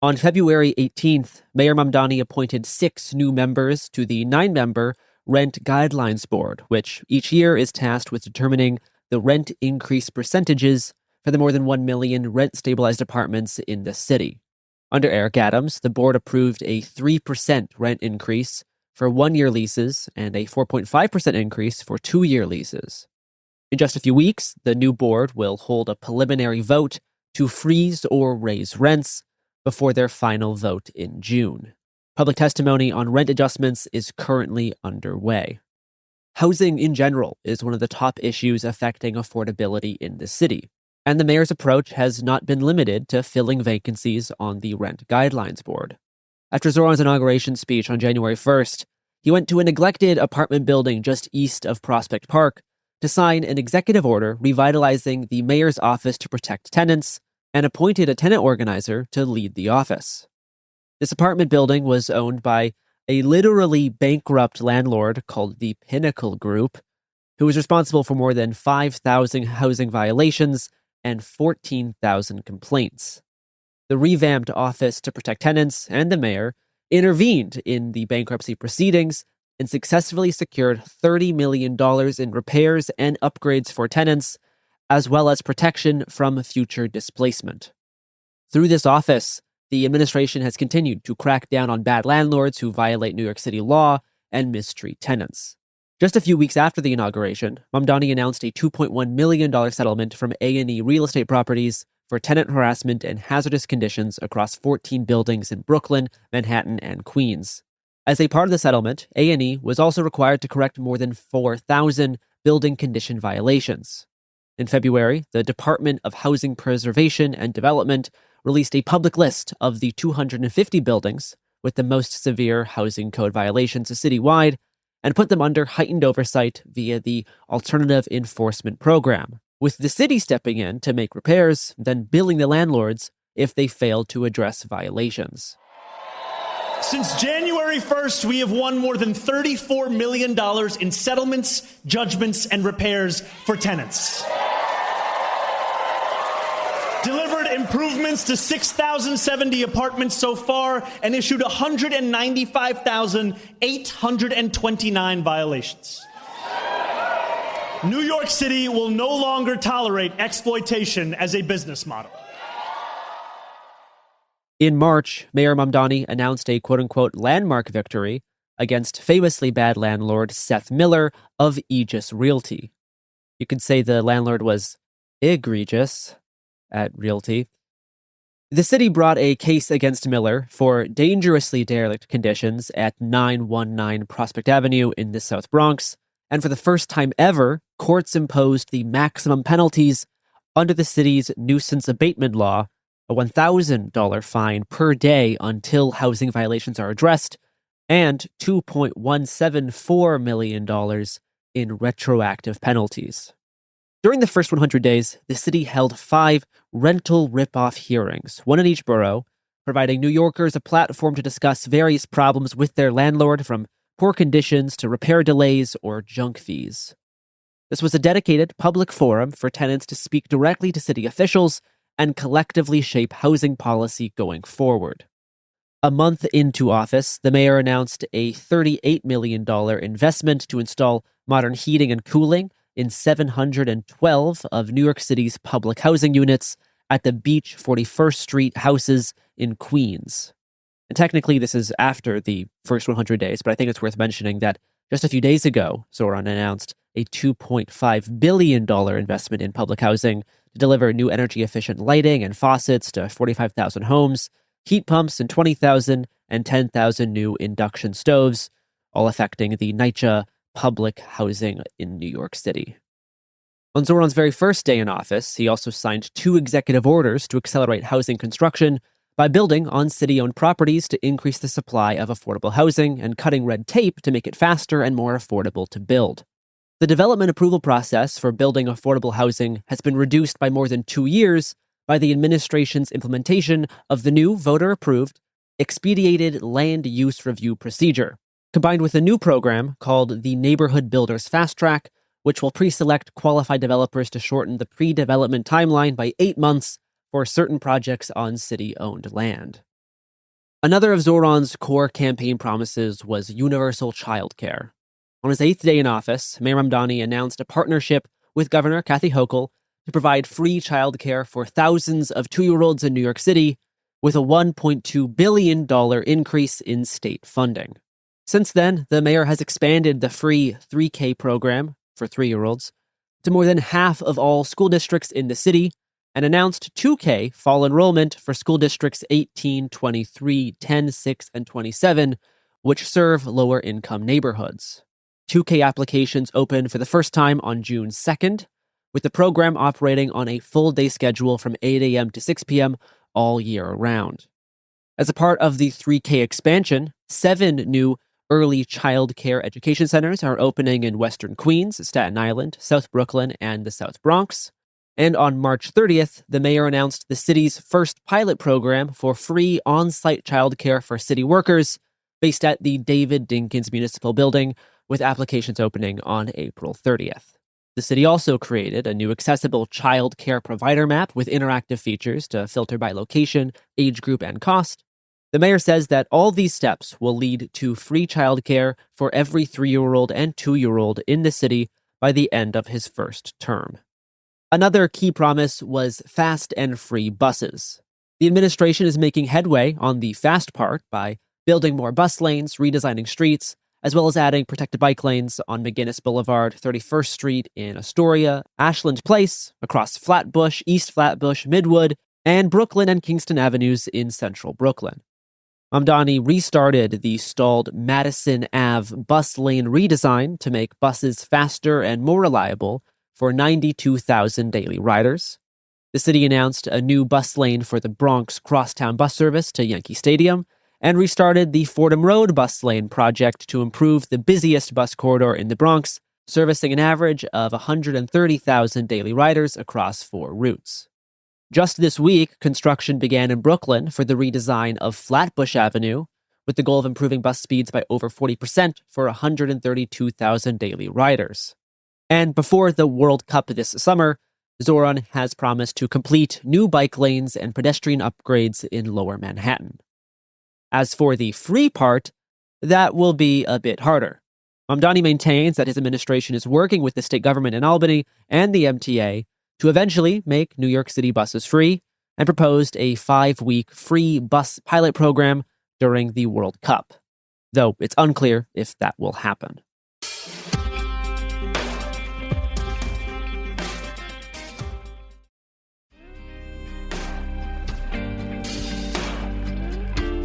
On February 18th, Mayor Mamdani appointed 6 new members to the 9-member Rent Guidelines Board, which each year is tasked with determining the rent increase percentages for the more than 1 million rent-stabilized apartments in the city. Under Eric Adams, the board approved a 3% rent increase for 1-year leases and a 4.5% increase for 2-year leases. In just a few weeks, the new board will hold a preliminary vote to freeze or raise rents before their final vote in June. Public testimony on rent adjustments is currently underway. Housing in general is one of the top issues affecting affordability in the city, and the mayor's approach has not been limited to filling vacancies on the Rent Guidelines Board. After Zohran's inauguration speech on January 1st, he went to a neglected apartment building just east of Prospect Park to sign an executive order revitalizing the mayor's office to protect tenants and appointed a tenant organizer to lead the office. This apartment building was owned by a literally bankrupt landlord called the Pinnacle Group, who was responsible for more than 5,000 housing violations and 14,000 complaints. The revamped office to protect tenants and the mayor intervened in the bankruptcy proceedings and successfully secured $30 million in repairs and upgrades for tenants, as well as protection from future displacement. Through this office, the administration has continued to crack down on bad landlords who violate New York City law and mistreat tenants. Just a few weeks after the inauguration, Mamdani announced a $2.1 million settlement from A&E Real Estate Properties for tenant harassment and hazardous conditions across 14 buildings in Brooklyn, Manhattan, and Queens. As a part of the settlement, A&E was also required to correct more than 4,000 building condition violations. In February, the Department of Housing Preservation and Development released a public list of the 250 buildings with the most severe housing code violations citywide and put them under heightened oversight via the Alternative Enforcement Program, with the city stepping in to make repairs, then billing the landlords if they failed to address violations. Since January 1st, we have won more than $34 million in settlements, judgments, and repairs for tenants. Delivered improvements to 6,070 apartments so far and issued 195,829 violations. New York City will no longer tolerate exploitation as a business model. In March, Mayor Mamdani announced a quote-unquote landmark victory against famously bad landlord Seth Miller of Aegis Realty. You could say the landlord was egregious at Realty. The city brought a case against Miller for dangerously derelict conditions at 919 Prospect Avenue in the South Bronx, and for the first time ever, courts imposed the maximum penalties under the city's nuisance abatement law, a $1,000 fine per day until housing violations are addressed, and $2.174 million in retroactive penalties. During the first 100 days, the city held 5 rental rip-off hearings, one in each borough, providing New Yorkers a platform to discuss various problems with their landlord, from poor conditions to repair delays or junk fees. This was a dedicated public forum for tenants to speak directly to city officials and collectively shape housing policy going forward. A month into office, the mayor announced a $38 million investment to install modern heating and cooling in 712 of New York City's public housing units at the Beach 41st Street houses in Queens. And technically, this is after the first 100 days, but I think it's worth mentioning that just a few days ago, Zohran announced a $2.5 billion investment in public housing to deliver new energy-efficient lighting and faucets to 45,000 homes, heat pumps in 20,000, and 10,000 new induction stoves, all affecting the NYCHA public housing in New York City. On Zohran's very first day in office, he also signed 2 executive orders to accelerate housing construction, by building on city-owned properties to increase the supply of affordable housing and cutting red tape to make it faster and more affordable to build. The development approval process for building affordable housing has been reduced by more than 2 years by the administration's implementation of the new voter-approved expedited land use review procedure, combined with a new program called the Neighborhood Builders Fast Track, which will pre-select qualified developers to shorten the pre-development timeline by 8 months for certain projects on city-owned land. Another of Zohran's core campaign promises was universal childcare. On his 8th day in office, Mayor Mamdani announced a partnership with Governor Kathy Hochul to provide free childcare for thousands of 2-year-olds in New York City, with a $1.2 billion increase in state funding. Since then, the mayor has expanded the free 3K program for 3-year-olds to more than half of all school districts in the city, and announced 2K fall enrollment for school districts 18, 23, 10, 6, and 27, which serve lower-income neighborhoods. 2K applications opened for the first time on June 2nd, with the program operating on a full-day schedule from 8 a.m. to 6 p.m. all year round. As a part of the 3K expansion, 7 new early child care education centers are opening in Western Queens, Staten Island, South Brooklyn, and the South Bronx. And on March 30th, the mayor announced the city's first pilot program for free on-site childcare for city workers based at the David Dinkins Municipal Building, with applications opening on April 30th. The city also created a new accessible child care provider map with interactive features to filter by location, age group, and cost. The mayor says that all these steps will lead to free childcare for every 3-year-old and 2-year-old in the city by the end of his first term. Another key promise was fast and free buses. The administration is making headway on the fast part by building more bus lanes, redesigning streets, as well as adding protected bike lanes on McGinnis Boulevard, 31st Street in Astoria, Ashland Place, across Flatbush, East Flatbush, Midwood, and Brooklyn and Kingston Avenues in central Brooklyn. Mamdani restarted the stalled Madison Ave bus lane redesign to make buses faster and more reliable for 92,000 daily riders. The city announced a new bus lane for the Bronx crosstown bus service to Yankee Stadium and restarted the Fordham Road bus lane project to improve the busiest bus corridor in the Bronx, servicing an average of 130,000 daily riders across 4 routes. Just this week, construction began in Brooklyn for the redesign of Flatbush Avenue, with the goal of improving bus speeds by over 40% for 132,000 daily riders. And before the World Cup this summer, Zohran has promised to complete new bike lanes and pedestrian upgrades in Lower Manhattan. As for the free part, that will be a bit harder. Mamdani maintains that his administration is working with the state government in Albany and the MTA to eventually make New York City buses free, and proposed a 5-week free bus pilot program during the World Cup, though it's unclear if that will happen.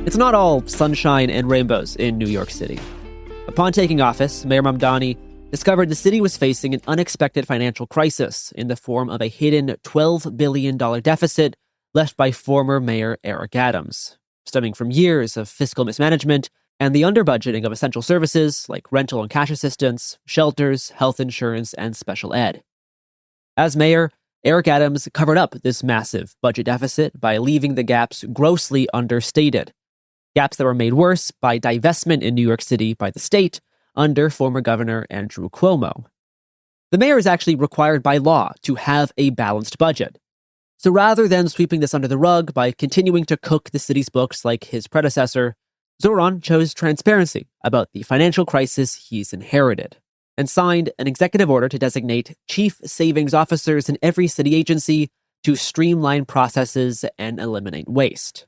It's not all sunshine and rainbows in New York City. Upon taking office, Mayor Mamdani discovered the city was facing an unexpected financial crisis in the form of a hidden $12 billion deficit left by former Mayor Eric Adams, stemming from years of fiscal mismanagement and the underbudgeting of essential services like rental and cash assistance, shelters, health insurance, and special ed. As mayor, Eric Adams covered up this massive budget deficit by leaving the gaps grossly understated, gaps that were made worse by divestment in New York City by the state under former Governor Andrew Cuomo. The mayor is actually required by law to have a balanced budget. So rather than sweeping this under the rug by continuing to cook the city's books like his predecessor, Zohran chose transparency about the financial crisis he's inherited and signed an executive order to designate chief savings officers in every city agency to streamline processes and eliminate waste.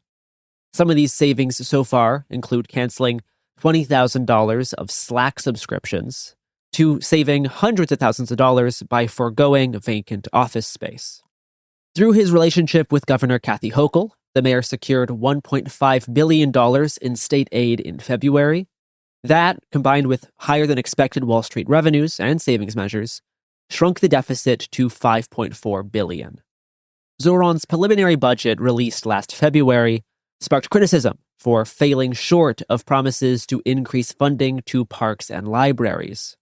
Some of these savings so far include canceling $20,000 of Slack subscriptions to saving hundreds of thousands of dollars by foregoing vacant office space. Through his relationship with Governor Kathy Hochul, the mayor secured $1.5 billion in state aid in February. That, combined with higher-than-expected Wall Street revenues and savings measures, shrunk the deficit to $5.4 billion. Zohran's preliminary budget, released last February, sparked criticism for failing short of promises to increase funding to parks and libraries.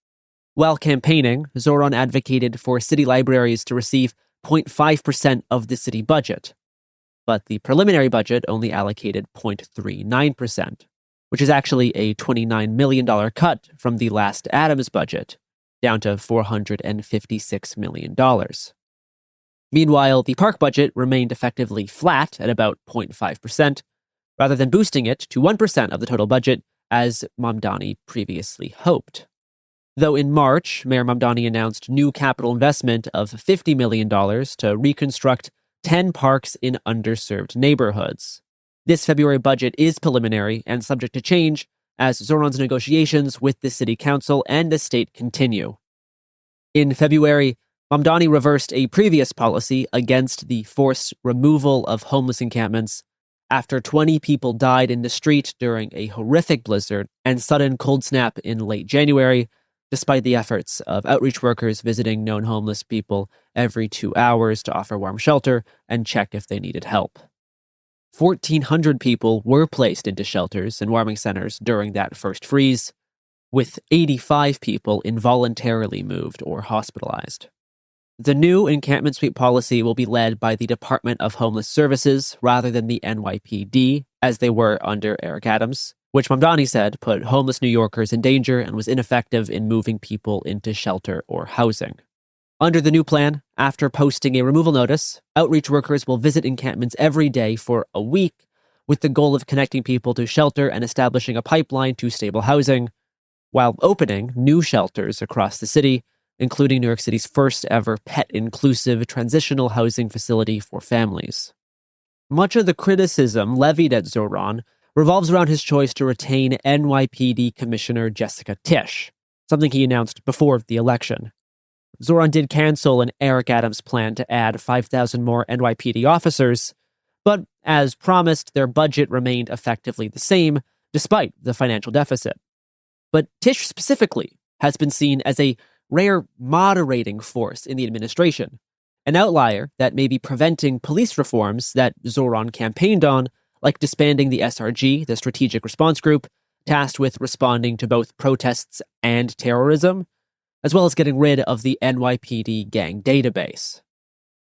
While campaigning, Zohran advocated for city libraries to receive 0.5% of the city budget, but the preliminary budget only allocated 0.39%, which is actually a $29 million cut from the last Adams budget, down to $456 million. Meanwhile, the park budget remained effectively flat at about 0.5%, rather than boosting it to 1% of the total budget, as Mamdani previously hoped. Though in March, Mayor Mamdani announced new capital investment of $50 million to reconstruct 10 parks in underserved neighborhoods. This February budget is preliminary and subject to change as Zohran's negotiations with the city council and the state continue. In February, Mamdani reversed a previous policy against the forced removal of homeless encampments after 20 people died in the street during a horrific blizzard and sudden cold snap in late January, despite the efforts of outreach workers visiting known homeless people every 2 hours to offer warm shelter and check if they needed help. 1,400 people were placed into shelters and warming centers during that first freeze, with 85 people involuntarily moved or hospitalized. The new encampment sweep policy will be led by the Department of Homeless Services rather than the NYPD, as they were under Eric Adams, which Mamdani said put homeless New Yorkers in danger and was ineffective in moving people into shelter or housing. Under the new plan, after posting a removal notice, outreach workers will visit encampments every day for a week with the goal of connecting people to shelter and establishing a pipeline to stable housing, while opening new shelters across the city, including New York City's first ever pet-inclusive transitional housing facility for families. Much of the criticism levied at Zohran revolves around his choice to retain NYPD Commissioner Jessica Tisch, something he announced before the election. Zohran did cancel an Eric Adams plan to add 5,000 more NYPD officers, but as promised, their budget remained effectively the same, despite the financial deficit. But Tisch specifically has been seen as a rare moderating force in the administration, an outlier that may be preventing police reforms that Zohran campaigned on, like disbanding the SRG, the Strategic Response Group, tasked with responding to both protests and terrorism, as well as getting rid of the NYPD gang database.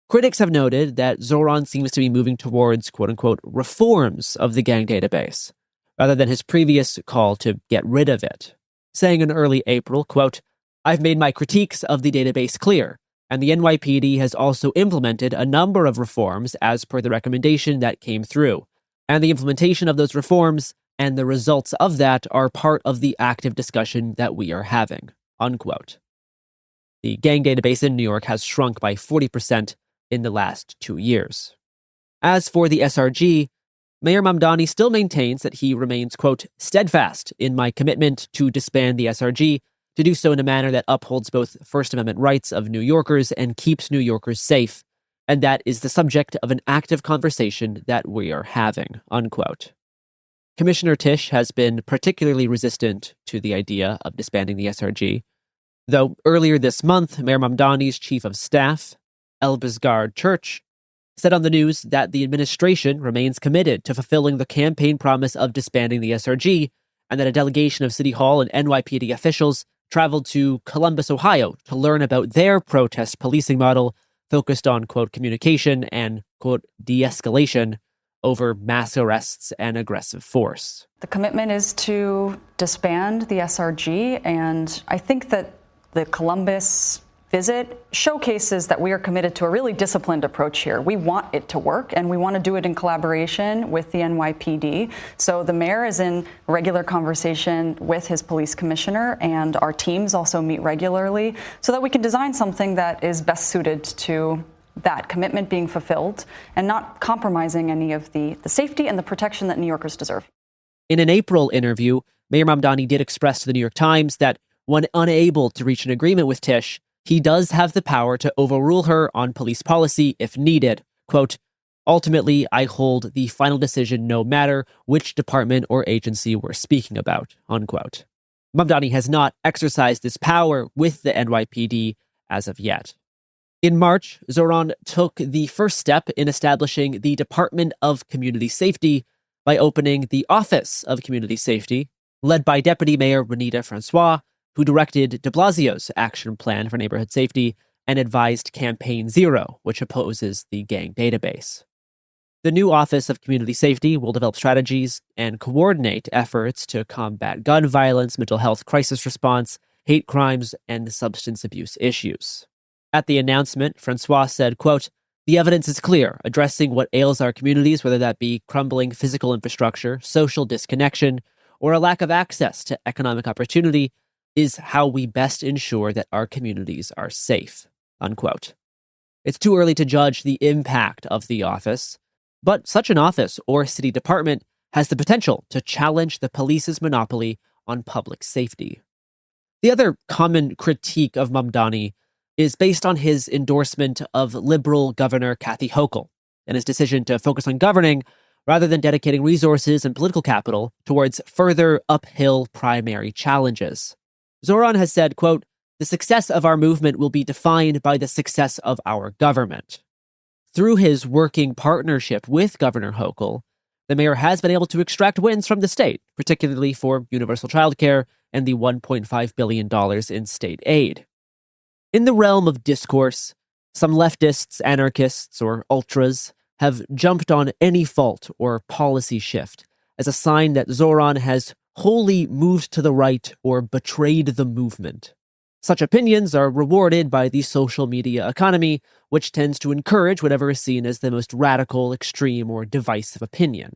Critics have noted that Zohran seems to be moving towards quote-unquote reforms of the gang database, rather than his previous call to get rid of it, saying in early April, quote, "I've made my critiques of the database clear, and the NYPD has also implemented a number of reforms as per the recommendation that came through, and the implementation of those reforms and the results of that are part of the active discussion that we are having," unquote. The gang database in New York has shrunk by 40% in the last 2 years. As for the SRG, Mayor Mamdani still maintains that he remains, quote, "steadfast in my commitment to disband the SRG, to do so in a manner that upholds both First Amendment rights of New Yorkers and keeps New Yorkers safe, and that is the subject of an active conversation that we are having," unquote. Commissioner Tisch has been particularly resistant to the idea of disbanding the SRG, though earlier this month, Mayor Mamdani's chief of staff, Elbisgard Church, said on the news that the administration remains committed to fulfilling the campaign promise of disbanding the SRG, and that a delegation of City Hall and NYPD officials traveled to Columbus, Ohio, to learn about their protest policing model focused on, quote, communication and, quote, de-escalation over mass arrests and aggressive force. The commitment is to disband the SRG, and I think that the Columbus visit showcases that we are committed to a really disciplined approach here. We want it to work, and we want to do it in collaboration with the NYPD. So the mayor is in regular conversation with his police commissioner, and our teams also meet regularly so that we can design something that is best suited to that commitment being fulfilled and not compromising any of the safety and the protection that New Yorkers deserve. In an April interview, Mayor Mamdani did express to the New York Times that when unable to reach an agreement with Tisch, he does have the power to overrule her on police policy if needed. Quote, "Ultimately, I hold the final decision no matter which department or agency we're speaking about," unquote. Mamdani has not exercised this power with the NYPD as of yet. In March, Zohran took the first step in establishing the Department of Community Safety, by opening the Office of Community Safety, led by Deputy Mayor Renita Francois, who directed de Blasio's action plan for neighborhood safety and advised Campaign Zero, which opposes the gang database. The new Office of Community Safety will develop strategies and coordinate efforts to combat gun violence, mental health crisis response, hate crimes, and substance abuse issues. At the announcement, Francois said, quote, "The evidence is clear. Addressing what ails our communities, whether that be crumbling physical infrastructure, social disconnection, or a lack of access to economic opportunity, is how we best ensure that our communities are safe," unquote. It's too early to judge the impact of the office, but such an office or city department has the potential to challenge the police's monopoly on public safety. The other common critique of Mamdani is based on his endorsement of Liberal Governor Kathy Hochul and his decision to focus on governing rather than dedicating resources and political capital towards further uphill primary challenges. Zohran has said, quote, "The success of our movement will be defined by the success of our government." Through his working partnership with Governor Hochul, the mayor has been able to extract wins from the state, particularly for universal childcare and the $1.5 billion in state aid. In the realm of discourse, some leftists, anarchists, or ultras have jumped on any fault or policy shift as a sign that Zohran has wholly moved to the right or betrayed the movement. Such opinions are rewarded by the social media economy, which tends to encourage whatever is seen as the most radical, extreme, or divisive opinion.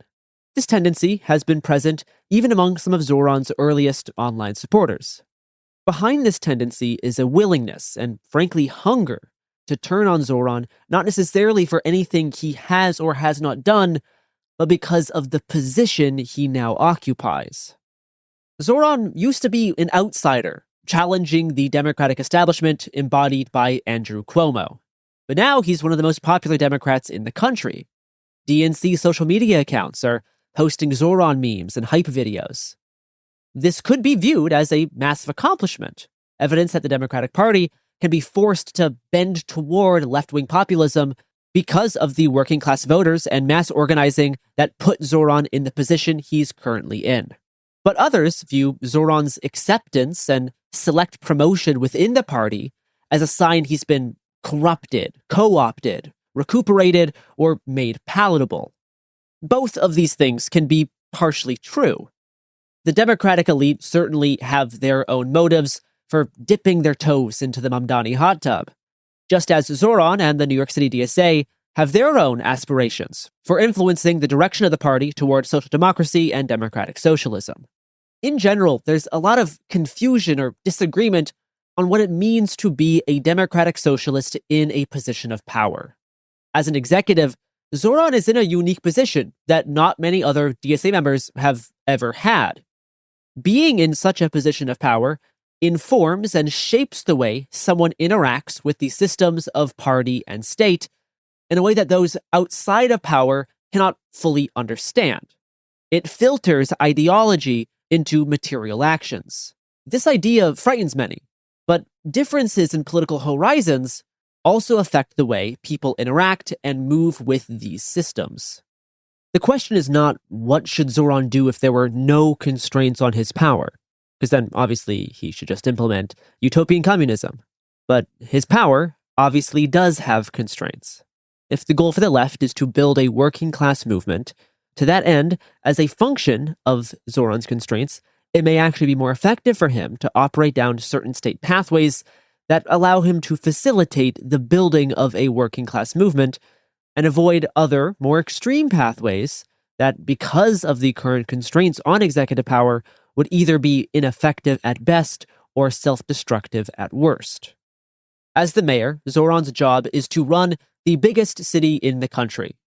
This tendency has been present even among some of Zohran's earliest online supporters. Behind this tendency is a willingness and, frankly, hunger to turn on Zohran, not necessarily for anything he has or has not done, but because of the position he now occupies. Zohran used to be an outsider, challenging the Democratic establishment embodied by Andrew Cuomo. But now he's one of the most popular Democrats in the country. DNC social media accounts are posting Zohran memes and hype videos. This could be viewed as a massive accomplishment, evidence that the Democratic Party can be forced to bend toward left-wing populism because of the working class voters and mass organizing that put Zohran in the position he's currently in. But others view Zohran's acceptance and select promotion within the party as a sign he's been corrupted, co-opted, recuperated, or made palatable. Both of these things can be partially true. The Democratic elite certainly have their own motives for dipping their toes into the Mamdani hot tub, just as Zohran and the New York City DSA have their own aspirations for influencing the direction of the party toward social democracy and democratic socialism. In general, there's a lot of confusion or disagreement on what it means to be a democratic socialist in a position of power. As an executive, Zohran is in a unique position that not many other DSA members have ever had. Being in such a position of power informs and shapes the way someone interacts with the systems of party and state in a way that those outside of power cannot fully understand. It filters ideology into material actions. This idea frightens many, but differences in political horizons also affect the way people interact and move with these systems. The question is not what should Zohran do if there were no constraints on his power, because then obviously he should just implement utopian communism. But his power obviously does have constraints. If the goal for the left is to build a working class movement, to that end, as a function of Zohran's constraints, it may actually be more effective for him to operate down certain state pathways that allow him to facilitate the building of a working class movement and avoid other, more extreme pathways that, because of the current constraints on executive power, would either be ineffective at best or self-destructive at worst. As the mayor, Zohran's job is to run the biggest city in the country.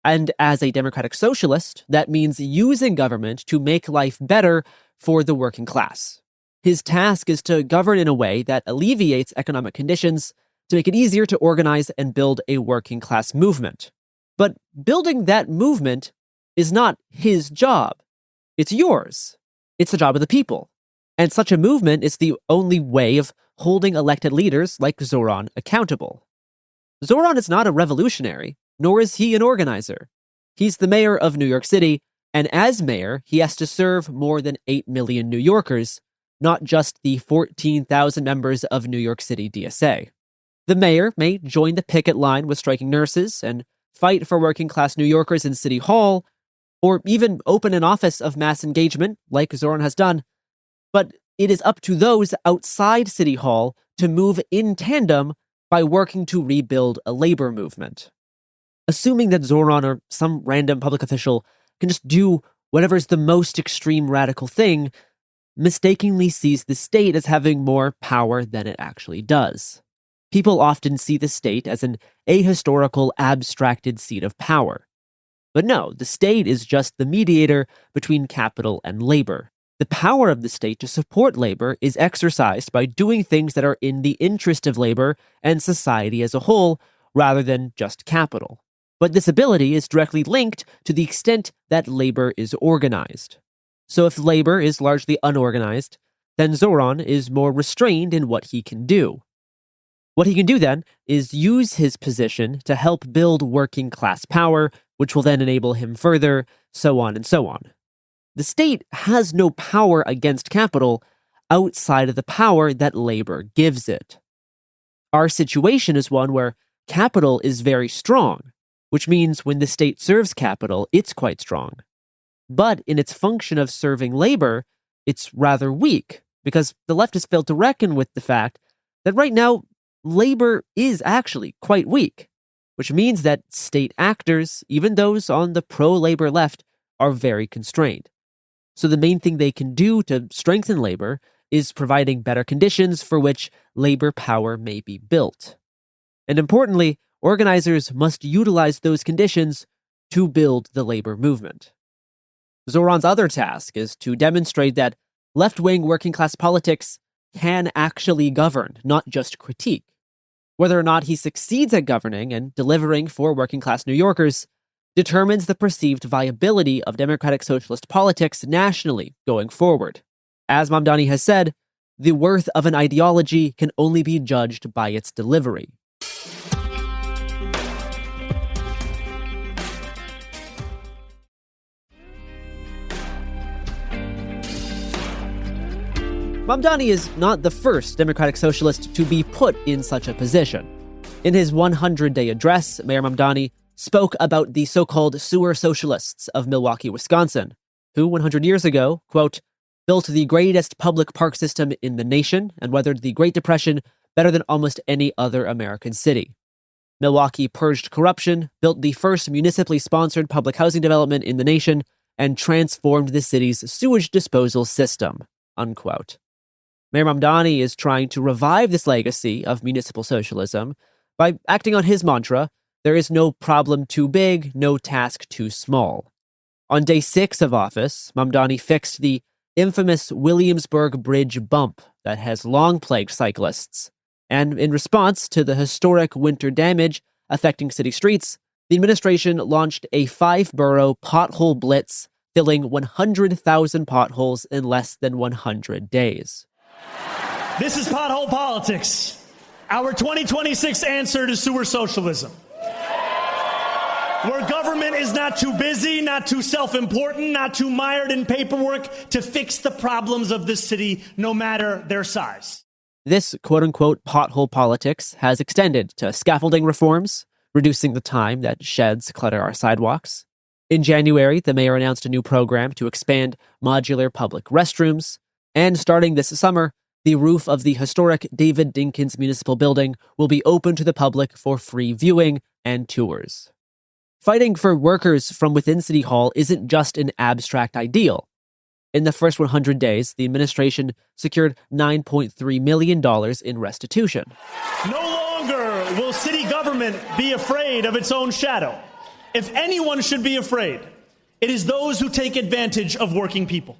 And as a democratic socialist, that means using government to make life better for the working class. His task is to govern in a way that alleviates economic conditions to make it easier to organize and build a working class movement. But building that movement is not his job. It's yours. It's the job of the people. And such a movement is the only way of holding elected leaders like Zohran accountable. Zohran is not a revolutionary, nor is he an organizer. He's the mayor of New York City, And as mayor, he has to serve more than 8 million New Yorkers, not just the 14,000 members of New York City DSA. The mayor may join the picket line with striking nurses and fight for working-class New Yorkers in City Hall, or even open an office of mass engagement, like Zohran has done. But it is up to those outside City Hall to move in tandem by working to rebuild a labor movement. Assuming that Zohran or some random public official can just do whatever's the most extreme radical thing, mistakenly sees the state as having more power than it actually does. People often see the state as an ahistorical, abstracted seat of power. But no, the state is just the mediator between capital and labor. The power of the state to support labor is exercised by doing things that are in the interest of labor and society as a whole, rather than just capital. But this ability is directly linked to the extent that labor is organized. So if labor is largely unorganized, then Zohran is more restrained in what he can do. What he can do then is use his position to help build working class power, which will then enable him further, so on and so on. The state has no power against capital outside of the power that labor gives it. Our situation is one where capital is very strong, which means when the state serves capital, it's quite strong. But in its function of serving labor, it's rather weak, because the left has failed to reckon with the fact that right now, labor is actually quite weak, which means that state actors, even those on the pro-labor left, are very constrained. So the main thing they can do to strengthen labor is providing better conditions for which labor power may be built. And importantly, organizers must utilize those conditions to build the labor movement. Zohran's other task is to demonstrate that left-wing working-class politics can actually govern, not just critique. Whether or not he succeeds at governing and delivering for working-class New Yorkers determines the perceived viability of democratic socialist politics nationally going forward. As Mamdani has said, the worth of an ideology can only be judged by its delivery. Mamdani is not the first democratic socialist to be put in such a position. In his 100-day address, Mayor Mamdani spoke about the so-called sewer socialists of Milwaukee, Wisconsin, who 100 years ago, quote, built the greatest public park system in the nation and weathered the Great Depression better than almost any other American city. Milwaukee purged corruption, built the first municipally sponsored public housing development in the nation, and transformed the city's sewage disposal system, unquote. Mayor Mamdani is trying to revive this legacy of municipal socialism by acting on his mantra, there is no problem too big, no task too small. On day 6 of office, Mamdani fixed the infamous Williamsburg Bridge bump that has long plagued cyclists. And in response to the historic winter damage affecting city streets, the administration launched a 5-borough pothole blitz, filling 100,000 potholes in less than 100 days. This is pothole politics. Our 2026 answer to sewer socialism. Where government is not too busy, not too self-important, not too mired in paperwork to fix the problems of this city, no matter their size. This quote-unquote pothole politics has extended to scaffolding reforms, reducing the time that sheds clutter our sidewalks. In January, the mayor announced a new program to expand modular public restrooms, and starting this summer, the roof of the historic David Dinkins Municipal Building will be open to the public for free viewing and tours. Fighting for workers from within City Hall isn't just an abstract ideal. In the first 100 days, the administration secured $9.3 million in restitution. No longer will city government be afraid of its own shadow. If anyone should be afraid, it is those who take advantage of working people.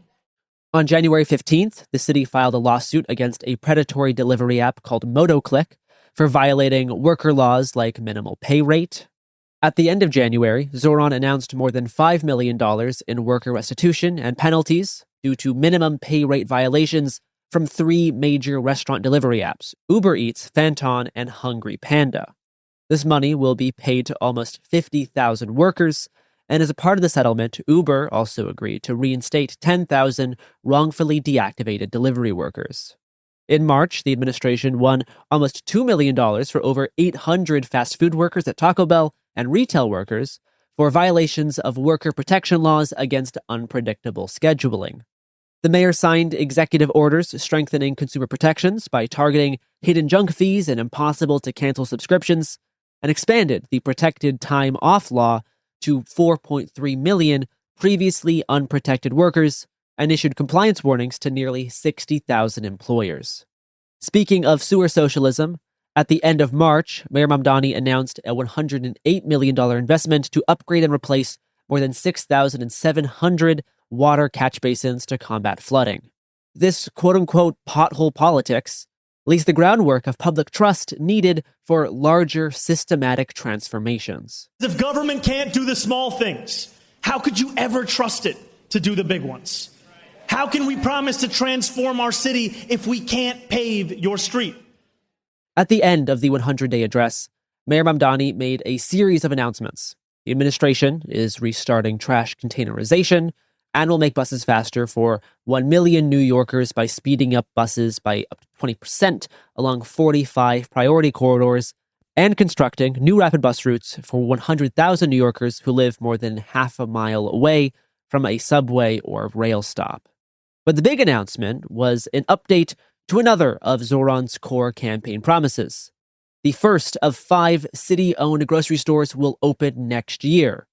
On January 15th, the city filed a lawsuit against a predatory delivery app called MotoClick for violating worker laws like minimal pay rate. At the end of January, Zohran announced more than $5 million in worker restitution and penalties due to minimum pay rate violations from 3 major restaurant delivery apps, Uber Eats, Fanton, and Hungry Panda. This money will be paid to almost 50,000 workers, And as a part of the settlement, Uber also agreed to reinstate 10,000 wrongfully deactivated delivery workers. In March, the administration won almost $2 million for over 800 fast food workers at Taco Bell and retail workers for violations of worker protection laws against unpredictable scheduling. The mayor signed executive orders strengthening consumer protections by targeting hidden junk fees and impossible-to-cancel subscriptions, and expanded the protected time off law to 4.3 million previously unprotected workers and issued compliance warnings to nearly 60,000 employers. Speaking of sewer socialism, at the end of March, Mayor Mamdani announced a $108 million investment to upgrade and replace more than 6,700 water catch basins to combat flooding. This quote-unquote pothole politics lays the groundwork of public trust needed for larger systematic transformations. If government can't do the small things, how could you ever trust it to do the big ones? How can we promise to transform our city if we can't pave your street? At the end of the 100-day address, Mayor Mamdani made a series of announcements. The administration is restarting trash containerization and will make buses faster for 1 million New Yorkers by speeding up buses by up to 20% along 45 priority corridors and constructing new rapid bus routes for 100,000 New Yorkers who live more than half a mile away from a subway or rail stop. But the big announcement was an update to another of Zohran's core campaign promises. The first of 5 city-owned grocery stores will open next year,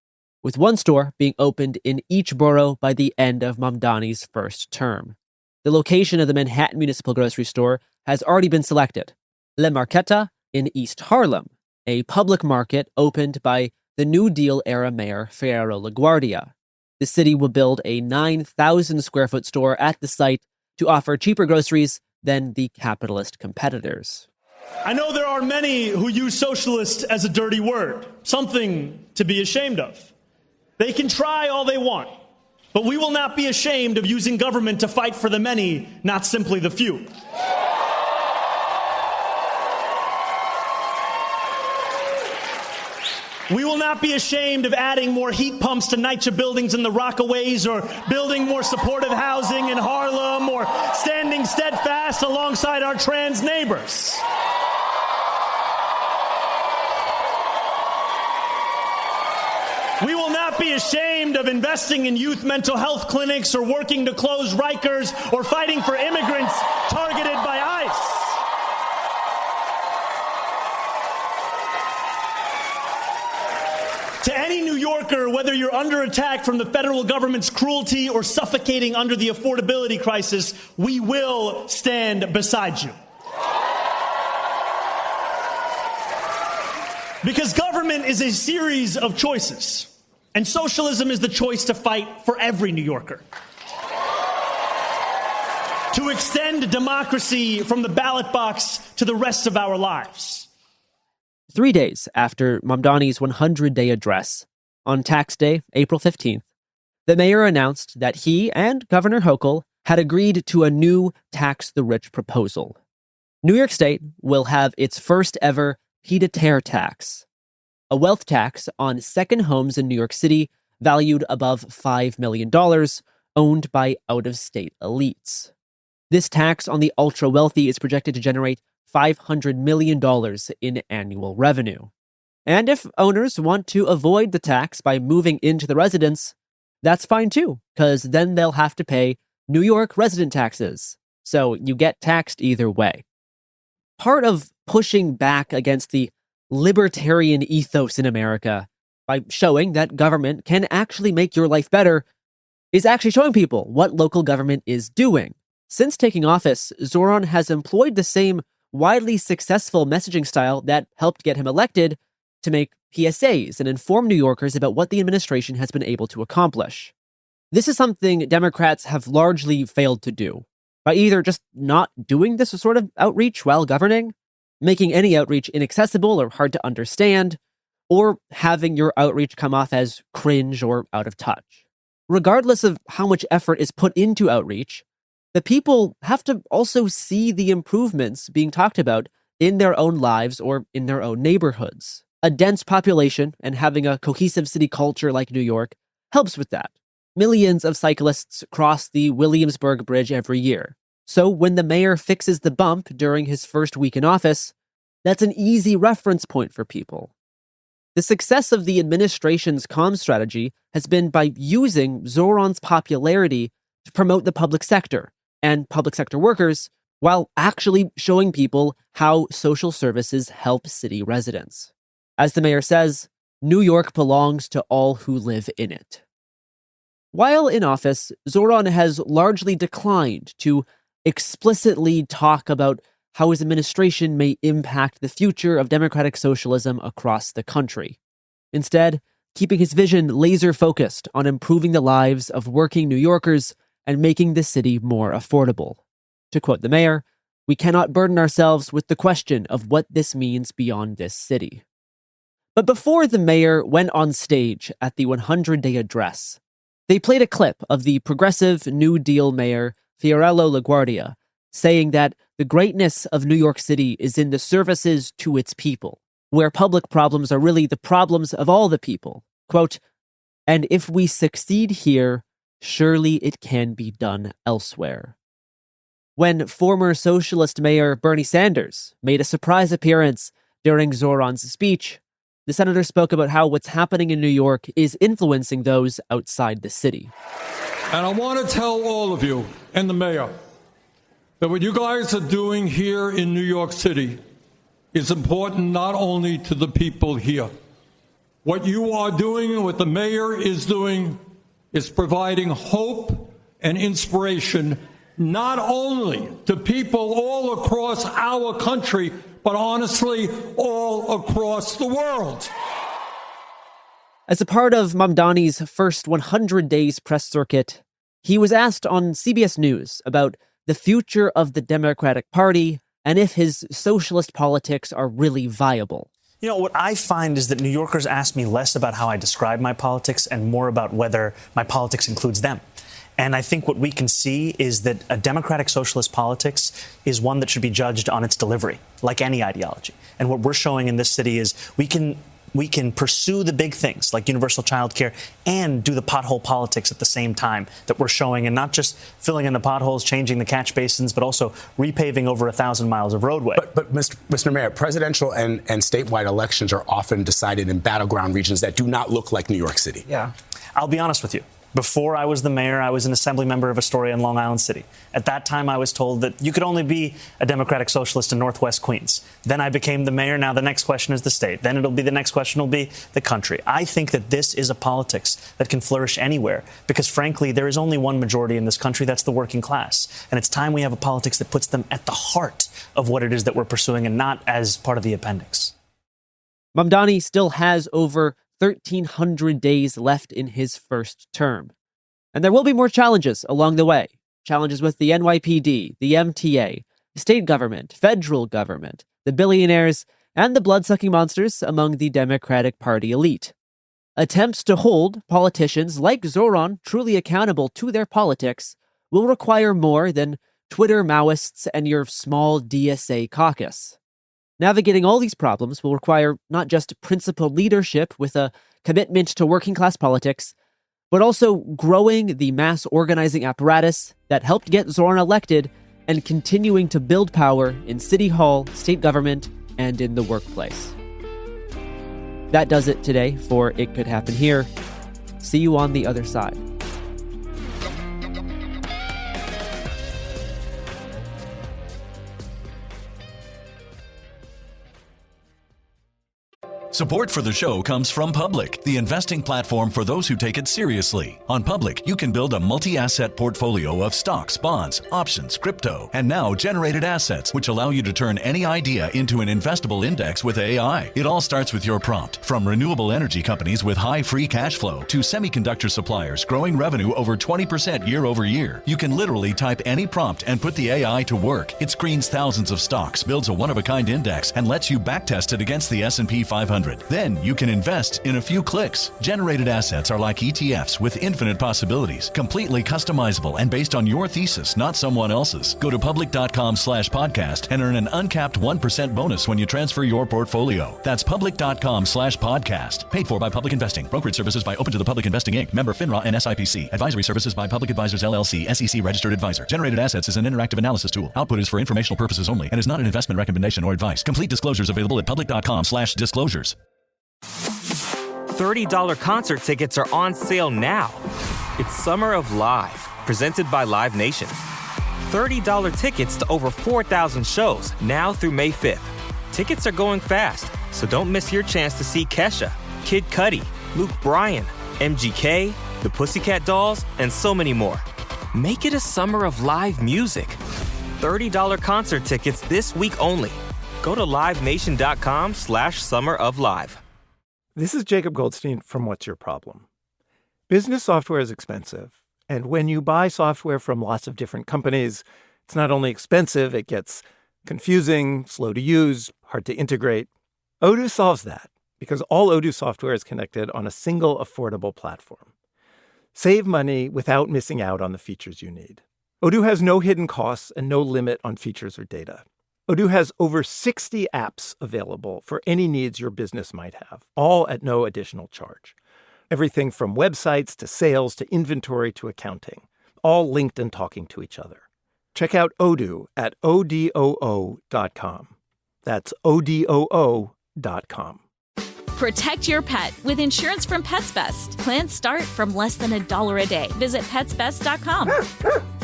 with one store being opened in each borough by the end of Mamdani's first term. The location of the Manhattan Municipal Grocery Store has already been selected, Le Marquetta in East Harlem, a public market opened by the New Deal-era mayor Ferrero LaGuardia. The city will build a 9,000-square-foot store at the site to offer cheaper groceries than the capitalist competitors. I know there are many who use socialist as a dirty word, something to be ashamed of. They can try all they want, but we will not be ashamed of using government to fight for the many, not simply the few. We will not be ashamed of adding more heat pumps to NYCHA buildings in the Rockaways, or building more supportive housing in Harlem, or standing steadfast alongside our trans neighbors. We will not be ashamed of investing in youth mental health clinics, or working to close Rikers, or fighting for immigrants targeted by ICE. To any New Yorker, whether you're under attack from the federal government's cruelty or suffocating under the affordability crisis, we will stand beside you. Because government is a series of choices, and socialism is the choice to fight for every New Yorker. To extend democracy from the ballot box to the rest of our lives. 3 days after Mamdani's 100-day address, on tax day, April 15th, the mayor announced that he and Governor Hochul had agreed to a new tax-the-rich proposal. New York State will have its first ever pied-à-terre tax, a wealth tax on second homes in New York City valued above $5 million, owned by out-of-state elites. This tax on the ultra-wealthy is projected to generate $500 million in annual revenue. And if owners want to avoid the tax by moving into the residence, that's fine too, because then they'll have to pay New York resident taxes. So you get taxed either way. Part of pushing back against the libertarian ethos in America by showing that government can actually make your life better is actually showing people what local government is doing. Since taking office, Zohran has employed the same widely successful messaging style that helped get him elected to make PSAs and inform New Yorkers about what the administration has been able to accomplish. This is something Democrats have largely failed to do, by either just not doing this sort of outreach while governing, making any outreach inaccessible or hard to understand, or having your outreach come off as cringe or out of touch. Regardless of how much effort is put into outreach, the people have to also see the improvements being talked about in their own lives or in their own neighborhoods. A dense population and having a cohesive city culture like New York helps with that. Millions of cyclists cross the Williamsburg Bridge every year. So when the mayor fixes the bump during his first week in office, that's an easy reference point for people. The success of the administration's comm strategy has been by using Zohran's popularity to promote the public sector and public sector workers while actually showing people how social services help city residents. As the mayor says, New York belongs to all who live in it. While in office, Zohran has largely declined to explicitly talk about how his administration may impact the future of democratic socialism across the country. Instead, keeping his vision laser-focused on improving the lives of working New Yorkers and making the city more affordable. To quote the mayor, "We cannot burden ourselves with the question of what this means beyond this city." But before the mayor went on stage at the 100-day address, they played a clip of the progressive New Deal mayor Fiorello LaGuardia saying that the greatness of New York City is in the services to its people, where public problems are really the problems of all the people. Quote, "And if we succeed here, surely it can be done elsewhere." When former socialist mayor Bernie Sanders made a surprise appearance during Zohran's speech, the senator spoke about how what's happening in New York is influencing those outside the city. And I want to tell all of you and the mayor that what you guys are doing here in New York City is important not only to the people here. What you are doing and what the mayor is doing is providing hope and inspiration not only to people all across our country, but honestly, all across the world. As a part of Mamdani's first 100 days press circuit, he was asked on CBS News about the future of the Democratic Party and if his socialist politics are really viable. You know, what I find is that New Yorkers ask me less about how I describe my politics and more about whether my politics includes them. And I think what we can see is that a democratic socialist politics is one that should be judged on its delivery, like any ideology. And what we're showing in this city is we can pursue the big things like universal child care and do the pothole politics at the same time that we're showing, and not just filling in the potholes, changing the catch basins, but also repaving over 1,000 miles of roadway. But Mr. Mayor, presidential and statewide elections are often decided in battleground regions that do not look like New York City. Yeah. I'll be honest with you. Before I was the mayor, I was an assembly member of Astoria in Long Island City. At that time, I was told that you could only be a democratic socialist in Northwest Queens. Then I became the mayor. Now the next question is the state. Then the next question will be the country. I think that this is a politics that can flourish anywhere because, frankly, there is only one majority in this country. That's the working class. And it's time we have a politics that puts them at the heart of what it is that we're pursuing and not as part of the appendix. Mamdani still has over 1,300 days left in his first term. And there will be more challenges along the way. Challenges with the NYPD, the MTA, the state government, federal government, the billionaires, and the blood-sucking monsters among the Democratic Party elite. Attempts to hold politicians like Zohran truly accountable to their politics will require more than Twitter Maoists and your small DSA caucus. Navigating all these problems will require not just principled leadership with a commitment to working-class politics, but also growing the mass organizing apparatus that helped get Zohran elected and continuing to build power in City Hall, state government, and in the workplace. That does it today for It Could Happen Here. See you on the other side. Support for the show comes from Public, the investing platform for those who take it seriously. On Public, you can build a multi-asset portfolio of stocks, bonds, options, crypto, and now generated assets, which allow you to turn any idea into an investable index with AI. It all starts with your prompt. From renewable energy companies with high free cash flow to semiconductor suppliers growing revenue over 20% year over year, you can literally type any prompt and put the AI to work. It screens thousands of stocks, builds a one-of-a-kind index, and lets you backtest it against the S&P 500. 100. Then you can invest in a few clicks. Generated assets are like ETFs with infinite possibilities, completely customizable and based on your thesis, not someone else's. Go to public.com/podcast and earn an uncapped 1% bonus when you transfer your portfolio. That's public.com/podcast. Paid for by Public Investing. Brokerage services by Open to the Public Investing Inc. Member FINRA and SIPC. Advisory services by Public Advisors LLC, SEC registered advisor. Generated assets is an interactive analysis tool. Output is for informational purposes only and is not an investment recommendation or advice. Complete disclosures available at public.com/disclosures. $30 concert tickets are on sale now. It's Summer of Live, presented by Live Nation. $30 tickets to over 4,000 shows now through May 5th. Tickets are going fast, so don't miss your chance to see Kesha, Kid Cudi, Luke Bryan, MGK, the Pussycat Dolls, and so many more. Make it a summer of live music. $30 concert tickets this week only. Go to livenation.com/summeroflive. This is Jacob Goldstein from What's Your Problem? Business software is expensive, and when you buy software from lots of different companies, it's not only expensive, it gets confusing, slow to use, hard to integrate. Odoo solves that because all Odoo software is connected on a single affordable platform. Save money without missing out on the features you need. Odoo has no hidden costs and no limit on features or data. Odoo has over 60 apps available for any needs your business might have, all at no additional charge. Everything from websites to sales to inventory to accounting, all linked and talking to each other. Check out Odoo at odoo.com. That's odoo.com. Protect your pet with insurance from Pets Best. Plans start from less than $1 a day. Visit petsbest.com.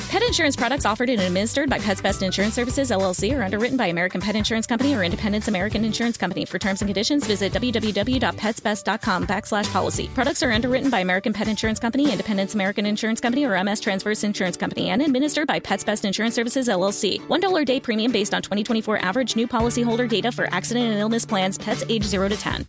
Pet insurance products offered and administered by Pets Best Insurance Services, LLC, are underwritten by American Pet Insurance Company or Independence American Insurance Company. For terms and conditions, visit www.petsbest.com/policy. Products are underwritten by American Pet Insurance Company, Independence American Insurance Company, or MS Transverse Insurance Company, and administered by Pets Best Insurance Services, LLC. $1 a day premium based on 2024 average new policyholder data for accident and illness plans, pets age 0 to 10.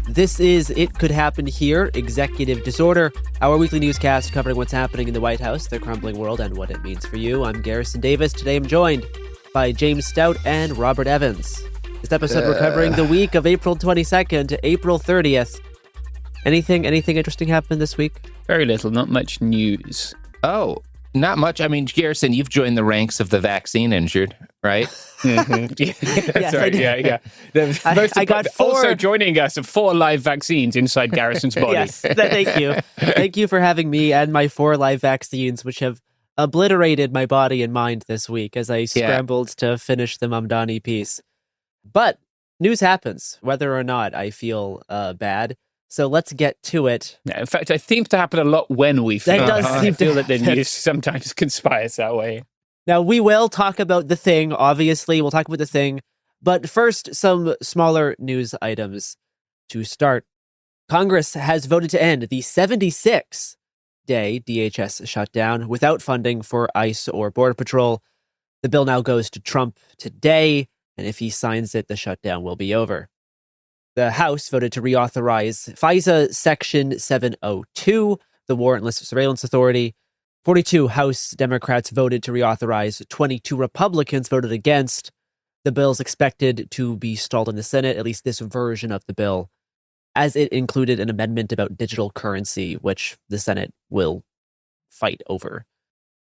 This is It Could Happen Here, Executive Disorder, our weekly newscast covering what's happening in the White House, the crumbling world, and what it means for you. I'm Garrison Davis. Today I'm joined by James Stout and Robert Evans. This episode we're covering the week of April 22nd to April 30th. Anything interesting happened this week? Very little, not much news. Oh, not much. I mean, Garrison, you've joined the ranks of the vaccine injured, right? Mm-hmm. That's right. Yeah. I got 4. Also joining us, 4 live vaccines inside Garrison's body. Yes, thank you. Thank you for having me and my 4 live vaccines, which have obliterated my body and mind this week as I scrambled to finish the Mamdani piece. But news happens, whether or not I feel bad. So let's get to it. Yeah, in fact, it seems to happen a lot when we feel. That does seem I feel to that the news sometimes conspires that way. Now, we will talk about the thing, obviously. We'll talk about the thing. But first, some smaller news items to start. Congress has voted to end the 76-day DHS shutdown without funding for ICE or Border Patrol. The bill now goes to Trump today, and if he signs it, the shutdown will be over. The House voted to reauthorize FISA Section 702, the Warrantless Surveillance Authority. 42 House Democrats voted to reauthorize, 22 Republicans voted against. The bill's expected to be stalled in the Senate, at least this version of the bill, as it included an amendment about digital currency, which the Senate will fight over.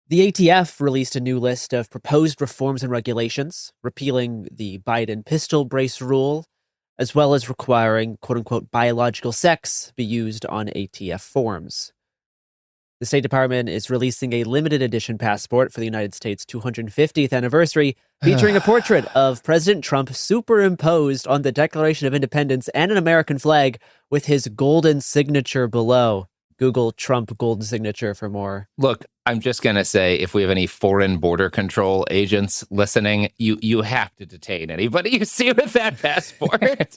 The ATF released a new list of proposed reforms and regulations, repealing the Biden pistol brace rule, as well as requiring quote-unquote biological sex be used on ATF forms. The State Department is releasing a limited edition passport for the United States' 250th anniversary, featuring a portrait of President Trump superimposed on the Declaration of Independence and an American flag with his golden signature below. Google Trump golden signature for more. Look, I'm just going to say, if we have any foreign border control agents listening, you have to detain anybody you see with that passport.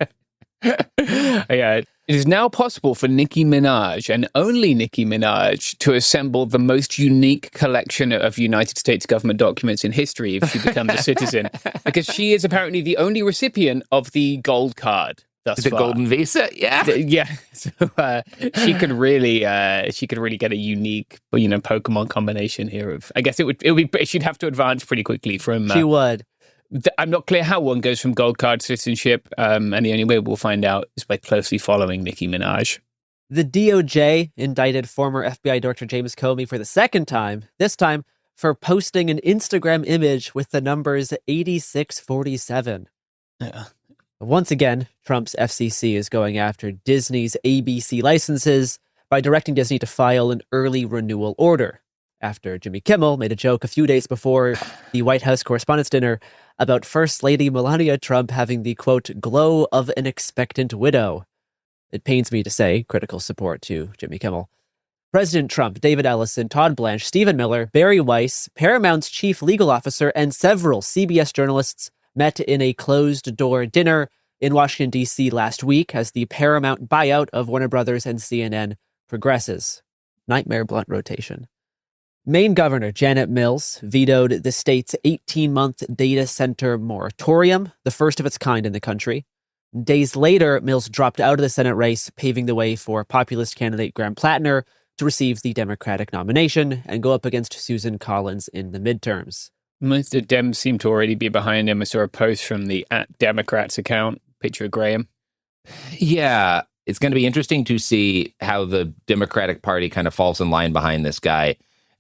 Yeah, it is now possible for Nicki Minaj, and only Nicki Minaj, to assemble the most unique collection of United States government documents in history if she becomes a citizen, because she is apparently the only recipient of the gold card. The golden visa, yeah. So she could really get a unique, Pokemon combination here. I guess it would be. She'd have to advance pretty quickly from. She would. I'm not clear how one goes from gold card citizenship, and the only way we'll find out is by closely following Nicki Minaj. The DOJ indicted former FBI Director James Comey for the second time, this time for posting an Instagram image with the numbers 8647. Yeah. Once again, Trump's FCC is going after Disney's ABC licenses by directing Disney to file an early renewal order, after Jimmy Kimmel made a joke a few days before the White House Correspondents' Dinner about First Lady Melania Trump having the, quote, glow of an expectant widow. It pains me to say, critical support to Jimmy Kimmel. President Trump, David Ellison, Todd Blanche, Stephen Miller, Barry Weiss, Paramount's chief legal officer, and several CBS journalists met in a closed-door dinner in Washington, D.C. last week as the Paramount buyout of Warner Brothers and CNN progresses. Nightmare blunt rotation. Maine Governor Janet Mills vetoed the state's 18-month data center moratorium, the first of its kind in the country. Days later, Mills dropped out of the Senate race, paving the way for populist candidate Graham Plattner to receive the Democratic nomination and go up against Susan Collins in the midterms. Most of the Dems seem to already be behind him. I saw a post from the @Democrats account, picture of Graham. Yeah, it's going to be interesting to see how the Democratic Party kind of falls in line behind this guy,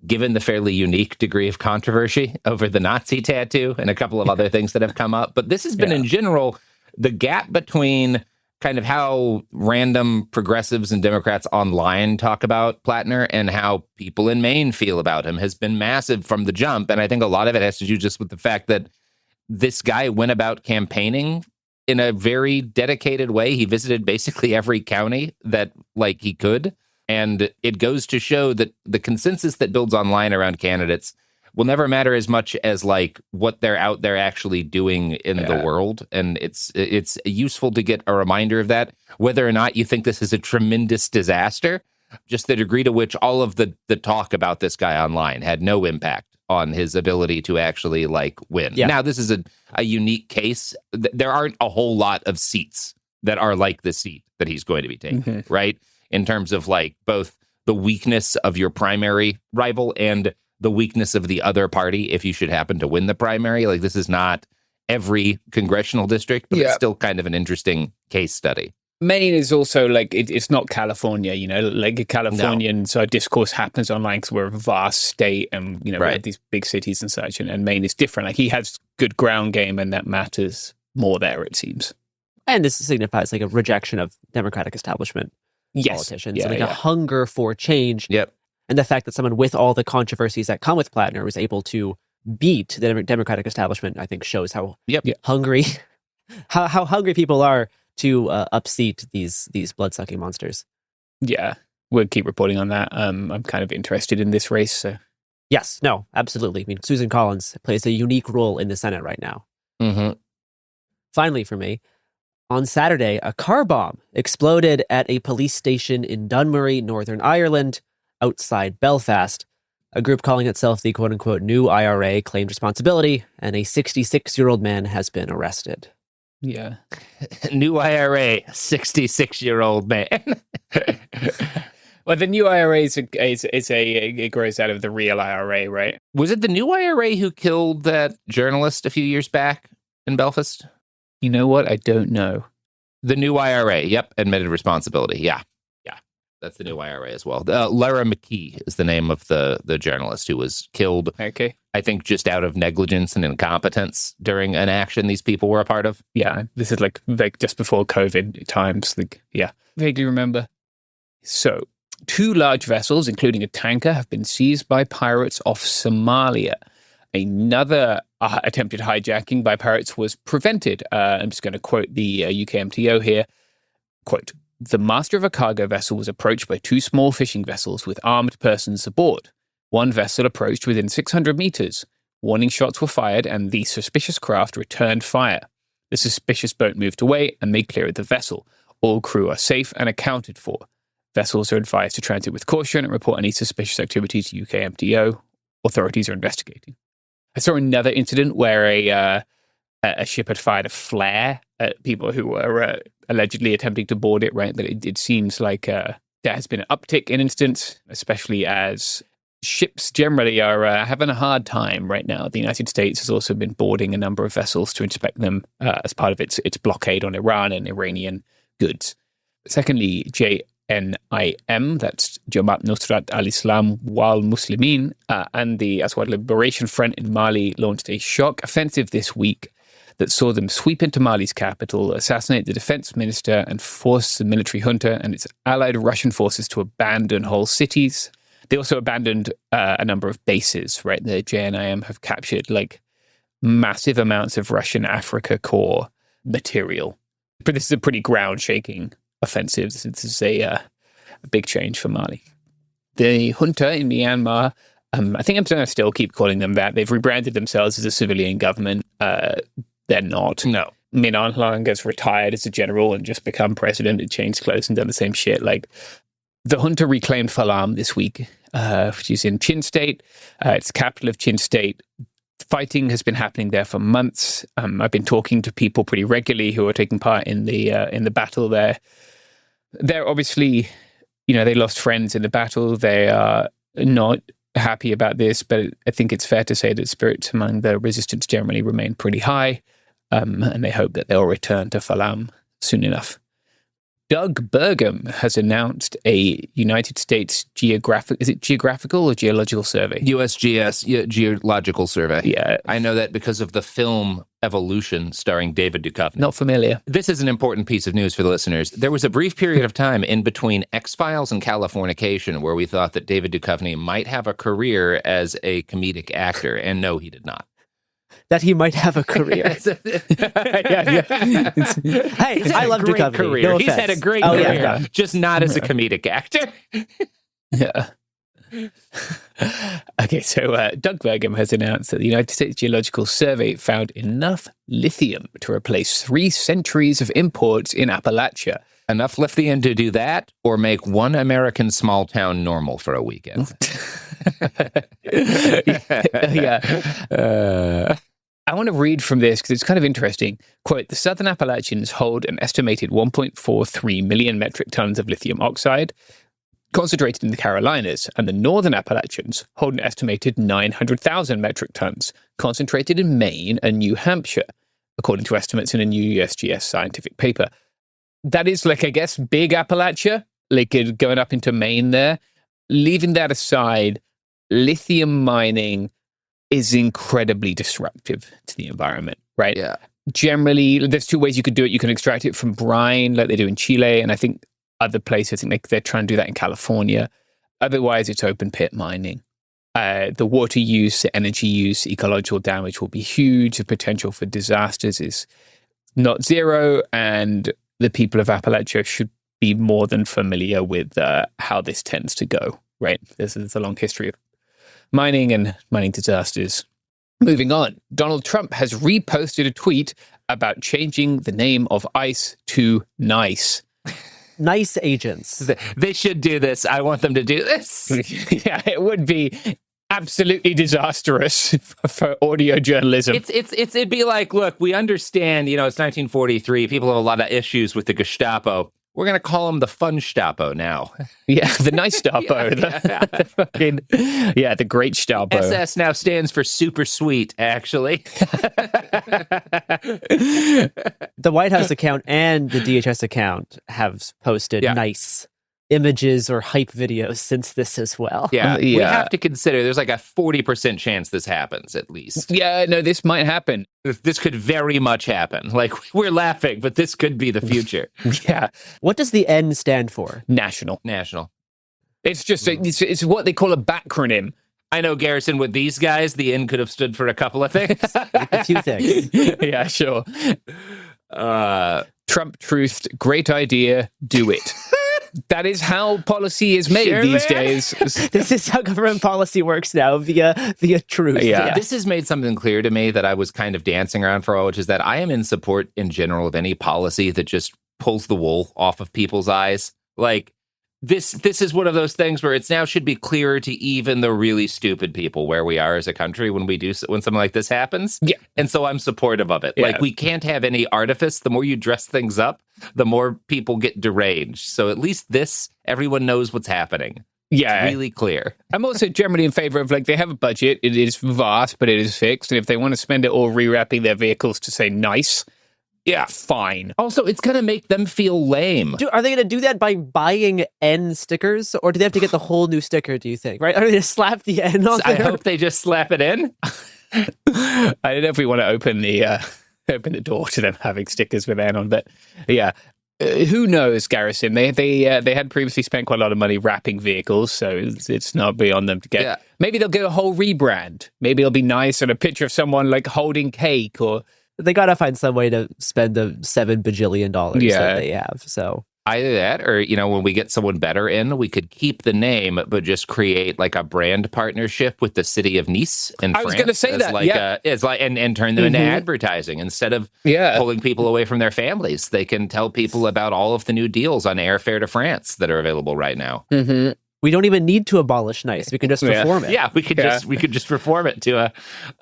given the fairly unique degree of controversy over the Nazi tattoo and a couple of other things that have come up. But this has been, in general, the gap between kind of how random progressives and Democrats online talk about Plattner and how people in Maine feel about him has been massive from the jump. And I think a lot of it has to do just with the fact that this guy went about campaigning in a very dedicated way. He visited basically every county that he could. And it goes to show that the consensus that builds online around candidates will never matter as much as what they're out there actually doing in the world. And it's useful to get a reminder of that, whether or not you think this is a tremendous disaster, just the degree to which all of the talk about this guy online had no impact on his ability to actually win. Yeah. Now, this is a unique case. There aren't a whole lot of seats that are like the seat that he's going to be taking, right? In terms of both the weakness of your primary rival and the weakness of the other party if you should happen to win the primary. This is not every congressional district, but it's still kind of an interesting case study. Maine is also it's not California, Californian sort of discourse happens online because we're a vast state and, we have these big cities and such, and Maine is different. He has good ground game and that matters more there, it seems. And this signifies a rejection of Democratic establishment politicians and a hunger for change. Yep. And the fact that someone with all the controversies that come with Plattner was able to beat the Democratic establishment, I think shows how hungry, how hungry people are to upseat these blood-sucking monsters. Yeah, we'll keep reporting on that. I'm kind of interested in this race. So. Yes, no, absolutely. I mean, Susan Collins plays a unique role in the Senate right now. Mm-hmm. Finally, for me, on Saturday, a car bomb exploded at a police station in Dunmurry, Northern Ireland, outside Belfast. A group calling itself the quote-unquote New IRA claimed responsibility, and a 66-year-old man has been arrested. Yeah. New IRA, 66-year-old man. Well, the New IRA it grows out of the real IRA, right? Was it the New IRA who killed that journalist a few years back in Belfast? You know what? I don't know. The New IRA, yep, admitted responsibility, yeah. That's the New IRA as well. Lara McKee is the name of the journalist who was killed, I think, just out of negligence and incompetence during an action these people were a part of. Yeah, this is just before COVID times. Vaguely remember. So, 2 large vessels, including a tanker, have been seized by pirates off Somalia. Another attempted hijacking by pirates was prevented. I'm just going to quote the UKMTO here. Quote, "The master of a cargo vessel was approached by 2 small fishing vessels with armed persons aboard. One vessel approached within 600 meters. Warning shots were fired and the suspicious craft returned fire. The suspicious boat moved away and made clear of the vessel. All crew are safe and accounted for. Vessels are advised to transit with caution and report any suspicious activity to UKMTO. Authorities are investigating." I saw another incident where a ship had fired a flare at people who were allegedly attempting to board it, right? But it seems like there has been an uptick in incidents, especially as ships generally are having a hard time right now. The United States has also been boarding a number of vessels to inspect them as part of its blockade on Iran and Iranian goods. Secondly, JNIM, that's Jamaat Nusrat al-Islam wal Muslimin, and the Aswad Liberation Front in Mali launched a shock offensive this week that saw them sweep into Mali's capital, assassinate the defense minister, and force the military junta and its allied Russian forces to abandon whole cities. They also abandoned a number of bases, right? The JNIM have captured like massive amounts of Russian Africa Corps material. But this is a pretty ground-shaking offensive. This is a big change for Mali. The junta in Myanmar, I think I'm going to still keep calling them that. They've rebranded themselves as a civilian government. They're not. No. Min Aung Hlaing has retired as a general and just become president and changed clothes and done the same shit. Like, the junta reclaimed Falam this week, which is in Chin State. It's the capital of Chin State. Fighting has been happening there for months. I've been talking to people pretty regularly who are taking part in the battle there. They're obviously, they lost friends in the battle. They are not happy about this, but I think it's fair to say that spirits among the resistance generally remain pretty high, and they hope that they'll return to Falam soon enough. Doug Burgum has announced a United States geographical or geological survey? USGS, Geological Survey. Yeah. I know that because of the film Evolution starring David Duchovny. Not familiar. This is an important piece of news for the listeners. There was a brief period of time in between X-Files and Californication where we thought that David Duchovny might have a career as a comedic actor, and no, he did not. That he might have a career. Yeah. Hey, I love Duchovny. Career. No He's had a great career, just not as a comedic actor. Yeah. Okay, so Doug Burgum has announced that the United States Geological Survey found enough lithium to replace 3 centuries of imports in Appalachia. Enough lithium to do that, or make one American small town normal for a weekend. I want to read from this because it's kind of interesting. Quote, the Southern Appalachians hold an estimated 1.43 million metric tons of lithium oxide, concentrated in the Carolinas, and the Northern Appalachians hold an estimated 900,000 metric tons, concentrated in Maine and New Hampshire, according to estimates in a new USGS scientific paper. That is, like, I guess, big Appalachia, like going up into Maine there. Leaving that aside, lithium mining is incredibly disruptive to the environment, right? Yeah. Generally, there's 2 ways you could do it. You can extract it from brine, like they do in Chile, and I think other places, I think they're trying to do that in California. Otherwise, it's open pit mining. The water use, the energy use, ecological damage will be huge. The potential for disasters is not zero, and the people of Appalachia should be more than familiar with how this tends to go, right? There's a long history of mining and mining disasters. Moving on, Donald Trump has reposted a tweet about changing the name of ICE to NICE. Nice agents. They should do this. I want them to do this. Yeah, it would be absolutely disastrous for audio journalism. It'd be like, look, we understand, it's 1943. People have a lot of issues with the Gestapo. We're going to call them the fun Stapo now. Yeah, the nice Stapo. The great Stapo. SS now stands for super sweet, actually. The White House account and the DHS account have posted nice images or hype videos since this as well. Yeah, we have to consider there's like a 40% chance this happens at least. Yeah, no, this might happen. This could very much happen. Like, we're laughing, but this could be the future. Yeah. What does the N stand for? National. It's just, it's what they call a backronym. I know, Garrison, with these guys, the N could have stood for a couple of things. A few things. Yeah, sure. Trump truthed, great idea, do it. That is how policy is made these days. This is how government policy works now, via truth. Yeah. This has made something clear to me that I was kind of dancing around for a while, which is that I am in support in general of any policy that just pulls the wool off of people's eyes. Like, this is one of those things where it's now should be clearer to even the really stupid people where we are as a country when something like this happens. Yeah. And so I'm supportive of it. Yeah. Like, we can't have any artifice. The more you dress things up, the more people get deranged. So at least everyone knows what's happening. Yeah. It's really clear. I'm also generally in favor of, like, they have a budget. It is vast, but it is fixed. And if they want to spend it all rewrapping their vehicles to say nice, yeah, fine. Also, it's going to make them feel lame. Are they going to do that by buying N stickers, or do they have to get the whole new sticker, do you think? Right? Are they going to slap the N on I there? hope they just slap it in. I don't know if we want to open the door to them having stickers with N on, but yeah. Who knows, Garrison? They had previously spent quite a lot of money wrapping vehicles, so it's not beyond them to get. Yeah. Maybe they'll get a whole rebrand. Maybe it'll be nice and a picture of someone like holding cake, or they got to find some way to spend the $7 bajillion that they have. So either that, or when we get someone better in, we could keep the name, but just create like a brand partnership with the city of Nice in France. I was going to say that. It's like and turn them into advertising instead of pulling people away from their families. They can tell people about all of the new deals on airfare to France that are available right now. Mm-hmm. We don't even need to abolish Nice. We can just reform it. Yeah, we could just reform it to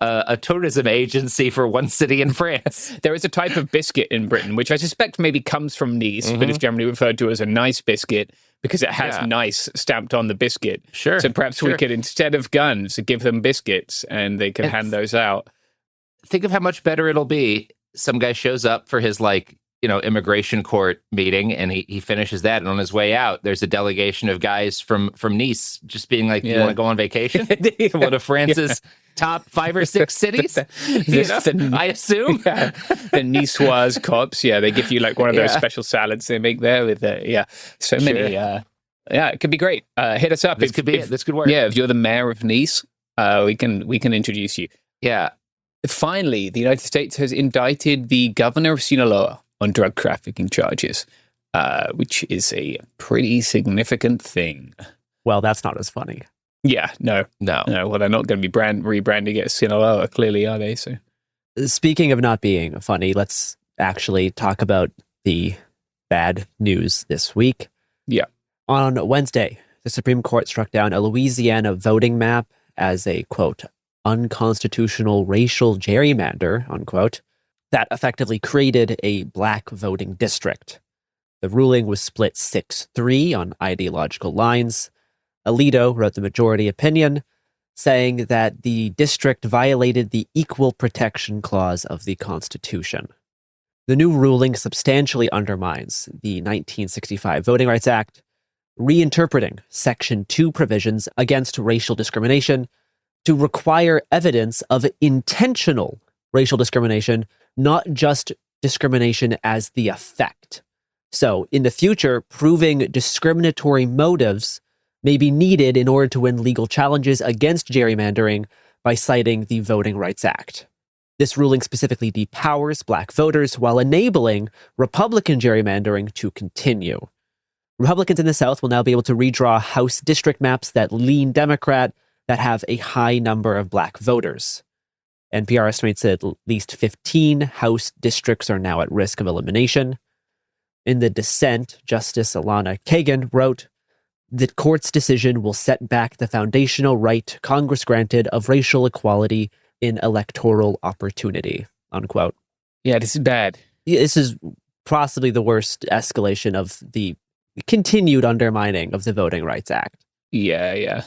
a tourism agency for one city in France. There is a type of biscuit in Britain, which I suspect maybe comes from Nice, but is generally referred to as a nice biscuit because it has nice stamped on the biscuit. Sure. So perhaps we could, instead of guns, give them biscuits and they can hand those out. Think of how much better it'll be. Some guy shows up for his immigration court meeting, and he finishes that, and on his way out, there's a delegation of guys from Nice just being like, "You want to go on vacation? One of France's top 5 or 6 cities?" I assume the Niçoise cops. Yeah, they give you like one of those special salads they make there with so many. Yeah, it could be great. Hit us up. This could be it. This could work. Yeah, if you're the mayor of Nice, we can introduce you. Yeah. Finally, the United States has indicted the governor of Sinaloa on drug trafficking charges, which is a pretty significant thing. Well, that's not as funny. Yeah, no. Well, they're not going to be rebranding it as Sinaloa, clearly, are they? So, speaking of not being funny, let's actually talk about the bad news this week. Yeah. On Wednesday, the Supreme Court struck down a Louisiana voting map as a, quote, unconstitutional racial gerrymander, unquote, that effectively created a black voting district. The ruling was split 6-3 on ideological lines. Alito wrote the majority opinion, saying that the district violated the Equal Protection Clause of the Constitution. The new ruling substantially undermines the 1965 Voting Rights Act, reinterpreting Section 2 provisions against racial discrimination to require evidence of intentional racial discrimination, not just discrimination as the effect. So, in the future, proving discriminatory motives may be needed in order to win legal challenges against gerrymandering by citing the Voting Rights Act. This ruling specifically depowers black voters while enabling Republican gerrymandering to continue. Republicans in the South will now be able to redraw House district maps that lean Democrat that have a high number of black voters. NPR estimates that at least 15 House districts are now at risk of elimination. In the dissent, Justice Alana Kagan wrote, "The court's decision will set back the foundational right Congress granted of racial equality in electoral opportunity," unquote. Yeah, this is bad. This is possibly the worst escalation of the continued undermining of the Voting Rights Act. Yeah.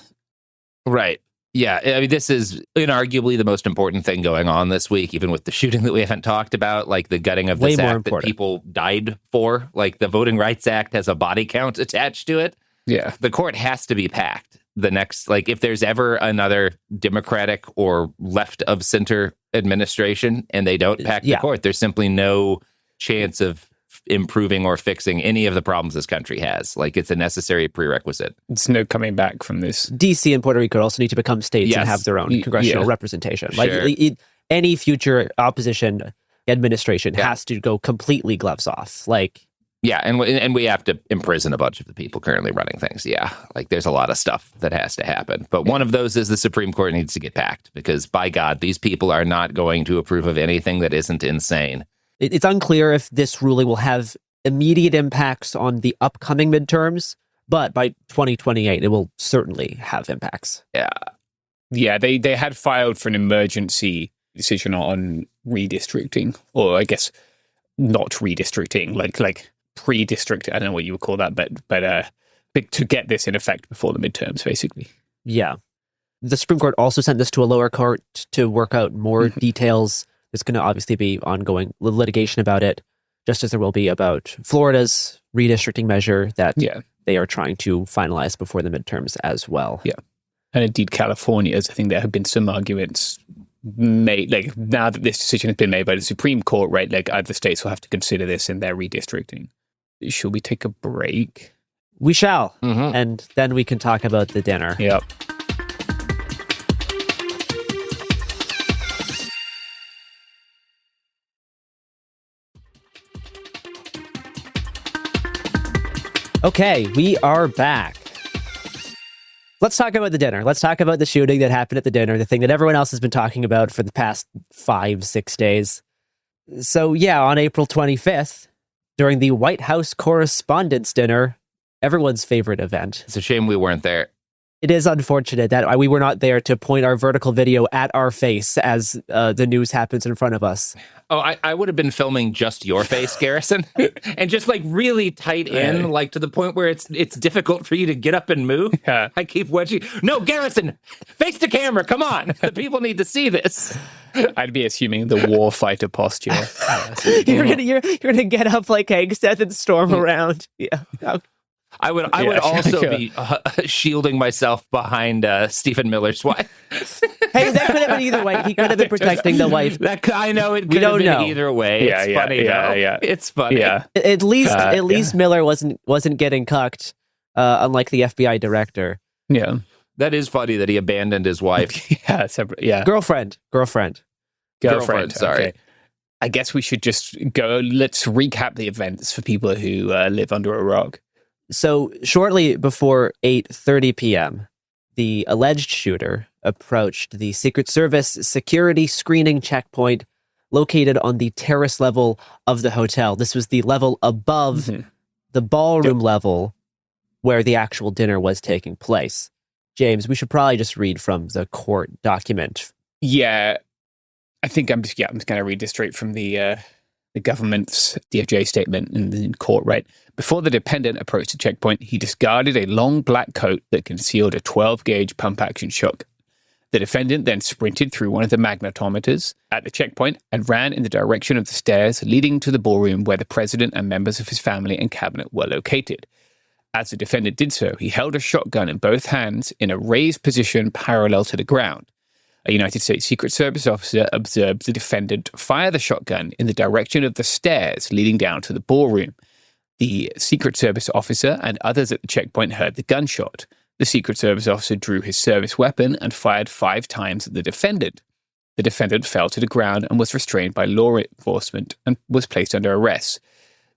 Right. Yeah, I mean, this is inarguably the most important thing going on this week, even with the shooting that we haven't talked about, like the gutting of this act that people died for. Like the Voting Rights Act has a body count attached to it. Yeah. The court has to be packed. The next, like, if there's ever another Democratic or left of center administration and they don't pack the court, there's simply no chance of improving or fixing any of the problems this country has. Like, it's a necessary prerequisite. It's no coming back from this. DC and Puerto Rico also need to become states and have their own congressional representation. Sure. Like any future opposition administration has to go completely gloves off. Like, yeah, and we have to imprison a bunch of the people currently running things. Yeah, like there's a lot of stuff that has to happen. But one of those is the Supreme Court needs to get packed because, by God, these people are not going to approve of anything that isn't insane. It's unclear if this ruling will have immediate impacts on the upcoming midterms, but by 2028, it will certainly have impacts. Yeah, they had filed for an emergency decision on redistricting, or I guess not redistricting, like pre-district. I don't know what you would call that, but to get this in effect before the midterms, basically. Yeah. The Supreme Court also sent this to a lower court to work out more details. There's going to obviously be ongoing litigation about it, just as there will be about Florida's redistricting measure that they are trying to finalize before the midterms as well. Yeah. And indeed, California's, I think there have been some arguments made, like now that this decision has been made by the Supreme Court, right? Like other states will have to consider this in their redistricting. Shall we take a break? We shall. And then we can talk about the dinner. Yep. Okay, we are back. Let's talk about the dinner. Let's talk about the shooting that happened at the dinner, the thing that everyone else has been talking about for the past 5-6 days. So yeah, on April 25th, during the White House Correspondents' dinner, everyone's favorite event. It's a shame we weren't there. It is unfortunate that we were not there to point our vertical video at our face as the news happens in front of us. Oh, I would have been filming just your face, Garrison, and just like really tight in, like to the point where it's difficult for you to get up and move. Yeah. I keep watching. No, Garrison, face the camera. Come on, the people need to see this. I'd be assuming the war fighter posture. You're gonna get up like Eggstead and storm around. Yeah. I would also be shielding myself behind Stephen Miller's wife. Hey, that could have been either way. He could have been protecting the wife. I know it could have been either way. Yeah, it's funny though. It's funny. Yeah. At least Miller wasn't getting cucked, unlike the FBI director. Yeah. That is funny that he abandoned his wife. Yeah. Girlfriend. Sorry. Okay. I guess we should just go. Let's recap the events for people who live under a rock. So shortly before 8:30 p.m., the alleged shooter approached the Secret Service security screening checkpoint located on the terrace level of the hotel. This was the level above the ballroom level where the actual dinner was taking place. James, we should probably just read from the court document. Yeah, I think I'm just going to read this straight from the government's DOJ statement in the court, right? Before the defendant approached the checkpoint, he discarded a long black coat that concealed a 12-gauge pump-action shotgun. The defendant then sprinted through one of the magnetometers at the checkpoint and ran in the direction of the stairs leading to the ballroom where the president and members of his family and cabinet were located. As the defendant did so, he held a shotgun in both hands in a raised position parallel to the ground. A United States Secret Service officer observed the defendant fire the shotgun in the direction of the stairs leading down to the ballroom. The Secret Service officer and others at the checkpoint heard the gunshot. The Secret Service officer drew his service weapon and fired 5 times at the defendant. The defendant fell to the ground and was restrained by law enforcement and was placed under arrest.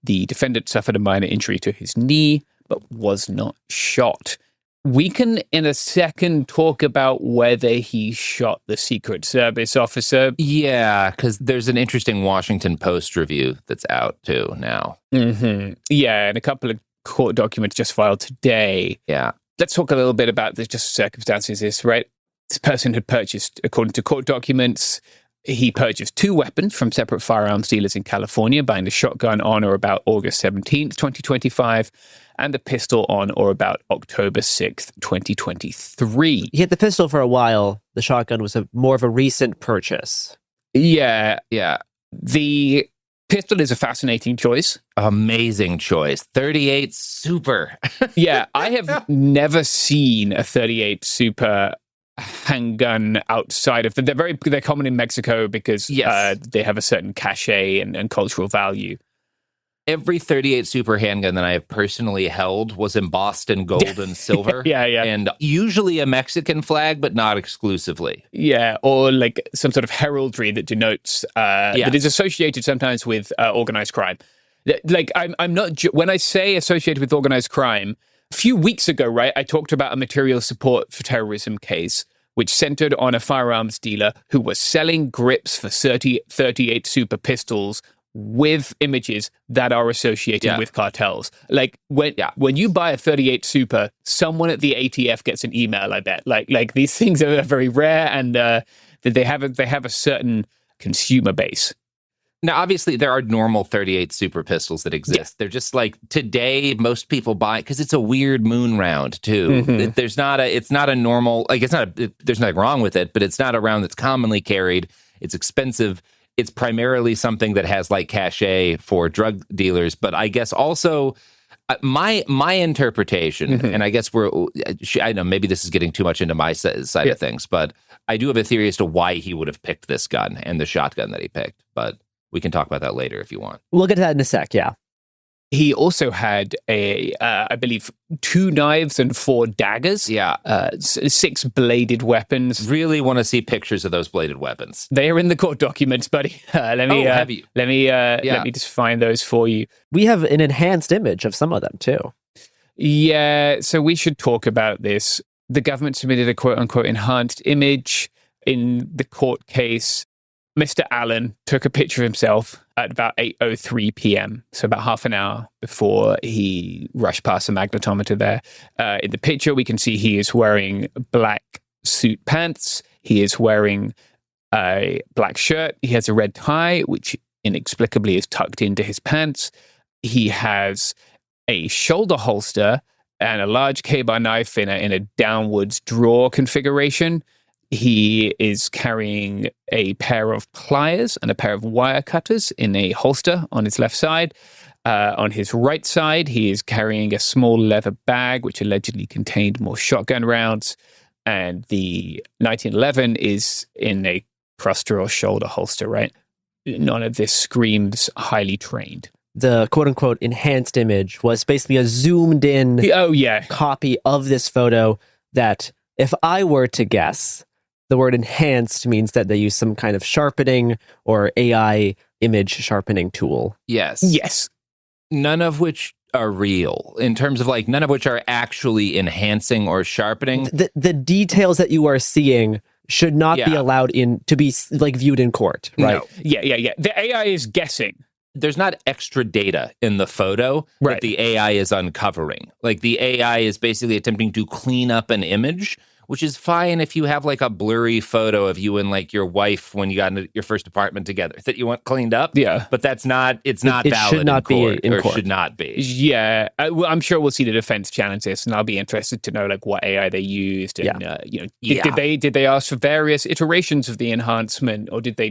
The defendant suffered a minor injury to his knee, but was not shot. We can, in a second, talk about whether he shot the Secret Service officer. Yeah, because there's an interesting Washington Post review that's out, too, now. Yeah, and a couple of court documents just filed today. Yeah. Let's talk a little bit about the just circumstances of this, right? This person had purchased, according to court documents, he purchased 2 weapons from separate firearms dealers in California, buying the shotgun on or about August 17th, 2025, and the pistol on or about October 6th, 2023. He had the pistol for a while. The shotgun was more of a recent purchase. Yeah. The pistol is a fascinating choice. Amazing choice. 38 Super. Yeah, I have never seen a 38 Super handgun outside of they're common in Mexico because they have a certain cachet and cultural value. Every 38 Super handgun that I have personally held was embossed in gold and silver. Yeah. And usually a Mexican flag, but not exclusively. Yeah, or like some sort of heraldry that denotes that is associated sometimes with organized crime. Like I'm not when I say associated with organized crime. A few weeks ago, right, I talked about a material support for terrorism case, which centered on a firearms dealer who was selling grips for 38 Super pistols with images that are associated with cartels. Like when you buy a 38 Super, someone at the ATF gets an email, I bet. Like these things are very rare and they have a certain consumer base. Now, obviously, there are normal 38 super pistols that exist. Yeah. They're just like, today, most people buy, because it's a weird moon round, too. Mm-hmm. It's not a normal, like, there's nothing wrong with it, but it's not a round that's commonly carried. It's expensive. It's primarily something that has, like, cachet for drug dealers. But I guess also, my interpretation, and I guess I know maybe this is getting too much into my side of things, but I do have a theory as to why he would have picked this gun and the shotgun that he picked. But we can talk about that later if you want. We'll get to that in a sec, yeah. He also had I believe, 2 knives and 4 daggers. Yeah. 6 bladed weapons. Really want to see pictures of those bladed weapons. They are in the court documents, buddy. Let me just find those for you. We have an enhanced image of some of them, too. Yeah, so we should talk about this. The government submitted a quote-unquote enhanced image in the court case. Mr. Allen took a picture of himself at about 8:03 p.m., so about half an hour before he rushed past the magnetometer there. In the picture, we can see he is wearing black suit pants. He is wearing a black shirt. He has a red tie, which inexplicably is tucked into his pants. He has a shoulder holster and a large K-bar knife in a downwards drawer configuration. He is carrying a pair of pliers and a pair of wire cutters in a holster on his left side. On his right side, he is carrying a small leather bag, which allegedly contained more shotgun rounds. And the 1911 is in a crusher or shoulder holster, right? None of this screams highly trained. The quote-unquote enhanced image was basically a zoomed-in copy of this photo that, if I were to guess, the word enhanced means that they use some kind of sharpening or AI image sharpening tool. Yes. None of which are real, in terms of, like, none of which are actually enhancing or sharpening. The details that you are seeing should not be allowed to be, like, viewed in court, right? No. Yeah. The AI is guessing. There's not extra data in the photo that the AI is uncovering. Like, the AI is basically attempting to clean up an image, which is fine if you have, like, a blurry photo of you and, like, your wife when you got into your first apartment together that you want cleaned up. Yeah. But it's not valid should not in court, be in court. Should not be. Yeah. I'm sure we'll see the defense challenge this, and I'll be interested to know, like, what AI they used. And, did they ask for various iterations of the enhancement, or did they,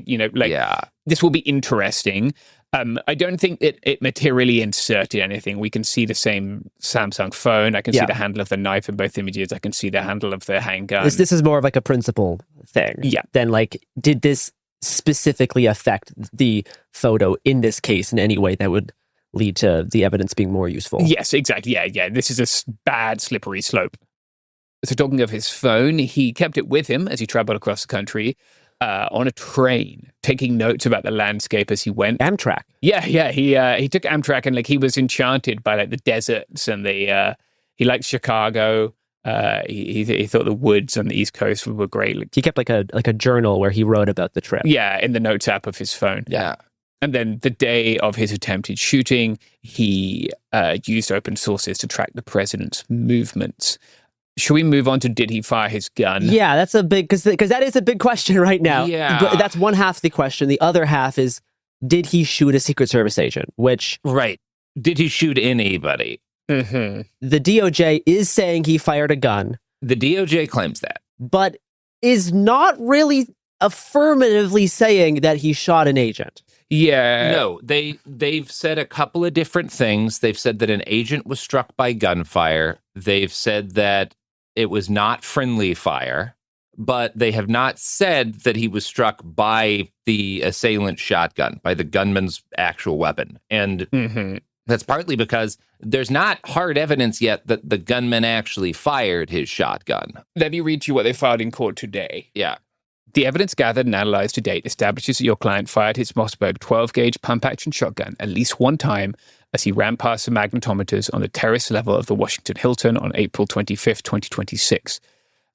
this will be interesting. I don't think it materially inserted anything. We can see the same Samsung phone. I can see the handle of the knife in both images. I can see the handle of the handgun. This is more of like a principle thing. Yeah. Than like, did this specifically affect the photo in this case in any way that would lead to the evidence being more useful? Yes, exactly. Yeah. This is a bad slippery slope. So talking of his phone, he kept it with him as he traveled across the country. On a train, taking notes about the landscape as he went. Amtrak. Yeah. He took Amtrak, and, like, he was enchanted by, like, the deserts and he liked Chicago. He thought the woods on the East Coast were great. Like, he kept like a journal where he wrote about the trip. Yeah, in the notes app of his phone. Yeah. And then the day of his attempted shooting, he used open sources to track the president's movements. Should we move on to, did he fire his gun? Yeah, that's a big, because that is a big question right now. Yeah. But that's one half of the question. The other half is, did he shoot a Secret Service agent? Which... Right. Did he shoot anybody? Mm-hmm. The DOJ is saying he fired a gun. The DOJ claims that. But is not really affirmatively saying that he shot an agent. Yeah. No, they've said a couple of different things. They've said that an agent was struck by gunfire. They've said that it was not friendly fire, but they have not said that he was struck by the assailant's shotgun, by the gunman's actual weapon. And that's partly because there's not hard evidence yet that the gunman actually fired his shotgun. Let me read you what they filed in court today. Yeah. The evidence gathered and analyzed to date establishes that your client fired his Mossberg 12-gauge pump-action shotgun at least one time as he ran past the magnetometers on the terrace level of the Washington Hilton on April 25th, 2026.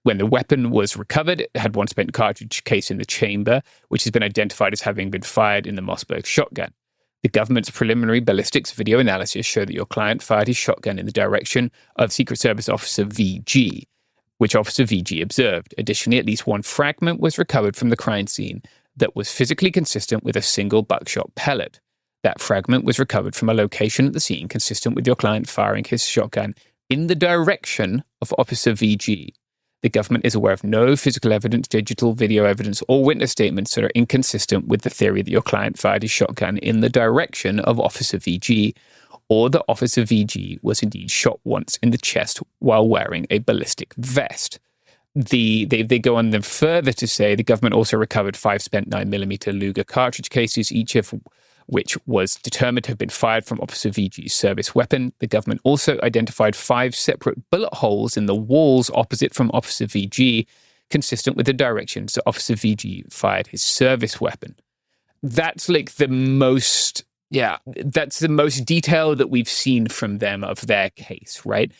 When the weapon was recovered, it had one spent cartridge case in the chamber, which has been identified as having been fired in the Mossberg shotgun. The government's preliminary ballistics video analysis showed that your client fired his shotgun in the direction of Secret Service Officer VG, which Officer VG observed. Additionally, at least one fragment was recovered from the crime scene, that was physically consistent with a single buckshot pellet. That fragment was recovered from a location at the scene consistent with your client firing his shotgun in the direction of Officer VG. The government is aware of no physical evidence, digital video evidence, or witness statements that are inconsistent with the theory that your client fired his shotgun in the direction of Officer VG, or that Officer VG was indeed shot once in the chest while wearing a ballistic vest. They go on then further to say the government also recovered 5 spent 9mm Luger cartridge cases, each of which was determined to have been fired from Officer VG's service weapon. The government also identified 5 separate bullet holes in the walls opposite from Officer VG, consistent with the directions that Officer VG fired his service weapon. That's like the most, that's the most detail that we've seen from them of their case, right?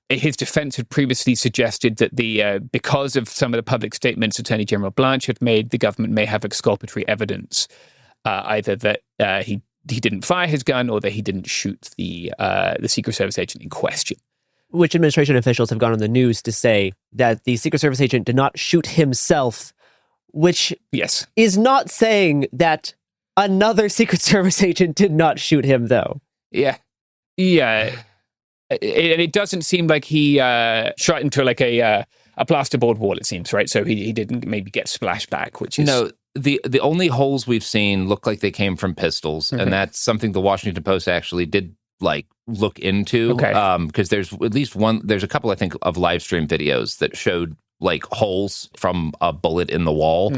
His defense had previously suggested that because of some of the public statements Attorney General Blanche had made, the government may have exculpatory evidence, either that he didn't fire his gun or that he didn't shoot the Secret Service agent in question. Which administration officials have gone on the news to say that the Secret Service agent did not shoot himself, which is not saying that another Secret Service agent did not shoot him, though. Yeah. It doesn't seem like he shot into like a plasterboard wall, it seems, right? So he didn't maybe get splashback, which is... No, the only holes we've seen look like they came from pistols, and that's something the Washington Post actually did look into. Because there's at least there's a couple, I think, of live stream videos that showed holes from a bullet in the wall.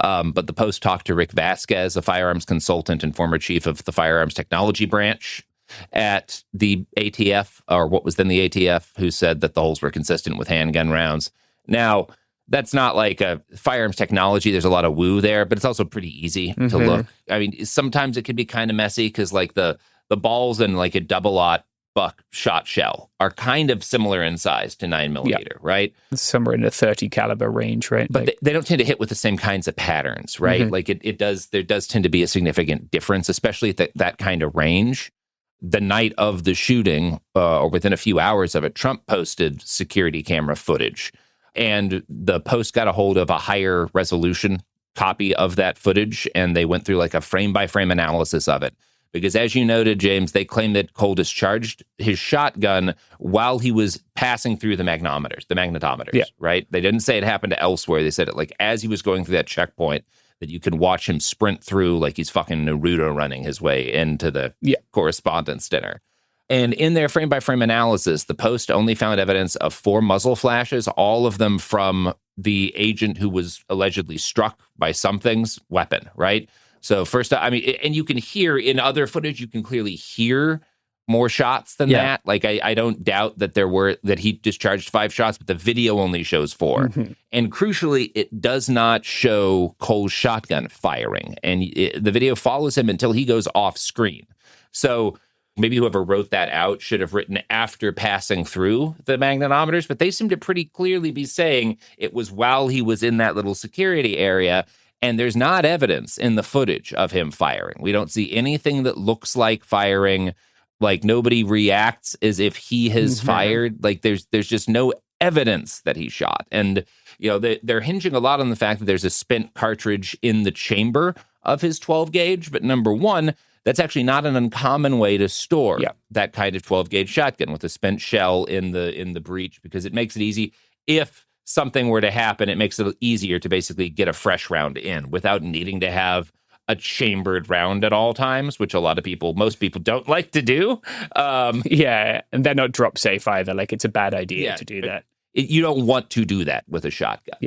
But the Post talked to Rick Vasquez, a firearms consultant and former chief of the firearms technology branch at the ATF, or what was then the ATF, who said that the holes were consistent with handgun rounds. Now, that's not like a firearms technology. There's a lot of woo there, but it's also pretty easy to look. I mean, sometimes it can be kind of messy because the balls in a double-aught buck shot shell are kind of similar in size to 9mm, right? Somewhere in the 30 caliber range, right? But they don't tend to hit with the same kinds of patterns, right? There does tend to be a significant difference, especially at that kind of range. The night of the shooting, or within a few hours of it, Trump posted security camera footage. And the Post got a hold of a higher resolution copy of that footage, and they went through a frame-by-frame analysis of it. Because as you noted, James, they claim that Cole discharged his shotgun while he was passing through the magnetometers, right? They didn't say it happened elsewhere. They said it as he was going through that checkpoint, that you can watch him sprint through like he's fucking Naruto running his way into the Correspondents dinner. And in their frame-by-frame analysis, the Post only found evidence of 4 muzzle flashes, all of them from the agent who was allegedly struck by something's weapon, right? So first, I mean, and you can hear in other footage, you can clearly hear more shots than that. I don't doubt that he discharged 5 shots, but the video only shows 4. And crucially, it does not show Cole's shotgun firing. And the video follows him until he goes off screen. So maybe whoever wrote that out should have written after passing through the magnetometers, but they seem to pretty clearly be saying it was while he was in that little security area. And there's not evidence in the footage of him firing. We don't see anything that looks like firing. Nobody reacts as if he has fired. There's just no evidence that he shot. And, they're hinging a lot on the fact that there's a spent cartridge in the chamber of his 12 gauge. But number one, that's actually not an uncommon way to store that kind of 12 gauge shotgun, with a spent shell in the breech, because it makes it easy. If something were to happen, it makes it easier to basically get a fresh round in without needing to have a chambered round at all times, which most people don't like to do. And they're not drop safe either. It's a bad idea to do that. You don't want to do that with a shotgun.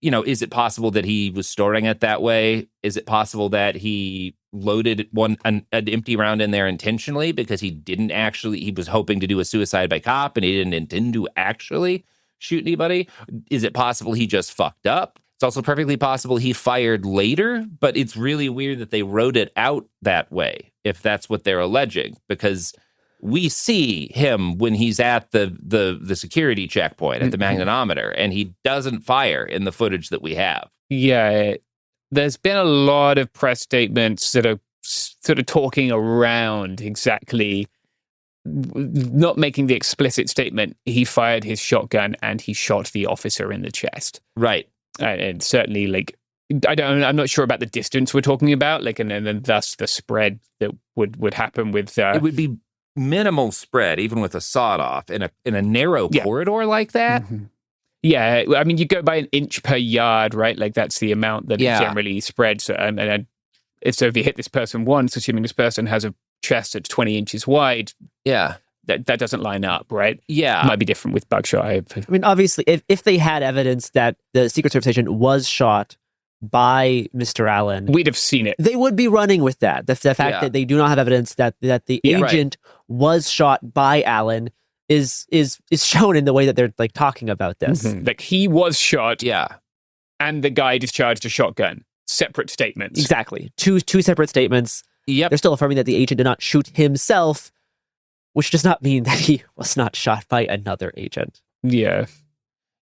Is it possible that he was storing it that way? Is it possible that he loaded an empty round in there intentionally because he was hoping to do a suicide by cop and he didn't intend to actually shoot anybody? Is it possible he just fucked up? It's also perfectly possible he fired later, but it's really weird that they wrote it out that way, if that's what they're alleging, because we see him when he's at the security checkpoint at the magnetometer, and he doesn't fire in the footage that we have. Yeah, there's been a lot of press statements that are sort of talking around exactly, not making the explicit statement, he fired his shotgun and he shot the officer in the chest. Right. And certainly, I'm not sure about the distance we're talking about, like, and then thus the spread that would happen with. It would be minimal spread, even with a sawed off in a narrow corridor like that. Mm-hmm. Yeah, I mean, you go by an inch per yard, right? Like that's the amount that it generally spreads. And so if you hit this person once, assuming this person has a chest that's 20 inches wide, that doesn't line up, right? Yeah, it might be different with buckshot. I mean, obviously, if they had evidence that the Secret Service agent was shot by Mr. Allen, we'd have seen it. They would be running with that. The fact that they do not have evidence that the agent was shot by Allen is shown in the way that they're like talking about this. Mm-hmm. Like he was shot, and the guy discharged a shotgun. Separate statements. Exactly. Two separate statements. Yep. They're still affirming that the agent did not shoot himself, which does not mean that he was not shot by another agent. Yeah.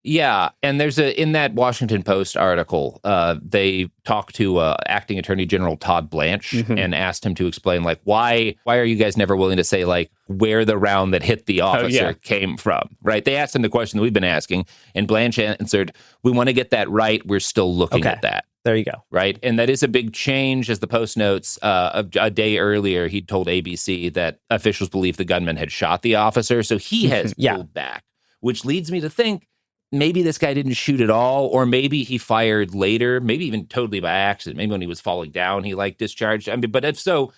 Yeah, and there's in that Washington Post article, they talked to Acting Attorney General Todd Blanche and asked him to explain, like, why are you guys never willing to say, like, where the round that hit the officer came from, right? They asked him the question that we've been asking, and Blanche answered, we want to get that right. We're still looking at that. There you go. Right, and that is a big change, as the Post notes. A day earlier, he'd told ABC that officials believe the gunman had shot the officer, so he has pulled back, which leads me to think, maybe this guy didn't shoot at all, or maybe he fired later, maybe even totally by accident. Maybe when he was falling down, he discharged. I mean, but if so,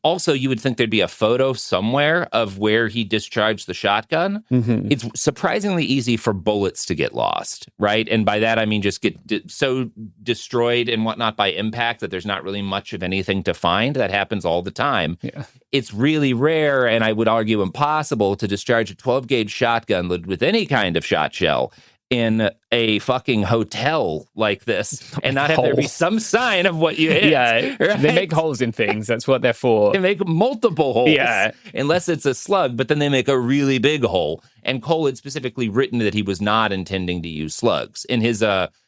also you would think there'd be a photo somewhere of where he discharged the shotgun. Mm-hmm. It's surprisingly easy for bullets to get lost, right? And by that, I mean just get so destroyed and whatnot by impact that there's not really much of anything to find. That happens all the time. Yeah. It's really rare, and I would argue impossible, to discharge a 12-gauge shotgun loaded with any kind of shot shell in a fucking hotel like this and not have there be some sign of what you hit. Yeah, right? They make holes in things. That's what they're for. They make multiple holes. Yeah. Unless it's a slug, but then they make a really big hole. And Cole had specifically written that he was not intending to use slugs. In his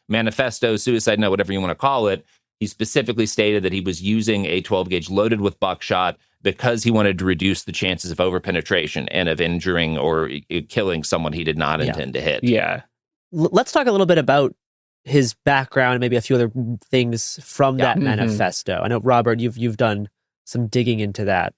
manifesto, suicide note, whatever you want to call it, he specifically stated that he was using a 12-gauge loaded with buckshot because he wanted to reduce the chances of overpenetration and of injuring or killing someone he did not intend to hit. Yeah. Let's talk a little bit about his background and maybe a few other things from that manifesto. I know, Robert, you've done some digging into that.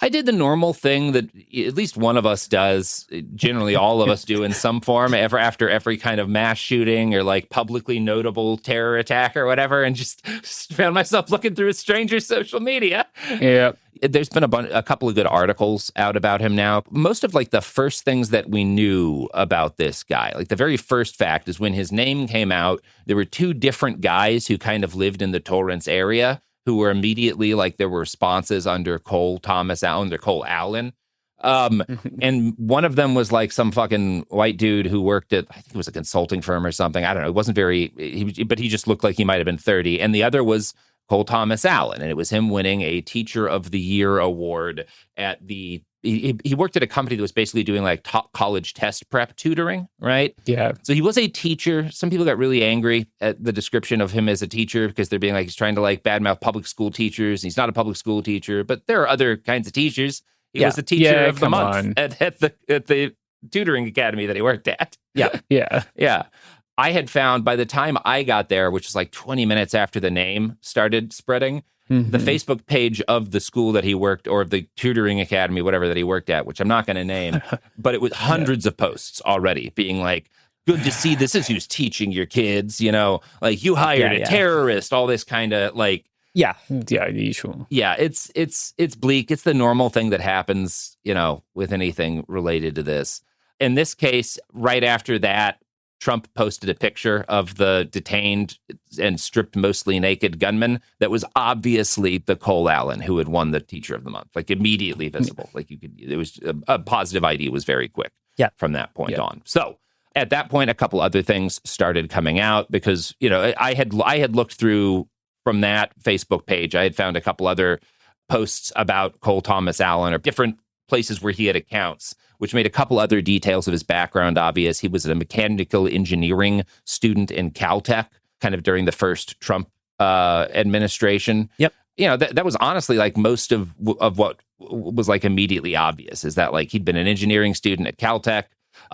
I did the normal thing that at least one of us does, generally all of us do in some form, after every kind of mass shooting or like publicly notable terror attack or whatever, and just found myself looking through a stranger's social media. Yeah. There's been a couple of good articles out about him now. Most of like the first things that we knew about this guy, like the very first fact is when his name came out, there were two different guys who kind of lived in the Torrance area who were immediately like there were responses under Cole Allen. And one of them was like some fucking white dude who worked at, I think it was a consulting firm or something. I don't know. It wasn't but he just looked like he might have been 30. And the other was Cole Thomas Allen. And it was him winning a Teacher of the Year award at he worked at a company that was basically doing like top college test prep tutoring, right? Yeah. So he was a teacher. Some people got really angry at the description of him as a teacher because they're being like, he's trying to like badmouth public school teachers. He's not a public school teacher, but there are other kinds of teachers. He was the teacher of the month at the tutoring academy that he worked at. Yeah. Yeah. I had found by the time I got there, which was like 20 minutes after the name started spreading, the Facebook page of the school that he worked, or the tutoring academy, whatever that he worked at, which I'm not going to name, but it was hundreds of posts already being like, good to see this is who's teaching your kids, like you hired a terrorist, all this kind of like. Yeah, usual. Yeah, it's bleak. It's the normal thing that happens, with anything related to this. In this case, right after that, Trump posted a picture of the detained and stripped, mostly naked gunman that was obviously the Cole Allen who had won the Teacher of the Month, like immediately visible. Like it was a positive ID was very quick from that point on. So at that point, a couple other things started coming out because, I had looked through from that Facebook page. I had found a couple other posts about Cole Thomas Allen or different places where he had accounts, which made a couple other details of his background obvious. He was a mechanical engineering student in Caltech, kind of during the first Trump administration. Yep. That was honestly like most of what was like immediately obvious is that like he'd been an engineering student at Caltech.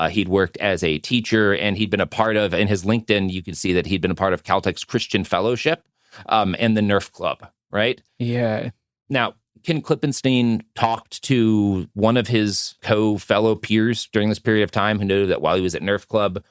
He'd worked as a teacher, and he'd been a part of, in his LinkedIn, you can see that he'd been a part of Caltech's Christian Fellowship, and the Nerf Club, right? Yeah. Now, Ken Klippenstein talked to one of his fellow peers during this period of time who noted that while he was at Nerf Club,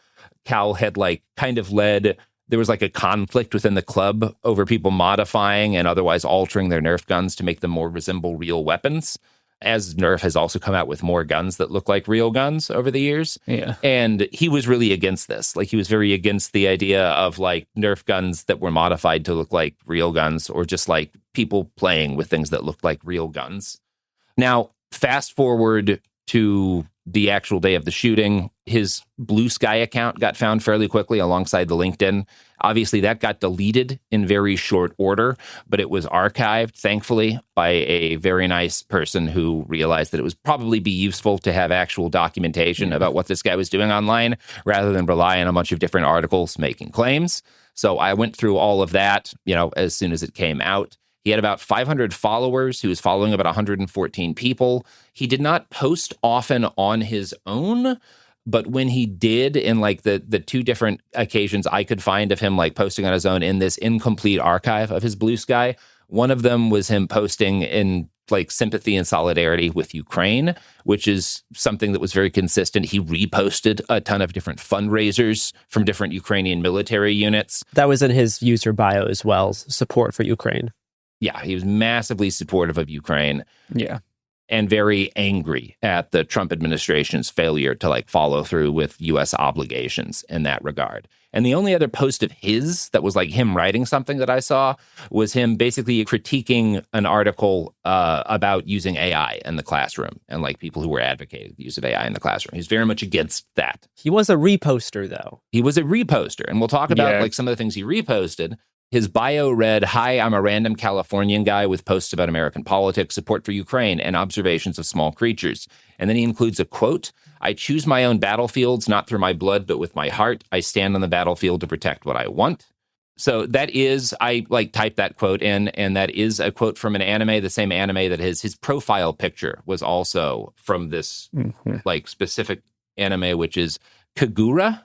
Cal had kind of led, there was a conflict within the club over people modifying and otherwise altering their Nerf guns to make them more resemble real weapons, as Nerf has also come out with more guns that look like real guns over the years. Yeah. And he was really against this. He was very against the idea of Nerf guns that were modified to look like real guns, or just people playing with things that looked like real guns. Now, fast forward to the actual day of the shooting, his Blue Sky account got found fairly quickly alongside the LinkedIn. Obviously, that got deleted in very short order, but it was archived, thankfully, by a very nice person who realized that it would probably be useful to have actual documentation about what this guy was doing online rather than rely on a bunch of different articles making claims. So I went through all of that, as soon as it came out. He had about 500 followers. He was following about 114 people. He did not post often on his own, but when he did, in the two different occasions I could find of him posting on his own in this incomplete archive of his Blue Sky, one of them was him posting in sympathy and solidarity with Ukraine, which is something that was very consistent. He reposted a ton of different fundraisers from different Ukrainian military units. That was in his user bio as well, support for Ukraine. Yeah, he was massively supportive of Ukraine. Yeah. And very angry at the Trump administration's failure to follow through with U.S. obligations in that regard. And the only other post of his that was him writing something that I saw was him basically critiquing an article about using AI in the classroom and people who were advocating the use of AI in the classroom. He's very much against that. He was a reposter, though. He was a reposter. And we'll talk about some of the things he reposted. His bio read, "Hi, I'm a random Californian guy with posts about American politics, support for Ukraine, and observations of small creatures." And then he includes a quote, "I choose my own battlefields, not through my blood, but with my heart. I stand on the battlefield to protect what I want." So that is, I typed that quote in, and that is a quote from an anime, the same anime that his profile picture was also from this specific anime, which is Kagura.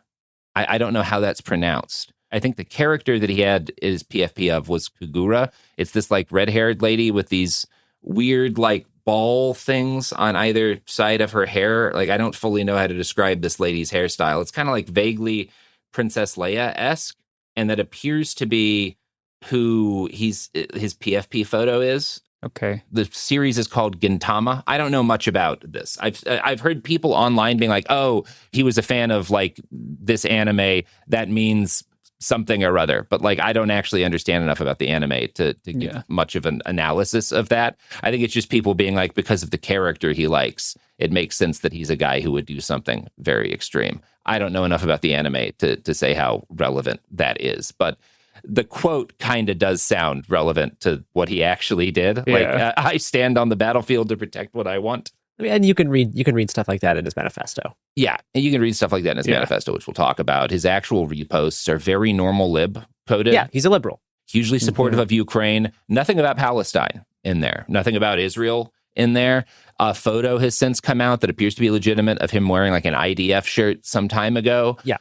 I don't know how that's pronounced. I think the character that he had his PFP of was Kagura. It's this red-haired lady with these weird ball things on either side of her hair. I don't fully know how to describe this lady's hairstyle. It's kind of vaguely Princess Leia-esque, and that appears to be who his PFP photo is. Okay. The series is called Gintama. I don't know much about this. I've heard people online being "Oh, he was a fan of this anime. That means something or other," but I don't actually understand enough about the anime to give much of an analysis of that. I think it's just people being because of the character he likes, it makes sense that he's a guy who would do something very extreme. I don't know enough about the anime to say how relevant that is, but the quote kind of does sound relevant to what he actually did. I stand on the battlefield to protect what I want. And you can read stuff like that in his manifesto. Yeah, and you can read stuff like that in his manifesto, which we'll talk about. His actual reposts are very normal lib coded. Yeah, he's a liberal. Hugely supportive of Ukraine. Nothing about Palestine in there. Nothing about Israel in there. A photo has since come out that appears to be legitimate of him wearing an IDF shirt some time ago. Yeah.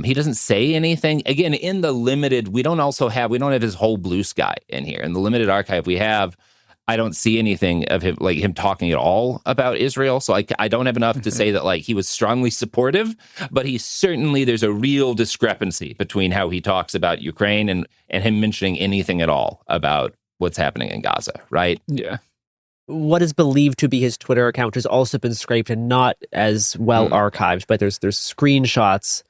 He doesn't say anything. Again, in the limited, we don't have his whole Blue Sky in here. In the limited archive we have, I don't see anything of him him talking at all about Israel. So I don't have enough to say that he was strongly supportive, but there's a real discrepancy between how he talks about Ukraine and him mentioning anything at all about what's happening in Gaza, right? Yeah. What is believed to be his Twitter account has also been scraped and not as well archived, but there's screenshots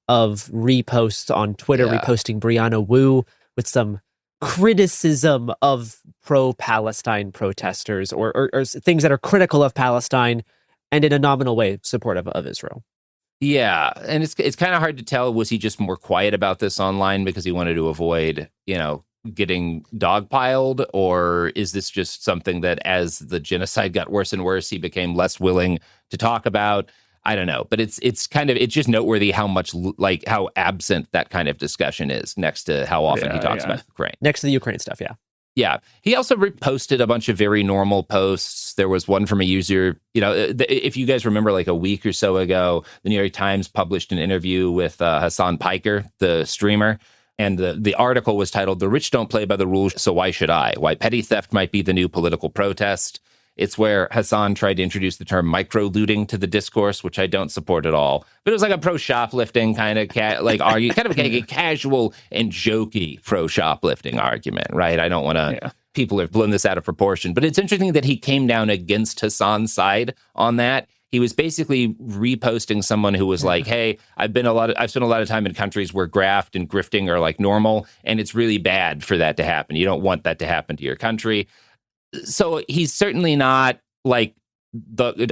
of reposts on Twitter, reposting Brianna Wu with some criticism of pro-Palestine protesters or things that are critical of Palestine and in a nominal way supportive of Israel. Yeah, and it's kind of hard to tell. Was he just more quiet about this online because he wanted to avoid, getting dogpiled, or is this just something that as the genocide got worse and worse, he became less willing to talk about? I don't know, but it's just noteworthy how much how absent that kind of discussion is next to how often he talks about Ukraine. Next to the Ukraine stuff, yeah. Yeah. He also reposted a bunch of very normal posts. There was one from a user, if you guys remember a week or so ago, the New York Times published an interview with Hassan Piker, the streamer, And the article was titled, "The Rich Don't Play by the Rules, So Why Should I? Why Petty Theft Might Be the New Political Protest." It's where Hassan tried to introduce the term micro-looting to the discourse, which I don't support at all. But it was like a pro-shoplifting kind of argue, kind of a casual and jokey pro-shoplifting argument, right? I don't want to... Yeah. People have blown this out of proportion. But it's interesting that he came down against Hassan's side on that. He was basically reposting someone who was like, hey, I've spent a lot of time in countries where graft and grifting are like normal, and it's really bad for that to happen. You don't want that to happen to your country. So he's certainly not like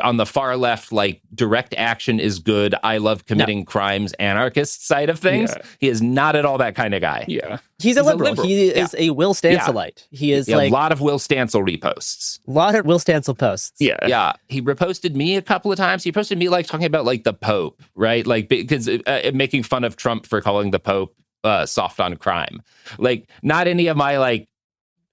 on the far left, like direct action is good, I love committing crimes, anarchist side of things. Yeah. He is not at all that kind of guy. Yeah. He's a liberal. He is a Will Stanselite. He is like a lot of Will Stansel reposts. A lot of Will Stansel posts. Yeah. Yeah. He reposted me a couple of times. He posted me like talking about like the Pope, right? Like because making fun of Trump for calling the Pope soft on crime. Like not any of my like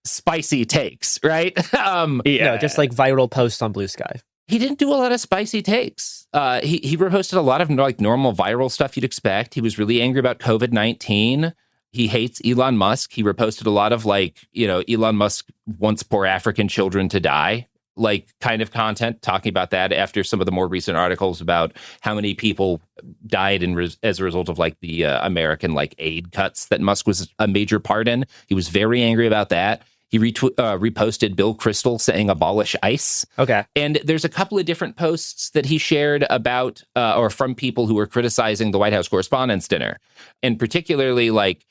spicy takes, right? No, just like viral posts on Blue Sky. He didn't do a lot of spicy takes. He reposted a lot of like normal viral stuff you'd expect. He was really angry about COVID-19. He hates Elon Musk. He reposted a lot of like, Elon Musk wants poor African children to die, like kind of content, talking about that after some of the more recent articles about how many people died as a result of like the American like aid cuts that Musk was a major part in. He was very angry about that. He reposted Bill Kristol saying abolish ICE. Okay. And there's a couple of different posts that he shared about or from people who were criticizing the White House Correspondents' dinner. And particularly like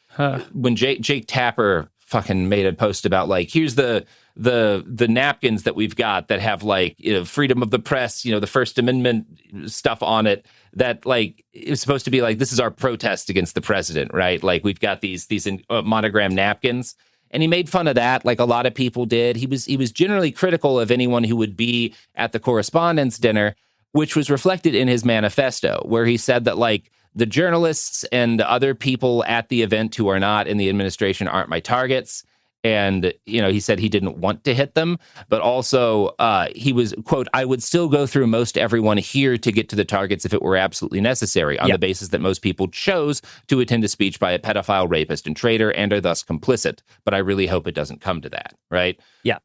when Jake Tapper fucking made a post about like, here's the napkins that we've got that have like, freedom of the press, the First Amendment stuff on it that like is supposed to be like, this is our protest against the president, right? Like we've got these monogram napkins. And he made fun of that, like a lot of people did. He was generally critical of anyone who would be at the Correspondents' dinner, which was reflected in his manifesto, where he said that like the journalists and other people at the event who are not in the administration aren't my targets. And, he said he didn't want to hit them, but also he was, quote, I would still go through most everyone here to get to the targets if it were absolutely necessary on the basis that most people chose to attend a speech by a pedophile, rapist, and traitor and are thus complicit. But I really hope it doesn't come to that, right? Yeah.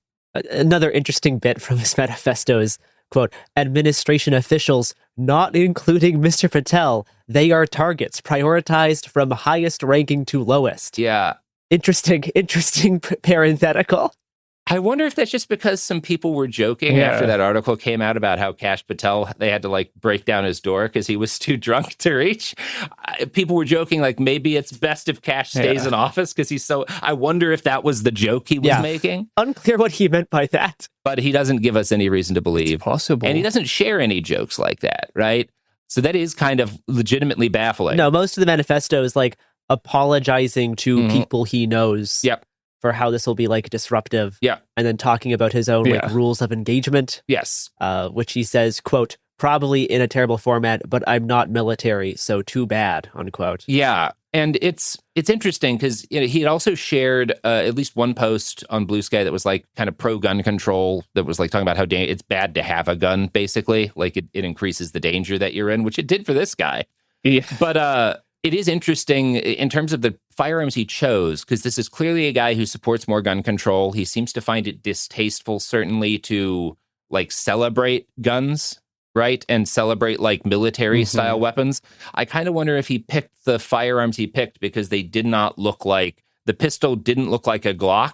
Another interesting bit from his manifesto is, quote, administration officials, not including Mr. Patel, they are targets prioritized from highest ranking to lowest. Yeah. Interesting parenthetical. I wonder if that's just because some people were joking after that article came out about how Kash Patel, they had to like break down his door because he was too drunk to reach. People were joking like maybe it's best if Kash stays in office because he's so... I wonder if that was the joke he was making. Unclear what he meant by that. But he doesn't give us any reason to believe. It's possible. And he doesn't share any jokes like that, right? So that is kind of legitimately baffling. No, most of the manifesto is like apologizing to people he knows for how this will be like disruptive. Yeah. And then talking about his own like rules of engagement. Yes. Which he says, quote, probably in a terrible format, but I'm not military, so too bad, unquote. Yeah. And it's interesting because he had also shared at least one post on Blue Sky that was like kind of pro-gun control that was like talking about how it's bad to have a gun, basically. Like it increases the danger that you're in, which it did for this guy. Yeah. But it is interesting in terms of the firearms he chose, because this is clearly a guy who supports more gun control. He seems to find it distasteful, certainly, to like celebrate guns, right? And celebrate like military style weapons. I kind of wonder if he picked the firearms he picked because they did not look like, the pistol didn't look like a Glock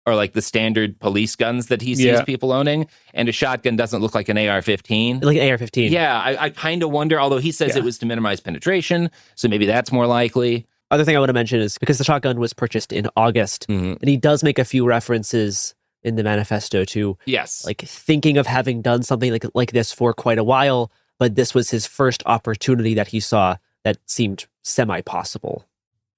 or like the standard police guns that he sees people owning. And a shotgun doesn't look like an AR-15. Like an AR-15. Yeah, I kind of wonder, although he says it was to minimize penetration, so maybe that's more likely. Other thing I want to mention is because the shotgun was purchased in August, and he does make a few references in the manifesto to like thinking of having done something like this for quite a while, but this was his first opportunity that he saw that seemed semi-possible.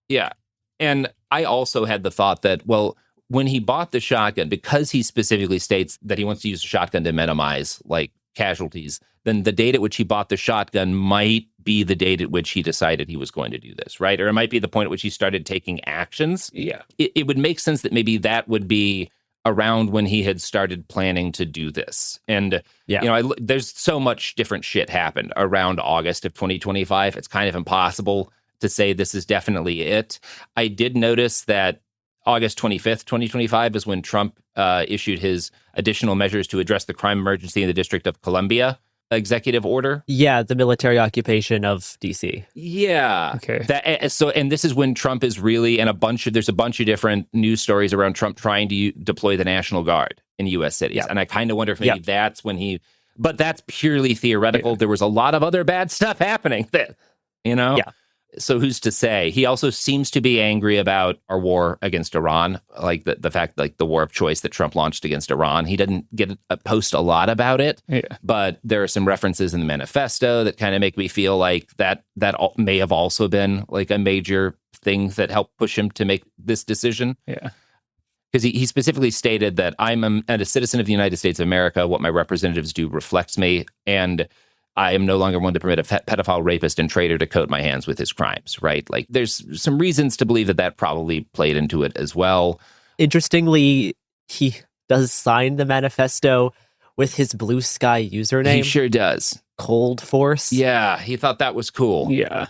Yeah. And I also had the thought that, well, when he bought the shotgun, because he specifically states that he wants to use a shotgun to minimize like casualties, then the date at which he bought the shotgun might be the date at which he decided he was going to do this, right? Or it might be the point at which he started taking actions. Yeah. It would make sense that maybe that would be around when he had started planning to do this. And, there's so much different shit happened around August of 2025. It's kind of impossible to say this is definitely it. I did notice that August 25th, 2025 is when Trump issued his additional measures to address the crime emergency in the District of Columbia executive order. Yeah, the military occupation of D.C. Yeah. Okay. And this is when Trump is really, and there's a bunch of different news stories around Trump trying to deploy the National Guard in U.S. cities. Yeah. And I kind of wonder if maybe that's when but that's purely theoretical. Yeah. There was a lot of other bad stuff happening that, Yeah. So who's to say? He also seems to be angry about our war against Iran, like the fact, like the war of choice that Trump launched against Iran. He didn't post a lot about it, but there are some references in the manifesto that kind of make me feel like that may have also been like a major thing that helped push him to make this decision. Yeah. Because he specifically stated that I'm a citizen of the United States of America. What my representatives do reflects me, and I am no longer one to permit a pedophile, rapist, and traitor to coat my hands with his crimes, right? Like, there's some reasons to believe that probably played into it as well. Interestingly, he does sign the manifesto with his Blue Sky username. He sure does. Cold Force. Yeah, he thought that was cool. Yeah.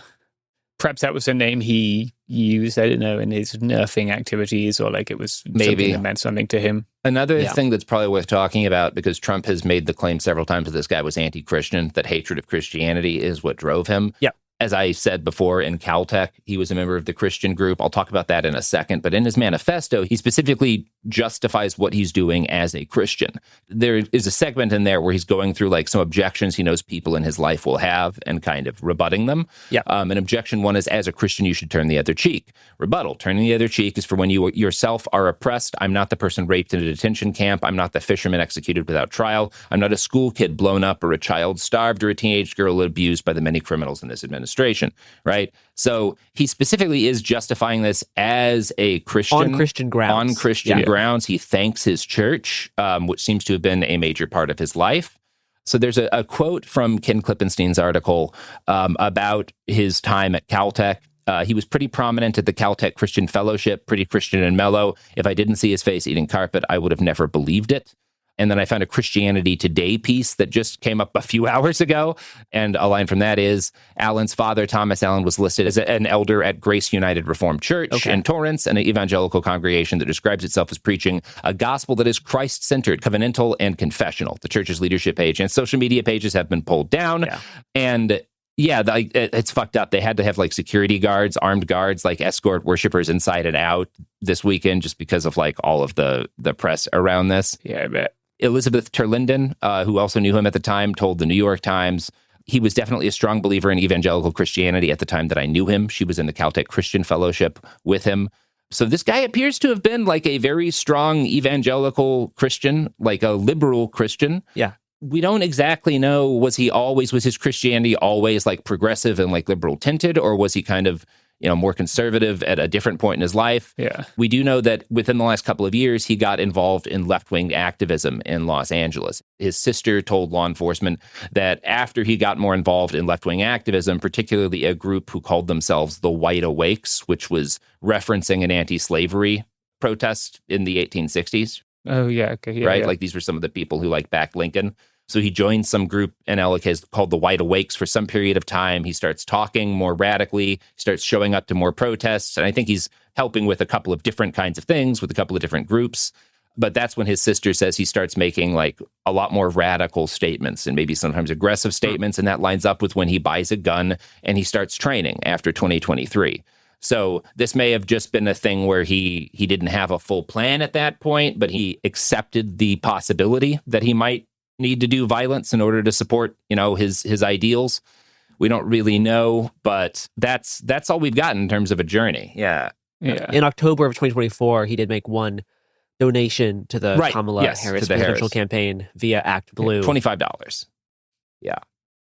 Perhaps that was a name he used, I don't know, in his nerfing activities, or like it was something that meant something to him. Another thing that's probably worth talking about, because Trump has made the claim several times that this guy was anti-Christian, that hatred of Christianity is what drove him. Yeah. As I said before, in Caltech, he was a member of the Christian group. I'll talk about that in a second. But in his manifesto, he specifically justifies what he's doing as a Christian. There is a segment in there where he's going through like some objections he knows people in his life will have and kind of rebutting them. Yeah. An objection one is, as a Christian, you should turn the other cheek. Rebuttal, turning the other cheek is for when you yourself are oppressed. I'm not the person raped in a detention camp. I'm not the fisherman executed without trial. I'm not a school kid blown up or a child starved or a teenage girl abused by the many criminals in this administration, right? So he specifically is justifying this as a Christian. On Christian grounds. On Christian grounds. He thanks his church, which seems to have been a major part of his life. So there's a quote from Ken Klippenstein's article about his time at Caltech. He was pretty prominent at the Caltech Christian Fellowship, pretty Christian and mellow. If I didn't see his face eating carpet, I would have never believed it. And then I found a Christianity Today piece that just came up a few hours ago. And a line from that is, Allen's father, Thomas Allen, was listed as an elder at Grace United Reformed Church in Torrance, an evangelical congregation that describes itself as preaching a gospel that is Christ-centered, covenantal, and confessional. The church's leadership page and social media pages have been pulled down. Yeah. And it's fucked up. They had to have like security guards, armed guards, like escort worshipers inside and out this weekend just because of like all of the press around this. Yeah, I bet. Elizabeth Terlinden, who also knew him at the time, told the New York Times he was definitely a strong believer in evangelical Christianity at the time that I knew him. She was in the Caltech Christian Fellowship with him. So this guy appears to have been like a very strong evangelical Christian, like a liberal Christian. Yeah. We don't exactly know, was his Christianity always like progressive and like liberal tinted, or was he kind of, more conservative at a different point in his life? Yeah. We do know that within the last couple of years, he got involved in left-wing activism in Los Angeles. His sister told law enforcement that after he got more involved in left-wing activism, particularly a group who called themselves the White Awakes, which was referencing an anti-slavery protest in the 1860s. Oh, yeah. Okay. Yeah, right? Yeah. Like these were some of the people who backed Lincoln. So he joins some group in Ellicott called the White Awakes for some period of time. He starts talking more radically, starts showing up to more protests. And I think he's helping with a couple of different kinds of things with a couple of different groups. But that's when his sister says he starts making like a lot more radical statements and maybe sometimes aggressive statements. And that lines up with when he buys a gun and he starts training after 2023. So this may have just been a thing where he didn't have a full plan at that point, but he accepted the possibility that he might need to do violence in order to support, his ideals. We don't really know, but that's all we've got in terms of a journey. Yeah. In October of 2024, he did make one donation to the Kamala Harris presidential campaign via Act Blue. $25. Yeah.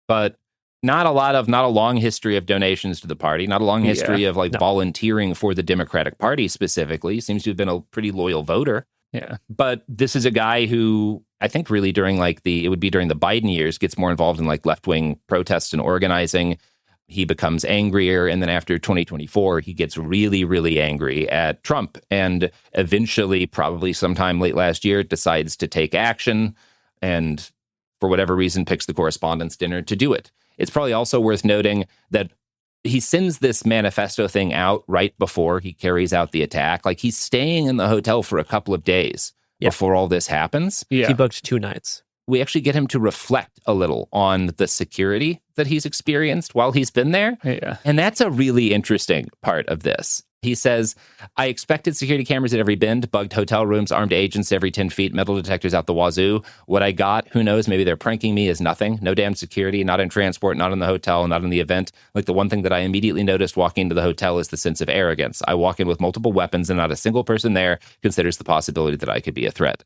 But not a long history of donations to the party, not a long history of volunteering for the Democratic Party specifically. He seems to have been a pretty loyal voter. Yeah. But this is a guy who I think really during during the Biden years gets more involved in left-wing protests and organizing. He becomes angrier. And then after 2024, he gets really, really angry at Trump. And eventually, probably sometime late last year, decides to take action and for whatever reason picks the Correspondents' dinner to do it. It's probably also worth noting that he sends this manifesto thing out right before he carries out the attack. Like, he's staying in the hotel for a couple of days before all this happens. He booked 2 nights. We actually get him to reflect a little on the security that he's experienced while he's been there. Yeah. And that's a really interesting part of this. He says, I expected security cameras at every bend, bugged hotel rooms, armed agents every 10 feet, metal detectors out the wazoo. What I got, who knows, maybe they're pranking me, is nothing. No damn security, not in transport, not in the hotel, not in the event. Like, the one thing that I immediately noticed walking into the hotel is the sense of arrogance. I walk in with multiple weapons and not a single person there considers the possibility that I could be a threat.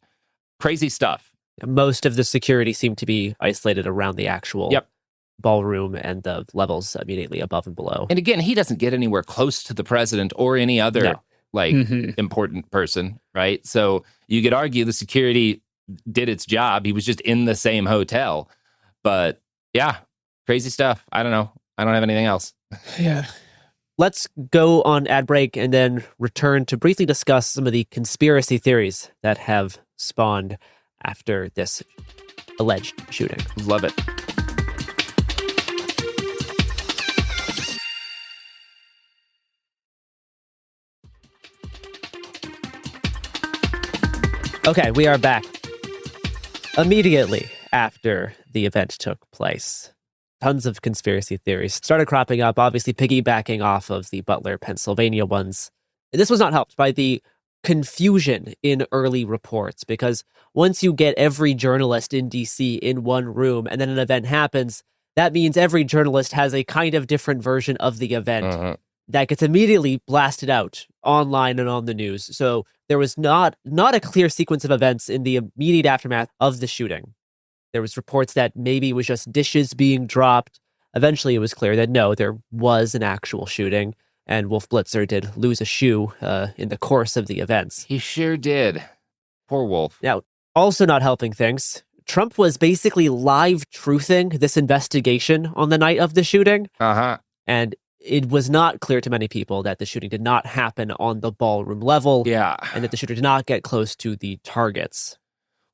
Crazy stuff. Most of the security seemed to be isolated around the actual ballroom and the levels immediately above and below. And again, he doesn't get anywhere close to the president or any other important person, right? So you could argue the security did its job. He was just in the same hotel. But yeah, crazy stuff. I don't know. I don't have anything else. Yeah. Let's go on ad break and then return to briefly discuss some of the conspiracy theories that have spawned after this alleged shooting. Love it. Okay, we are back. Immediately after the event took place, tons of conspiracy theories started cropping up, obviously piggybacking off of the Butler, Pennsylvania ones. This was not helped by the confusion in early reports, because once you get every journalist in DC in one room and then an event happens, that means every journalist has a kind of different version of the event that gets immediately blasted out online and on the news. So there was not a clear sequence of events in the immediate aftermath of the shooting. There was reports that maybe it was just dishes being dropped. Eventually it was clear that no, there was an actual shooting, and Wolf Blitzer did lose a shoe in the course of the events. He sure did. Poor Wolf. Now, also not helping things, Trump was basically live truthing this investigation on the night of the shooting. And it was not clear to many people that the shooting did not happen on the ballroom level. And that the shooter did not get close to the targets.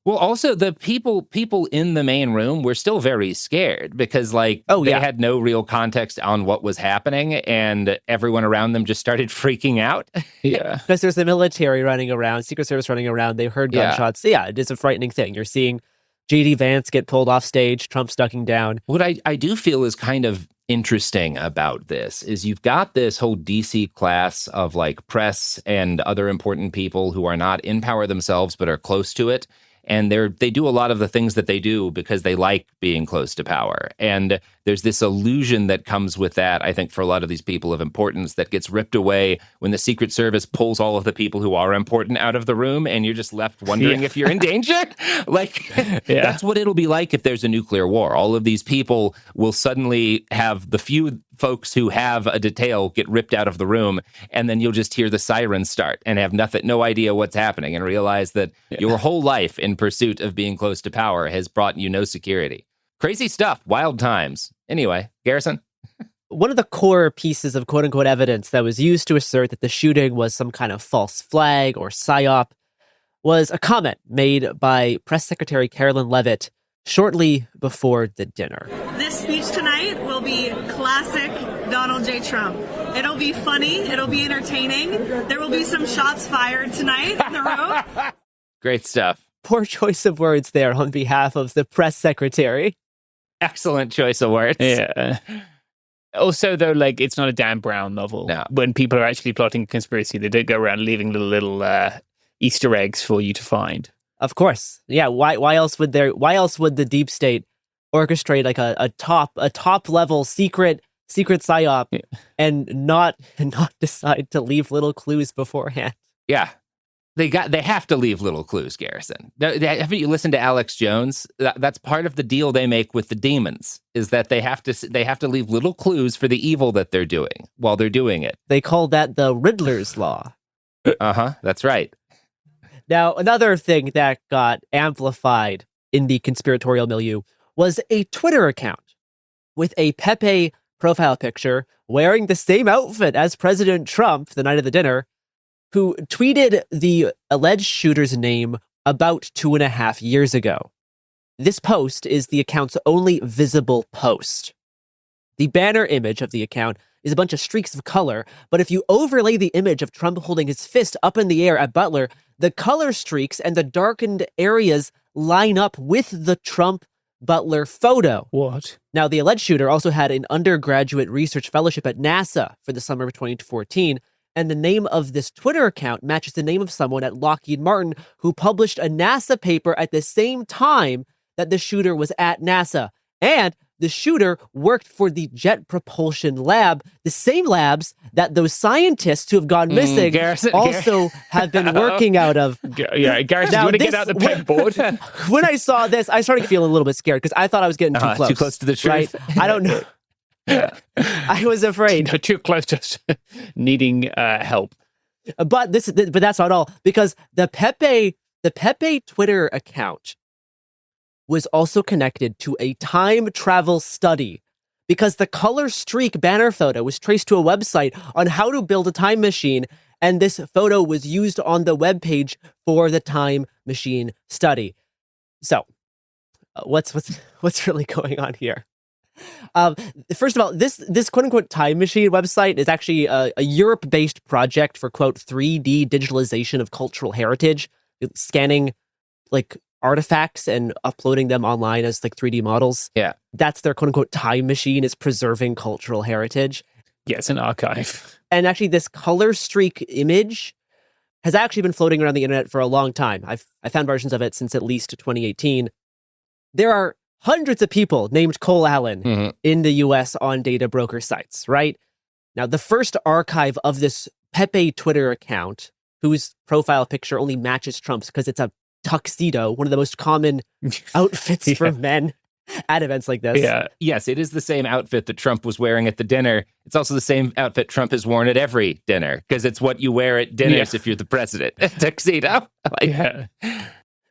Well, also, the people in the main room were still very scared because, they had no real context on what was happening, and everyone around them just started freaking out. Because there's the military running around, Secret Service running around, they heard gunshots. Yeah, it is a frightening thing. You're seeing J.D. Vance get pulled off stage, Trump's ducking down. What I do feel is kind of interesting about this is you've got this whole DC class of press and other important people who are not in power themselves but are close to it. And they do a lot of the things that they do because they like being close to power. And there's this illusion that comes with that, I think, for a lot of these people of importance that gets ripped away when the Secret Service pulls all of the people who are important out of the room, and you're just left wondering if you're in danger. That's what it'll be like if there's a nuclear war. All of these people will suddenly have the few folks who have a detail get ripped out of the room, and then you'll just hear the sirens start and have no idea what's happening, and realize that your whole life in pursuit of being close to power has brought you no security. Crazy stuff, wild times. Anyway, Garrison? One of the core pieces of quote-unquote evidence that was used to assert that the shooting was some kind of false flag or psyop was a comment made by Press Secretary Carolyn Leavitt shortly before the dinner. This speech tonight will be classic Donald J. Trump. It'll be funny. It'll be entertaining. There will be some shots fired tonight in the room. Great stuff. Poor choice of words there on behalf of the press secretary. Excellent choice of words. Yeah. Also, though, it's not a Dan Brown novel. No. When people are actually plotting a conspiracy, they don't go around leaving little Easter eggs for you to find. Of course. Yeah. Why else would the deep state orchestrate a top level secret psyop and not decide to leave little clues beforehand? Yeah. They have to leave little clues, Garrison. Haven't you listened to Alex Jones? That's part of the deal they make with the demons, is that they have to leave little clues for the evil that they're doing while they're doing it. They call that the Riddler's Law. That's right. Now, another thing that got amplified in the conspiratorial milieu was a Twitter account with a Pepe profile picture wearing the same outfit as President Trump the night of the dinner, who tweeted the alleged shooter's name about 2.5 years ago. This post is the account's only visible post. The banner image of the account is a bunch of streaks of color. But if you overlay the image of Trump holding his fist up in the air at Butler, the color streaks and the darkened areas line up with the Trump Butler photo. What? Now, the alleged shooter also had an undergraduate research fellowship at NASA for the summer of 2014, and the name of this Twitter account matches the name of someone at Lockheed Martin who published a NASA paper at the same time that the shooter was at NASA. And the shooter worked for the Jet Propulsion Lab, the same labs that those scientists who have gone missing also have been working out of. Yeah, Garrison, do you want to get out the pegboard? When I saw this, I started feeling a little bit scared because I thought I was getting too close. Too close to the truth. Right? I don't know. I was afraid. Too close to needing help. But that's not all, because the Pepe Twitter account was also connected to a time travel study, because the color streak banner photo was traced to a website on how to build a time machine, and this photo was used on the webpage for the time machine study. So, what's really going on here? First of all, this quote unquote time machine website is actually a Europe-based project for quote 3D digitalization of cultural heritage, scanning like artifacts and uploading them online as like 3D models. Yeah. That's their quote unquote time machine, is preserving cultural heritage. Yeah, it's an archive. And actually this color streak image has actually been floating around the internet for a long time. I found versions of it since at least 2018. There are hundreds of people named Cole Allen in the US on data broker sites, right? Now, the first archive of this Pepe Twitter account, whose profile picture only matches Trump's because it's a tuxedo, one of the most common outfits for men at events like this. Yeah. Yes, it is the same outfit that Trump was wearing at the dinner. It's also the same outfit Trump has worn at every dinner, because it's what you wear at dinners if you're the president. Tuxedo.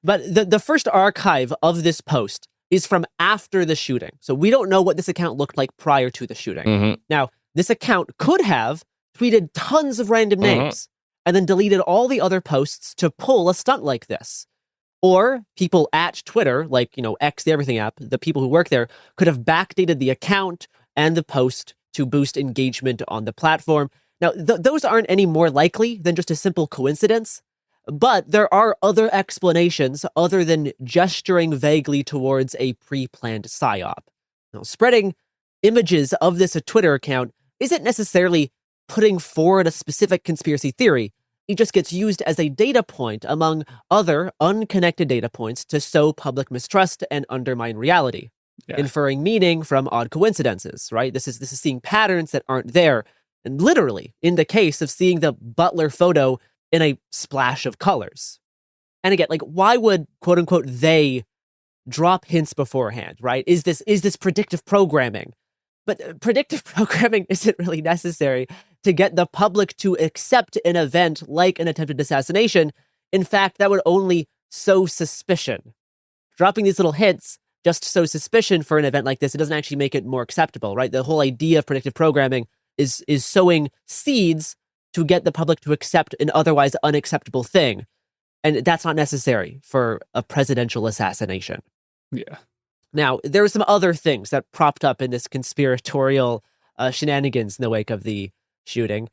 But the first archive of this post is from after the shooting. So we don't know what this account looked like prior to the shooting. Now, this account could have tweeted tons of random names and then deleted all the other posts to pull a stunt like this. Or people at Twitter, like, X, the Everything app, the people who work there, could have backdated the account and the post to boost engagement on the platform. Now, those aren't any more likely than just a simple coincidence, but there are other explanations other than gesturing vaguely towards a pre-planned psyop. Now, spreading images of this Twitter account isn't necessarily putting forward a specific conspiracy theory. It just gets used as a data point among other unconnected data points to sow public mistrust and undermine reality, inferring meaning from odd coincidences, right? This is seeing patterns that aren't there. And literally, in the case of seeing the Butler photo in a splash of colors. And again, like, why would quote unquote they drop hints beforehand, right? Is this predictive programming? But predictive programming isn't really necessary to get the public to accept an event like an attempted assassination. In fact, that would only sow suspicion. Dropping these little hints just sow suspicion for an event like this. It doesn't actually make it more acceptable, right? The whole idea of predictive programming is sowing seeds to get the public to accept an otherwise unacceptable thing. And that's not necessary for a presidential assassination. Yeah. Now, there were some other things that propped up in this conspiratorial shenanigans in the wake of the shooting.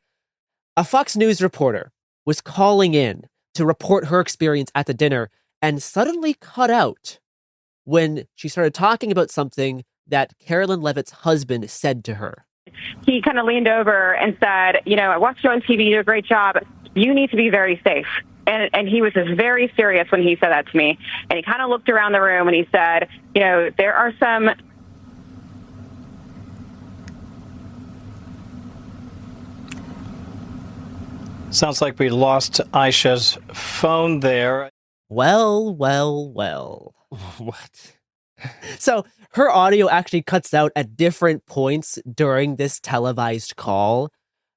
A Fox News reporter was calling in to report her experience at the dinner and suddenly cut out when she started talking about something that Carolyn Levitt's husband said to her. He kind of leaned over and said, I watched you on TV, you do a great job. You need to be very safe. And he was just very serious when he said that to me. And he kind of looked around the room and he said, there are some... Sounds like we lost Aisha's phone there. Well. What? So her audio actually cuts out at different points during this televised call.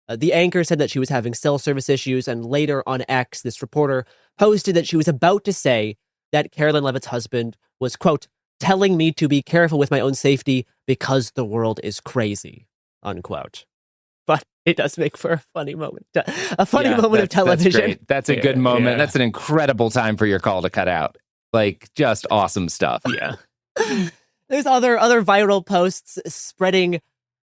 The anchor said that she was having cell service issues, and later on X, this reporter posted that she was about to say that Carolyn Levitt's husband was, quote, telling me to be careful with my own safety because the world is crazy, unquote. But it does make for a funny moment. A funny moment of television. That's great. That's a good moment. That's an incredible time for your call to cut out. Like, just awesome stuff. Yeah. There's other viral posts spreading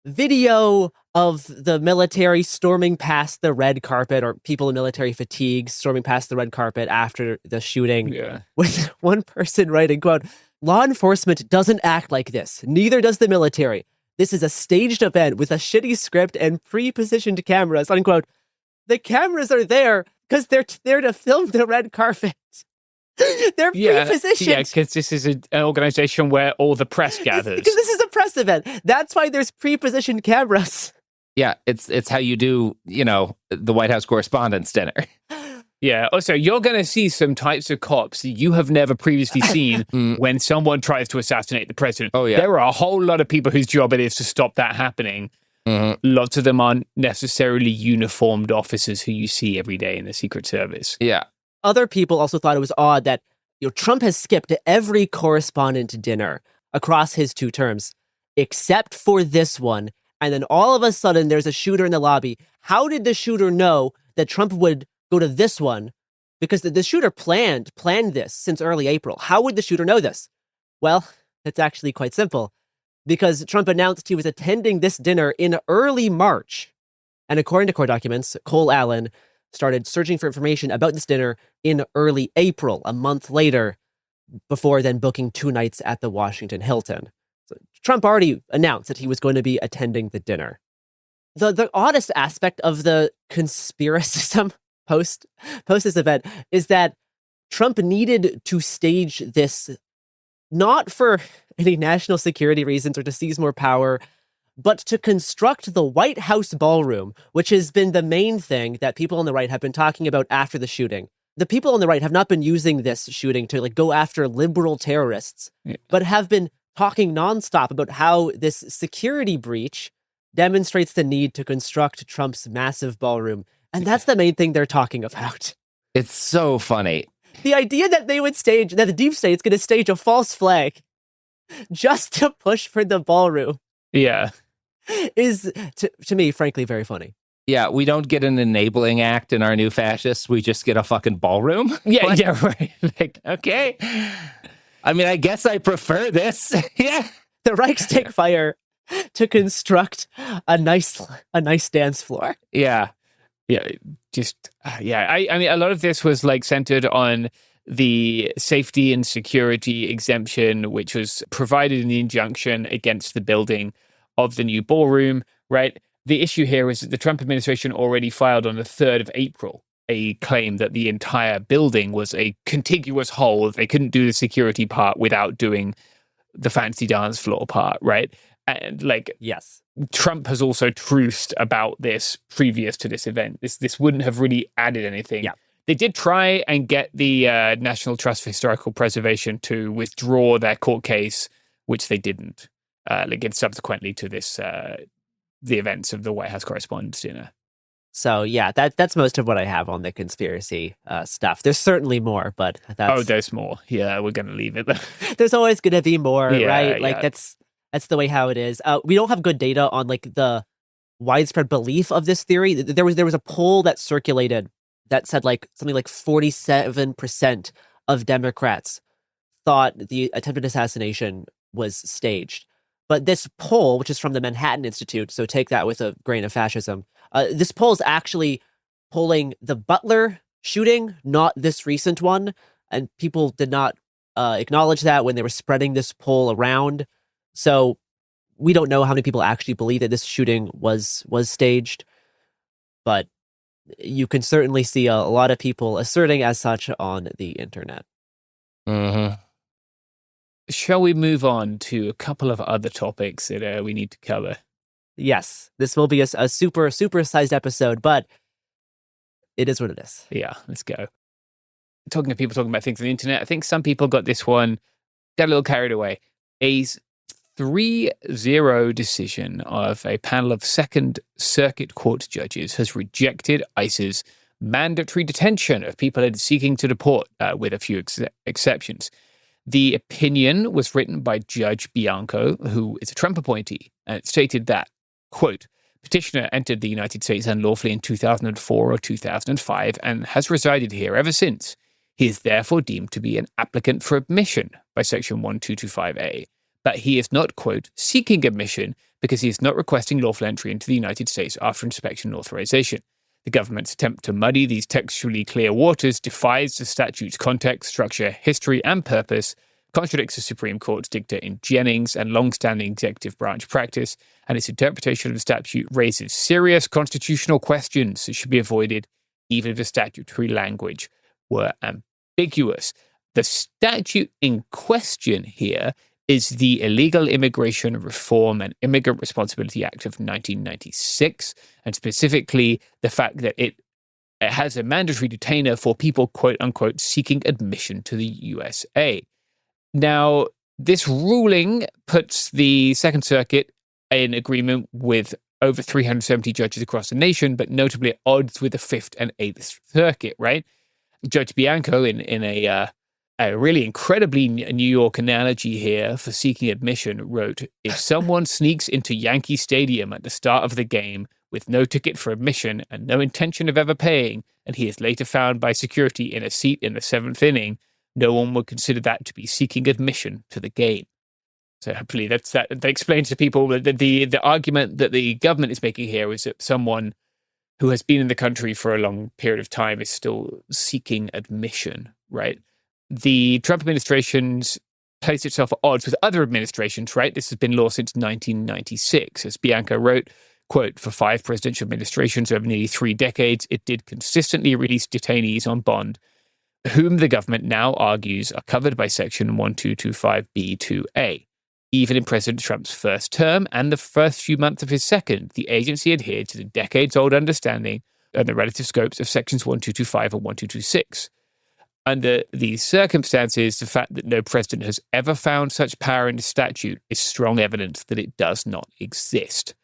video of the military storming past the red carpet, or people in military fatigues storming past the red carpet after the shooting, with one person writing, quote, "Law enforcement doesn't act like this. Neither does the military. This is a staged event with a shitty script and pre-positioned cameras," unquote. The cameras are there because they're there to film the red carpet. They're pre-positioned. Yeah, because this is an organization where all the press gathers. Because this is a press event. That's why there's pre-positioned cameras. Yeah, it's how you do, the White House Correspondents' dinner. Yeah. Also, you're going to see some types of cops you have never previously seen when someone tries to assassinate the president. Oh, yeah. There are a whole lot of people whose job it is to stop that happening. Mm-hmm. Lots of them aren't necessarily uniformed officers who you see every day in the Secret Service. Yeah. Other people also thought it was odd that Trump has skipped every correspondent dinner across his 2 terms, except for this one. And then all of a sudden, there's a shooter in the lobby. How did the shooter know that Trump would go to this one? Because the shooter planned this since early April. How would the shooter know this? Well, it's actually quite simple. Because Trump announced he was attending this dinner in early March. And according to court documents, Cole Allen started searching for information about this dinner in early April, a month later, before then booking 2 nights at the Washington Hilton. So Trump already announced that he was going to be attending the dinner. The oddest aspect of the conspiracism post this event is that Trump needed to stage this not for any national security reasons or to seize more power, but to construct the White House ballroom, which has been the main thing that people on the right have been talking about after the shooting. The people on the right have not been using this shooting to go after liberal terrorists, but have been talking nonstop about how this security breach demonstrates the need to construct Trump's massive ballroom. And that's the main thing they're talking about. It's so funny. The idea that that the deep state's going to stage a false flag just to push for the ballroom. Yeah. Is, to me, frankly, very funny. Yeah, we don't get an enabling act in our new fascists. We just get a fucking ballroom. Yeah, yeah, right. Okay. I mean, I guess I prefer this. Yeah. The Reichstag fire to construct a nice dance floor. Yeah. Yeah. I mean, a lot of this was centered on the safety and security exemption, which was provided in the injunction against the building of the new ballroom, right? The issue here is that the Trump administration already filed on the 3rd of April a claim that the entire building was a contiguous whole. They couldn't do the security part without doing the fancy dance floor part, right? And yes, Trump has also truced about this previous to this event. This wouldn't have really added anything. Yeah. They did try and get the National Trust for Historical Preservation to withdraw their court case, which they didn't. Subsequently to this, the events of the White House Correspondents' dinner. So yeah, that's most of what I have on the conspiracy stuff. There's certainly more, but there's more. Yeah, we're gonna leave it. There's always gonna be more, right? Yeah. That's the way how it is. We don't have good data on the widespread belief of this theory. There was a poll that circulated that said something like 47% of Democrats thought the attempted assassination was staged. But this poll, which is from the Manhattan Institute, so take that with a grain of fascism, this poll is actually polling the Butler shooting, not this recent one. And people did not acknowledge that when they were spreading this poll around. So we don't know how many people actually believe that this shooting was staged. But you can certainly see a lot of people asserting as such on the internet. Mm-hmm. Shall we move on to a couple of other topics that we need to cover? Yes, this will be a super sized episode, but it is what it is. Yeah, let's go. Talking to people talking about things on the internet, I think some people got this one, got a little carried away. A 3-0 decision of a panel of Second Circuit Court judges has rejected ICE's mandatory detention of people it is seeking to deport, with a few exceptions. The opinion was written by Judge Bianco, who is a Trump appointee, and it stated that, quote, petitioner entered the United States unlawfully in 2004 or 2005 and has resided here ever since. He is therefore deemed to be an applicant for admission by Section 1225A, but he is not, quote, seeking admission because he is not requesting lawful entry into the United States after inspection and authorization. The government's attempt to muddy these textually clear waters defies the statute's context, structure, history, and purpose, contradicts the Supreme Court's dicta in Jennings and long-standing executive branch practice, and its interpretation of the statute raises serious constitutional questions that should be avoided even if the statutory language were ambiguous. The statute in question here is the Illegal Immigration Reform and Immigrant Responsibility Act of 1996, and specifically the fact that it has a mandatory detainer for people, quote unquote, seeking admission to the USA. Now, this ruling puts the Second Circuit in agreement with over 370 judges across the nation, but notably at odds with the Fifth and Eighth Circuit, right? Judge Bianco, in a really incredibly New York analogy here for seeking admission, wrote, "If someone sneaks into Yankee Stadium at the start of the game with no ticket for admission and no intention of ever paying, and he is later found by security in a seat in the seventh inning, no one would consider that to be seeking admission to the game." So hopefully that explains to people that the argument that the government is making here is that someone who has been in the country for a long period of time is still seeking admission, right? The Trump administration's placed itself at odds with other administrations, right? This has been law since 1996. As Bianco wrote, quote, "For 5 presidential administrations over nearly 3 decades, it did consistently release detainees on bond, whom the government now argues are covered by Section 1225B2A. Even in President Trump's first term and the first few months of his second, the agency adhered to the decades-old understanding and the relative scopes of Sections 1225 and 1226. Under these circumstances, the fact that no president has ever found such power in the statute is strong evidence that it does not exist."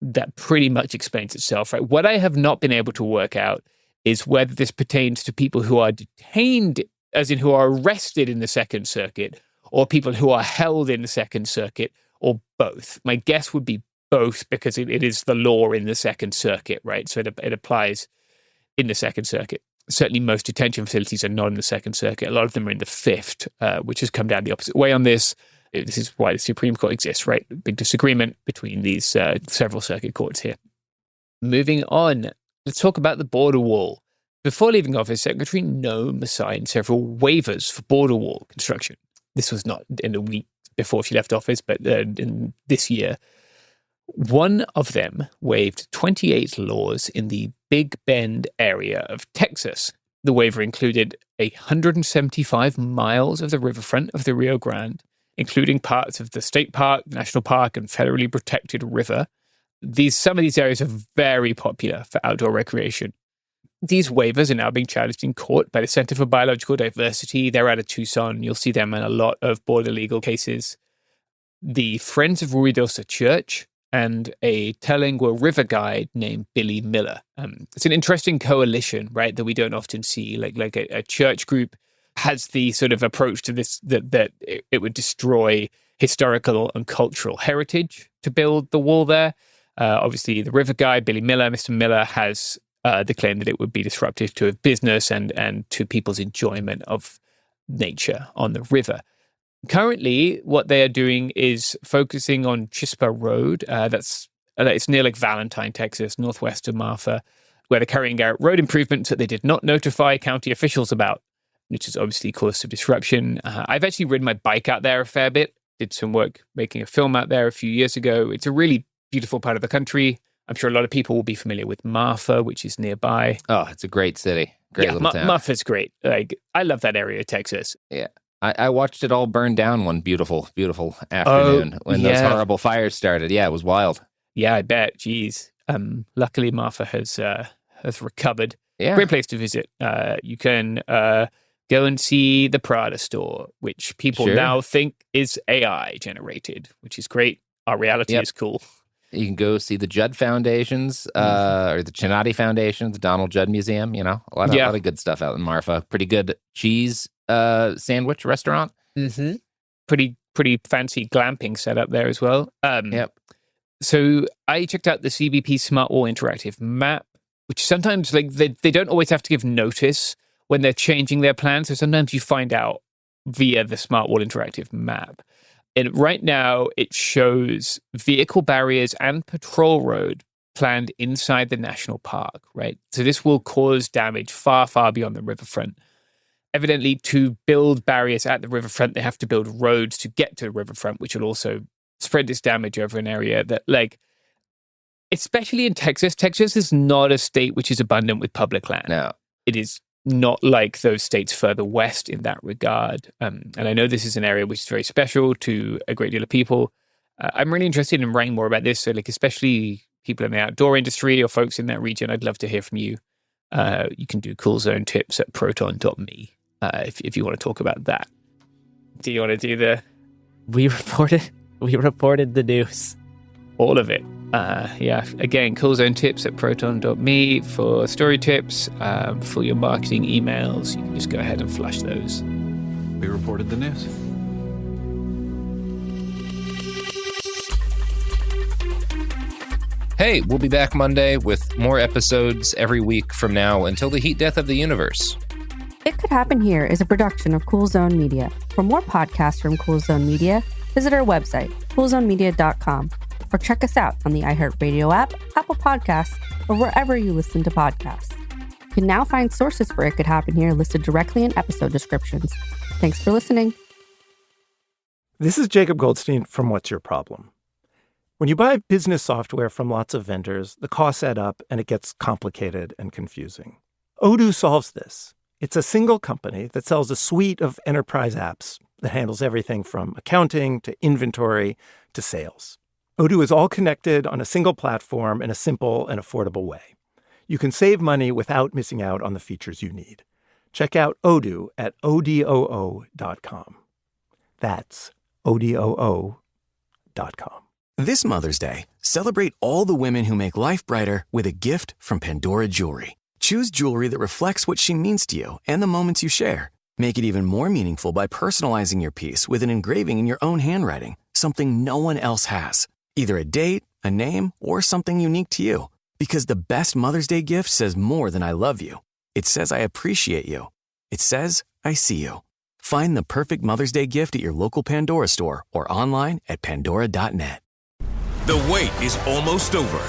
That pretty much explains itself, right? What I have not been able to work out is whether this pertains to people who are detained, as in who are arrested in the Second Circuit, or people who are held in the Second Circuit, or both. My guess would be both, because it is the law in the Second Circuit, right? So it applies in the Second Circuit. Certainly most detention facilities are not in the Second Circuit. A lot of them are in the Fifth, which has come down the opposite way on this. This is why the Supreme Court exists, right? Big disagreement between these several circuit courts here. Moving on, let's talk about the border wall. Before leaving office, Secretary Noem signed several waivers for border wall construction. This was not in the week before she left office, but in this year. One of them waived 28 laws in the Big Bend area of Texas. The waiver included 175 miles of the riverfront of the Rio Grande, including parts of the state park, national park, and federally protected river. Some of these areas are very popular for outdoor recreation. These waivers are now being challenged in court by the Center for Biological Diversity. They're out of Tucson. You'll see them in a lot of border legal cases. The Friends of Ruidosa Church and a Terlingua River guide named Billy Miller. It's an interesting coalition, right, that we don't often see. Like a church group has the sort of approach to this that it would destroy historical and cultural heritage to build the wall there. Obviously, the river guide, Billy Miller, Mr. Miller, has the claim that it would be disruptive to business and to people's enjoyment of nature on the river. Currently, what they are doing is focusing on Chispa Road. It's near like Valentine, Texas, northwest of Marfa, where they're carrying out road improvements that they did not notify county officials about, which has obviously caused some disruption. I've actually ridden my bike out there a fair bit, did some work making a film out there a few years ago. It's a really beautiful part of the country. I'm sure a lot of people will be familiar with Marfa, which is nearby. Oh, it's a great city. Great little town. Marfa's great. Like, I love that area of Texas. Yeah. I watched it all burn down one beautiful, beautiful afternoon when those horrible fires started. Yeah, it was wild. Yeah, I bet. Jeez. Luckily, Marfa has recovered. Yeah. Great place to visit. You can go and see the Prada store, which people now think is AI generated, which is great. Our reality is cool. You can go see the Judd Foundations, or the Chinati Foundation, the Donald Judd Museum. You know, a lot of good stuff out in Marfa. Pretty good cheese sandwich restaurant. Mm-hmm. Pretty fancy glamping setup there as well. So I checked out the CBP Smart Wall Interactive Map, which sometimes they don't always have to give notice when they're changing their plans. So sometimes you find out via the Smart Wall Interactive Map. And right now, it shows vehicle barriers and patrol road planned inside the national park, right? So this will cause damage far, far beyond the riverfront. Evidently, to build barriers at the riverfront, they have to build roads to get to the riverfront, which will also spread this damage over an area that, like, especially in Texas. Texas is not a state which is abundant with public land. No. It is not like those states further west in that regard. And I know this is an area which is very special to a great deal of people. I'm really interested in writing more about this. So, like, especially people in the outdoor industry or folks in that region, I'd love to hear from you. You can do Cool Zone tips at proton.me if you want to talk about that. Do you want to do the... We reported the news. All of it. Yeah, again, Cool Zone tips at proton.me for story tips, for your marketing emails. You can just go ahead and flush those. We reported the news. Hey, we'll be back Monday with more episodes every week from now until the heat death of the universe. It Could Happen Here is a production of Cool Zone Media. For more podcasts from Cool Zone Media, visit our website, coolzonemedia.com, or check us out on the iHeartRadio app, Apple Podcasts, or wherever you listen to podcasts. You can now find sources for It Could Happen Here listed directly in episode descriptions. Thanks for listening. This is Jacob Goldstein from What's Your Problem? When you buy business software from lots of vendors, the costs add up and it gets complicated and confusing. Odoo solves this. It's a single company that sells a suite of enterprise apps that handles everything from accounting to inventory to sales. Odoo is all connected on a single platform in a simple and affordable way. You can save money without missing out on the features you need. Check out Odoo at odoo.com. That's odoo.com. This Mother's Day, celebrate all the women who make life brighter with a gift from Pandora Jewelry. Choose jewelry that reflects what she means to you and the moments you share. Make it even more meaningful by personalizing your piece with an engraving in your own handwriting, something no one else has. Either a date, a name, or something unique to you. Because the best Mother's Day gift says more than I love you. It says I appreciate you. It says I see you. Find the perfect Mother's Day gift at your local Pandora store or online at pandora.net. The wait is almost over.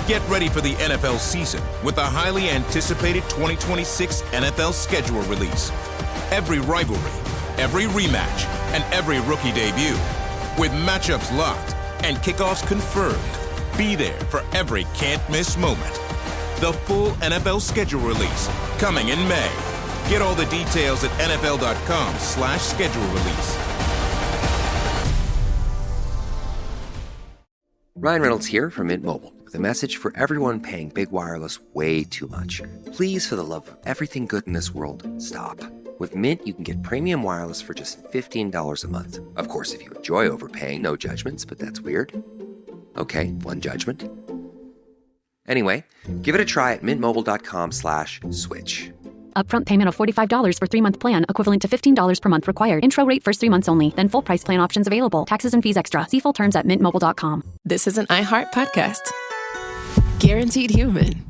Get ready for the NFL season with the highly anticipated 2026 NFL schedule release. Every rivalry, every rematch, and every rookie debut. With matchups locked and kickoffs confirmed. Be there for every can't-miss moment. The full NFL schedule release coming in May. Get all the details at nfl.com/schedule release. Ryan Reynolds here from Mint Mobile with a message for everyone paying big wireless way too much. Please, for the love of everything good in this world, stop. With Mint, you can get premium wireless for just $15 a month. Of course, if you enjoy overpaying, no judgments, but that's weird. Okay, one judgment. Anyway, give it a try at mintmobile.com/switch. Upfront payment of $45 for 3-month plan, equivalent to $15 per month required. Intro rate first 3 months only. Then full price plan options available. Taxes and fees extra. See full terms at mintmobile.com. This is an iHeart podcast. Guaranteed Human.